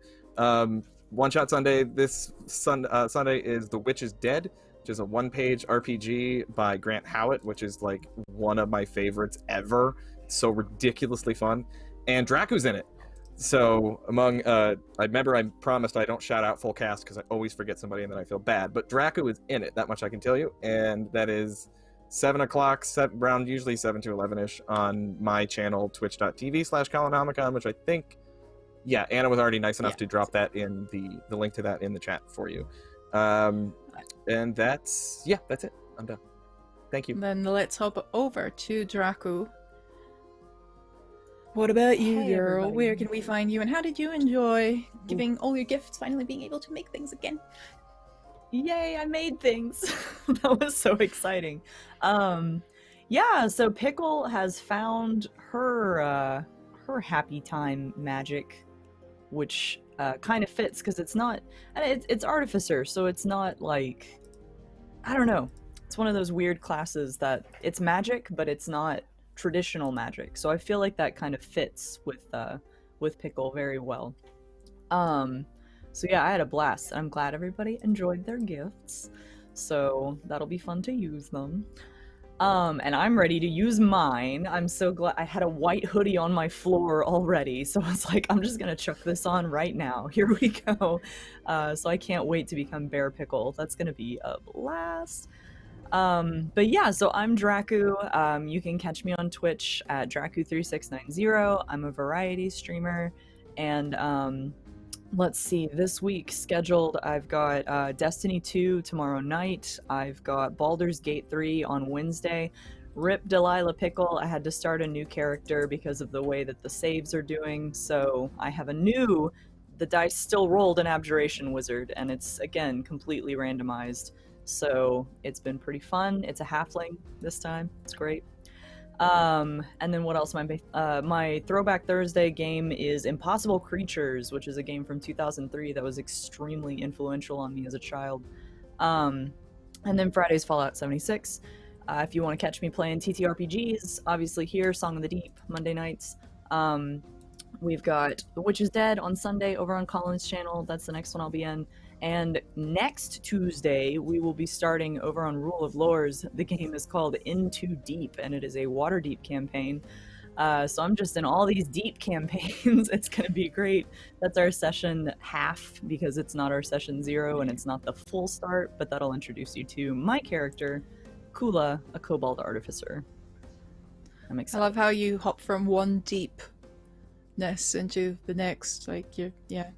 One-Shot Sunday this Sunday is The Witch is Dead, which is a one-page RPG by Grant Howitt, which is like one of my favorites ever. It's so ridiculously fun. And Dracu's in it. So among, I remember I promised I don't shout out full cast because I always forget somebody and then I feel bad. But Dracu is in it, that much I can tell you. And that is 7 o'clock, around usually 7 to 11-ish on my channel, twitch.tv/Colonomicon, which I think, yeah, Anna was already nice enough to drop that in the link to that in the chat for you. And that's it. I'm done. Thank you. Then let's hop over to Dracu. What about you, Hey, girl? everybody. Where can we find you, and how did you enjoy giving all your gifts, finally being able to make things again? Yay, I made things. That was so exciting. Yeah, so Pickle has found her happy time magic, which kind of fits because it's not, it's artificer, so it's not like, I don't know, it's one of those weird classes that it's magic, but it's not traditional magic. So I feel like that kind of fits with Pickle very well. So yeah, I had a blast. I'm glad everybody enjoyed their gifts. So that'll be fun to use them. And I'm ready to use mine. I'm so glad. I had a white hoodie on my floor already, so I was like, I'm just gonna chuck this on right now. Here we go. So I can't wait to become Bear Pickle. That's gonna be a blast. But yeah, so I'm Dracu. You can catch me on Twitch at Dracu3690. I'm a variety streamer, and let's see, this week scheduled, I've got Destiny 2 tomorrow night. I've got Baldur's Gate 3 on Wednesday. Rip Delilah Pickle, I had to start a new character because of the way that the saves are doing, so I have the dice still rolled an Abjuration Wizard, and it's, again, completely randomized. So it's been pretty fun. It's a halfling this time. It's great. And then what else? My Throwback Thursday game is Impossible Creatures, which is a game from 2003 that was extremely influential on me as a child. And then Friday's Fallout 76. If you want to catch me playing TTRPGs, obviously here, Song of the Deep, Monday nights. We've got The Witch is Dead on Sunday over on Colin's channel. That's the next one I'll be in. And next Tuesday, we will be starting over on Rule of Lores. The game is called Into Deep, and it is a Waterdeep campaign. So I'm just in all these deep campaigns. It's going to be great. That's our session half, because it's not our session 0, and it's not the full start, but that'll introduce you to my character, Kula, a Kobold Artificer. I'm I excited. love how you hop from one deepness into the next. Like, yeah.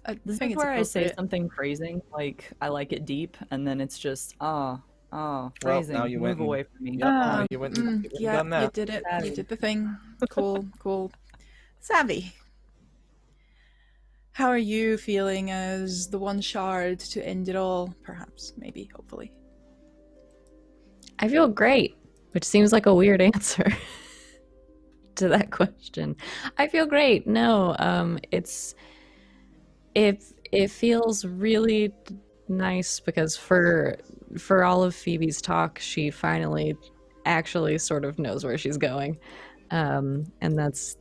I This think is it's where I say appropriate. something phrasing, like, I like it deep, and then it's just, phrasing, now you move went and- away from me. Yep, now you went and Yeah, done that. you did it. Savvy. You did the thing. Cool. Savvy. How are you feeling as the one shard to end it all? Perhaps, maybe, hopefully. I feel great, which seems like a weird answer to that question. I feel great. No, it feels really nice because for all of Phoebe's talk, she finally actually sort of knows where she's going, and that's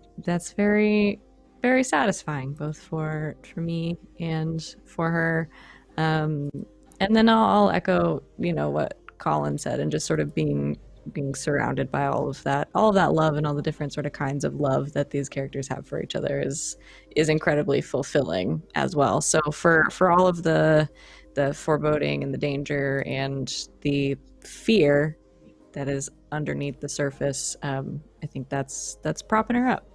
very, very satisfying, both for me and for her. And then I'll echo, what Colin said, and just sort of being surrounded by all of that love and all the different sort of kinds of love that these characters have for each other is incredibly fulfilling as well. So for all of the foreboding and the danger and the fear that is underneath the surface, I think that's propping her up.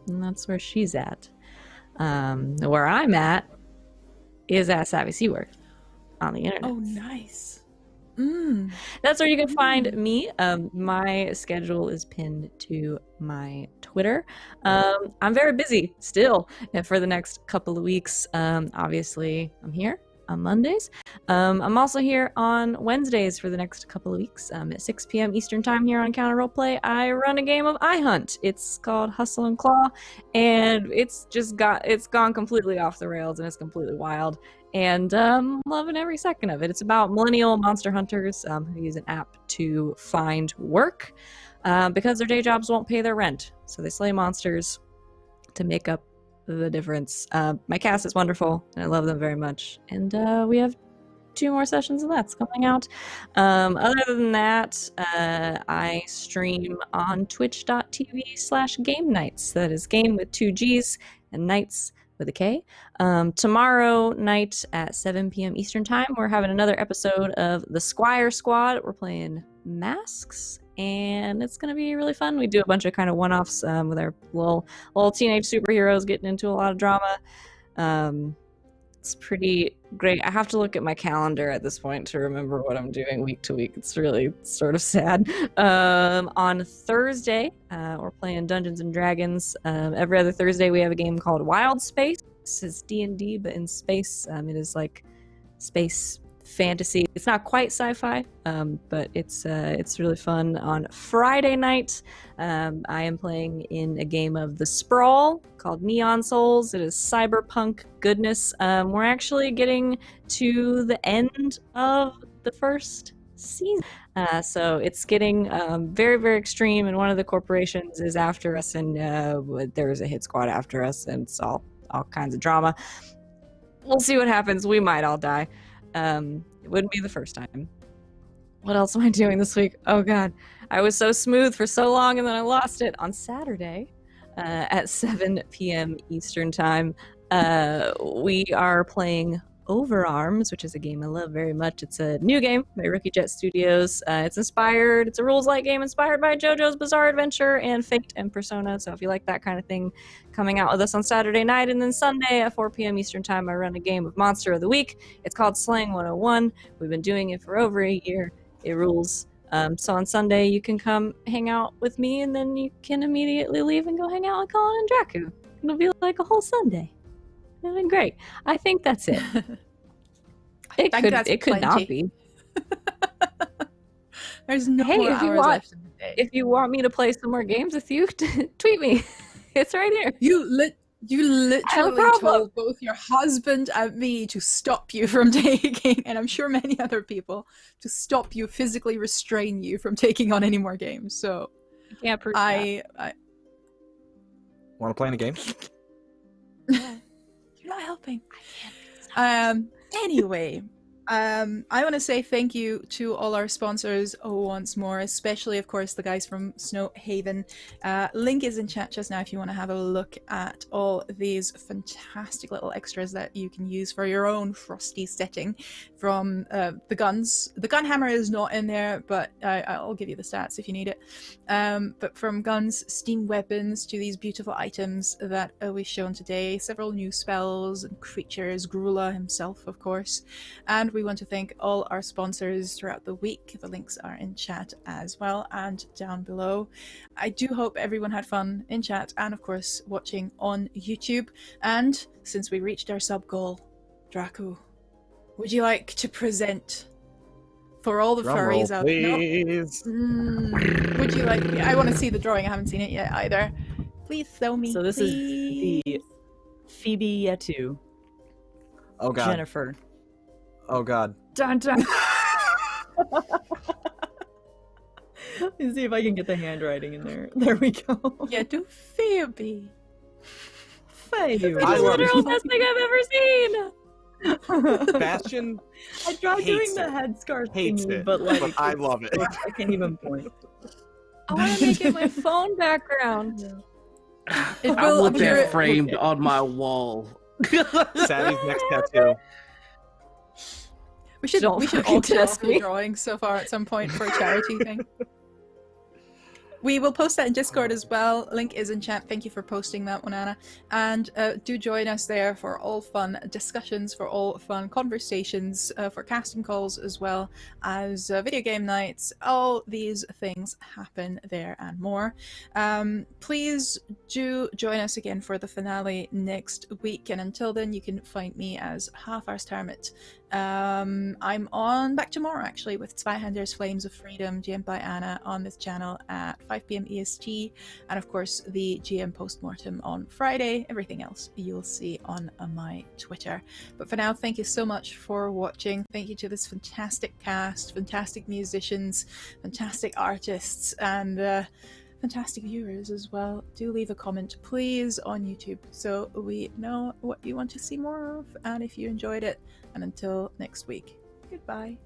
and that's where she's at. Where I'm at is at Savvy Seaworth on the internet. Oh, nice. That's where you can find me. My schedule is pinned to my Twitter. I'm very busy still for the next couple of weeks. Obviously, I'm here on Mondays. I'm also here on Wednesdays for the next couple of weeks at 6 p.m. Eastern Time here on Encounter Roleplay. I run a game of iHunt. It's called Hustle and Claw, and it's gone completely off the rails, and it's completely wild. And loving every second of it. It's about millennial monster hunters who use an app to find work because their day jobs won't pay their rent. So they slay monsters to make up the difference. My cast is wonderful, and I love them very much. And we have 2 more sessions of that's coming out. Other than that, I stream on twitch.tv/game nights. That is game with 2 G's and nights with a K. Tomorrow night at 7 p.m. Eastern Time, we're having another episode of the Squire Squad. We're playing Masks, and it's going to be really fun. We do a bunch of kind of one-offs with our little teenage superheroes getting into a lot of drama. It's pretty great. I have to look at my calendar at this point to remember what I'm doing week to week. It's really sort of sad. On Thursday, we're playing Dungeons and Dragons. Every other Thursday, we have a game called Wild Space. It's D&D, but in space. It is like space fantasy. It's not quite sci-fi, but it's really fun. On Friday night, I am playing in a game of The Sprawl called Neon Souls. It is cyberpunk goodness. We're actually getting to the end of the first season, so it's getting very, very extreme, and one of the corporations is after us, and there's a hit squad after us, and it's all kinds of drama. We'll see what happens. We might all die. It wouldn't be the first time. What else am I doing this week? Oh god, I was so smooth for so long, and then I lost it. On Saturday at 7 p.m. Eastern Time, we are playing Overarms, which is a game I love very much. It's a new game by Rookie Jet Studios. It's a rules-light game inspired by JoJo's Bizarre Adventure and Fate and Persona. So if you like that kind of thing, coming out with us on Saturday night. And then Sunday at 4 p.m. Eastern Time, I run a game of Monster of the Week. It's called Slang 101. We've been doing it for over a year. It rules. So on Sunday, you can come hang out with me, and then you can immediately leave and go hang out with Colin and Draku. It'll be like a whole Sunday. It'll be great. I think that's it. It could not be. There's no more hours left in the day. If you want me to play some more games with you, tweet me. It's right here. You literally told both your husband and me to stop you from taking, and I'm sure many other people, to stop you, physically restrain you from taking on any more games. So I can't prove that. Want to play in a game? You're not helping. I can't. Anyway, I want to say thank you to all our sponsors once more, especially, of course, the guys from Snowhaven. Link is in chat just now if you want to have a look at all these fantastic little extras that you can use for your own frosty setting. From the guns. The gun hammer is not in there, but I'll give you the stats if you need it. But from guns, steam weapons, to these beautiful items that we've shown today, several new spells and creatures, Grula himself, of course. And we want to thank all our sponsors throughout the week. The links are in chat as well and down below. I do hope everyone had fun in chat and, of course, watching on YouTube. And since we reached our sub goal, Draku, would you like to present for all the furries out there? No? Would you like? I want to see the drawing. I haven't seen it yet either. Please show me. So this is the Phöebe Yetu. Oh god. Jennifer. Oh god. Dun dun. Let me see if I can get the handwriting in there. There we go. Yeah, do Phöebe. Phöebe. It's the literal best thing I've ever seen. Bastien I tried doing the it. headscarf Hates thingy, it, but like but I love it. I can't even point. I want to make it my phone background. It I will want appear. that framed on my wall. Savvy's next tattoo. We should Don't all fucking test test me. drawings so far at some point for a charity thing. We will post that in Discord as well. Link is in chat. Thank you for posting that one, Anna. And do join us there for all fun discussions, for all fun conversations, for casting calls, as well as video game nights. All these things happen there and more. Please do join us again for the finale next week. And until then, you can find me as Half Hour's Hermit. I'm on back tomorrow, actually, with Zweihander's Flames of Freedom, GM by Anna, on this channel at 5 p.m. EST, and of course the GM postmortem on Friday. Everything else you'll see on my Twitter. But for now, thank you so much for watching. Thank you to this fantastic cast, fantastic musicians, fantastic artists, and fantastic viewers as well. Do leave a comment, please, on YouTube so we know what you want to see more of, and if you enjoyed it. And until next week, goodbye.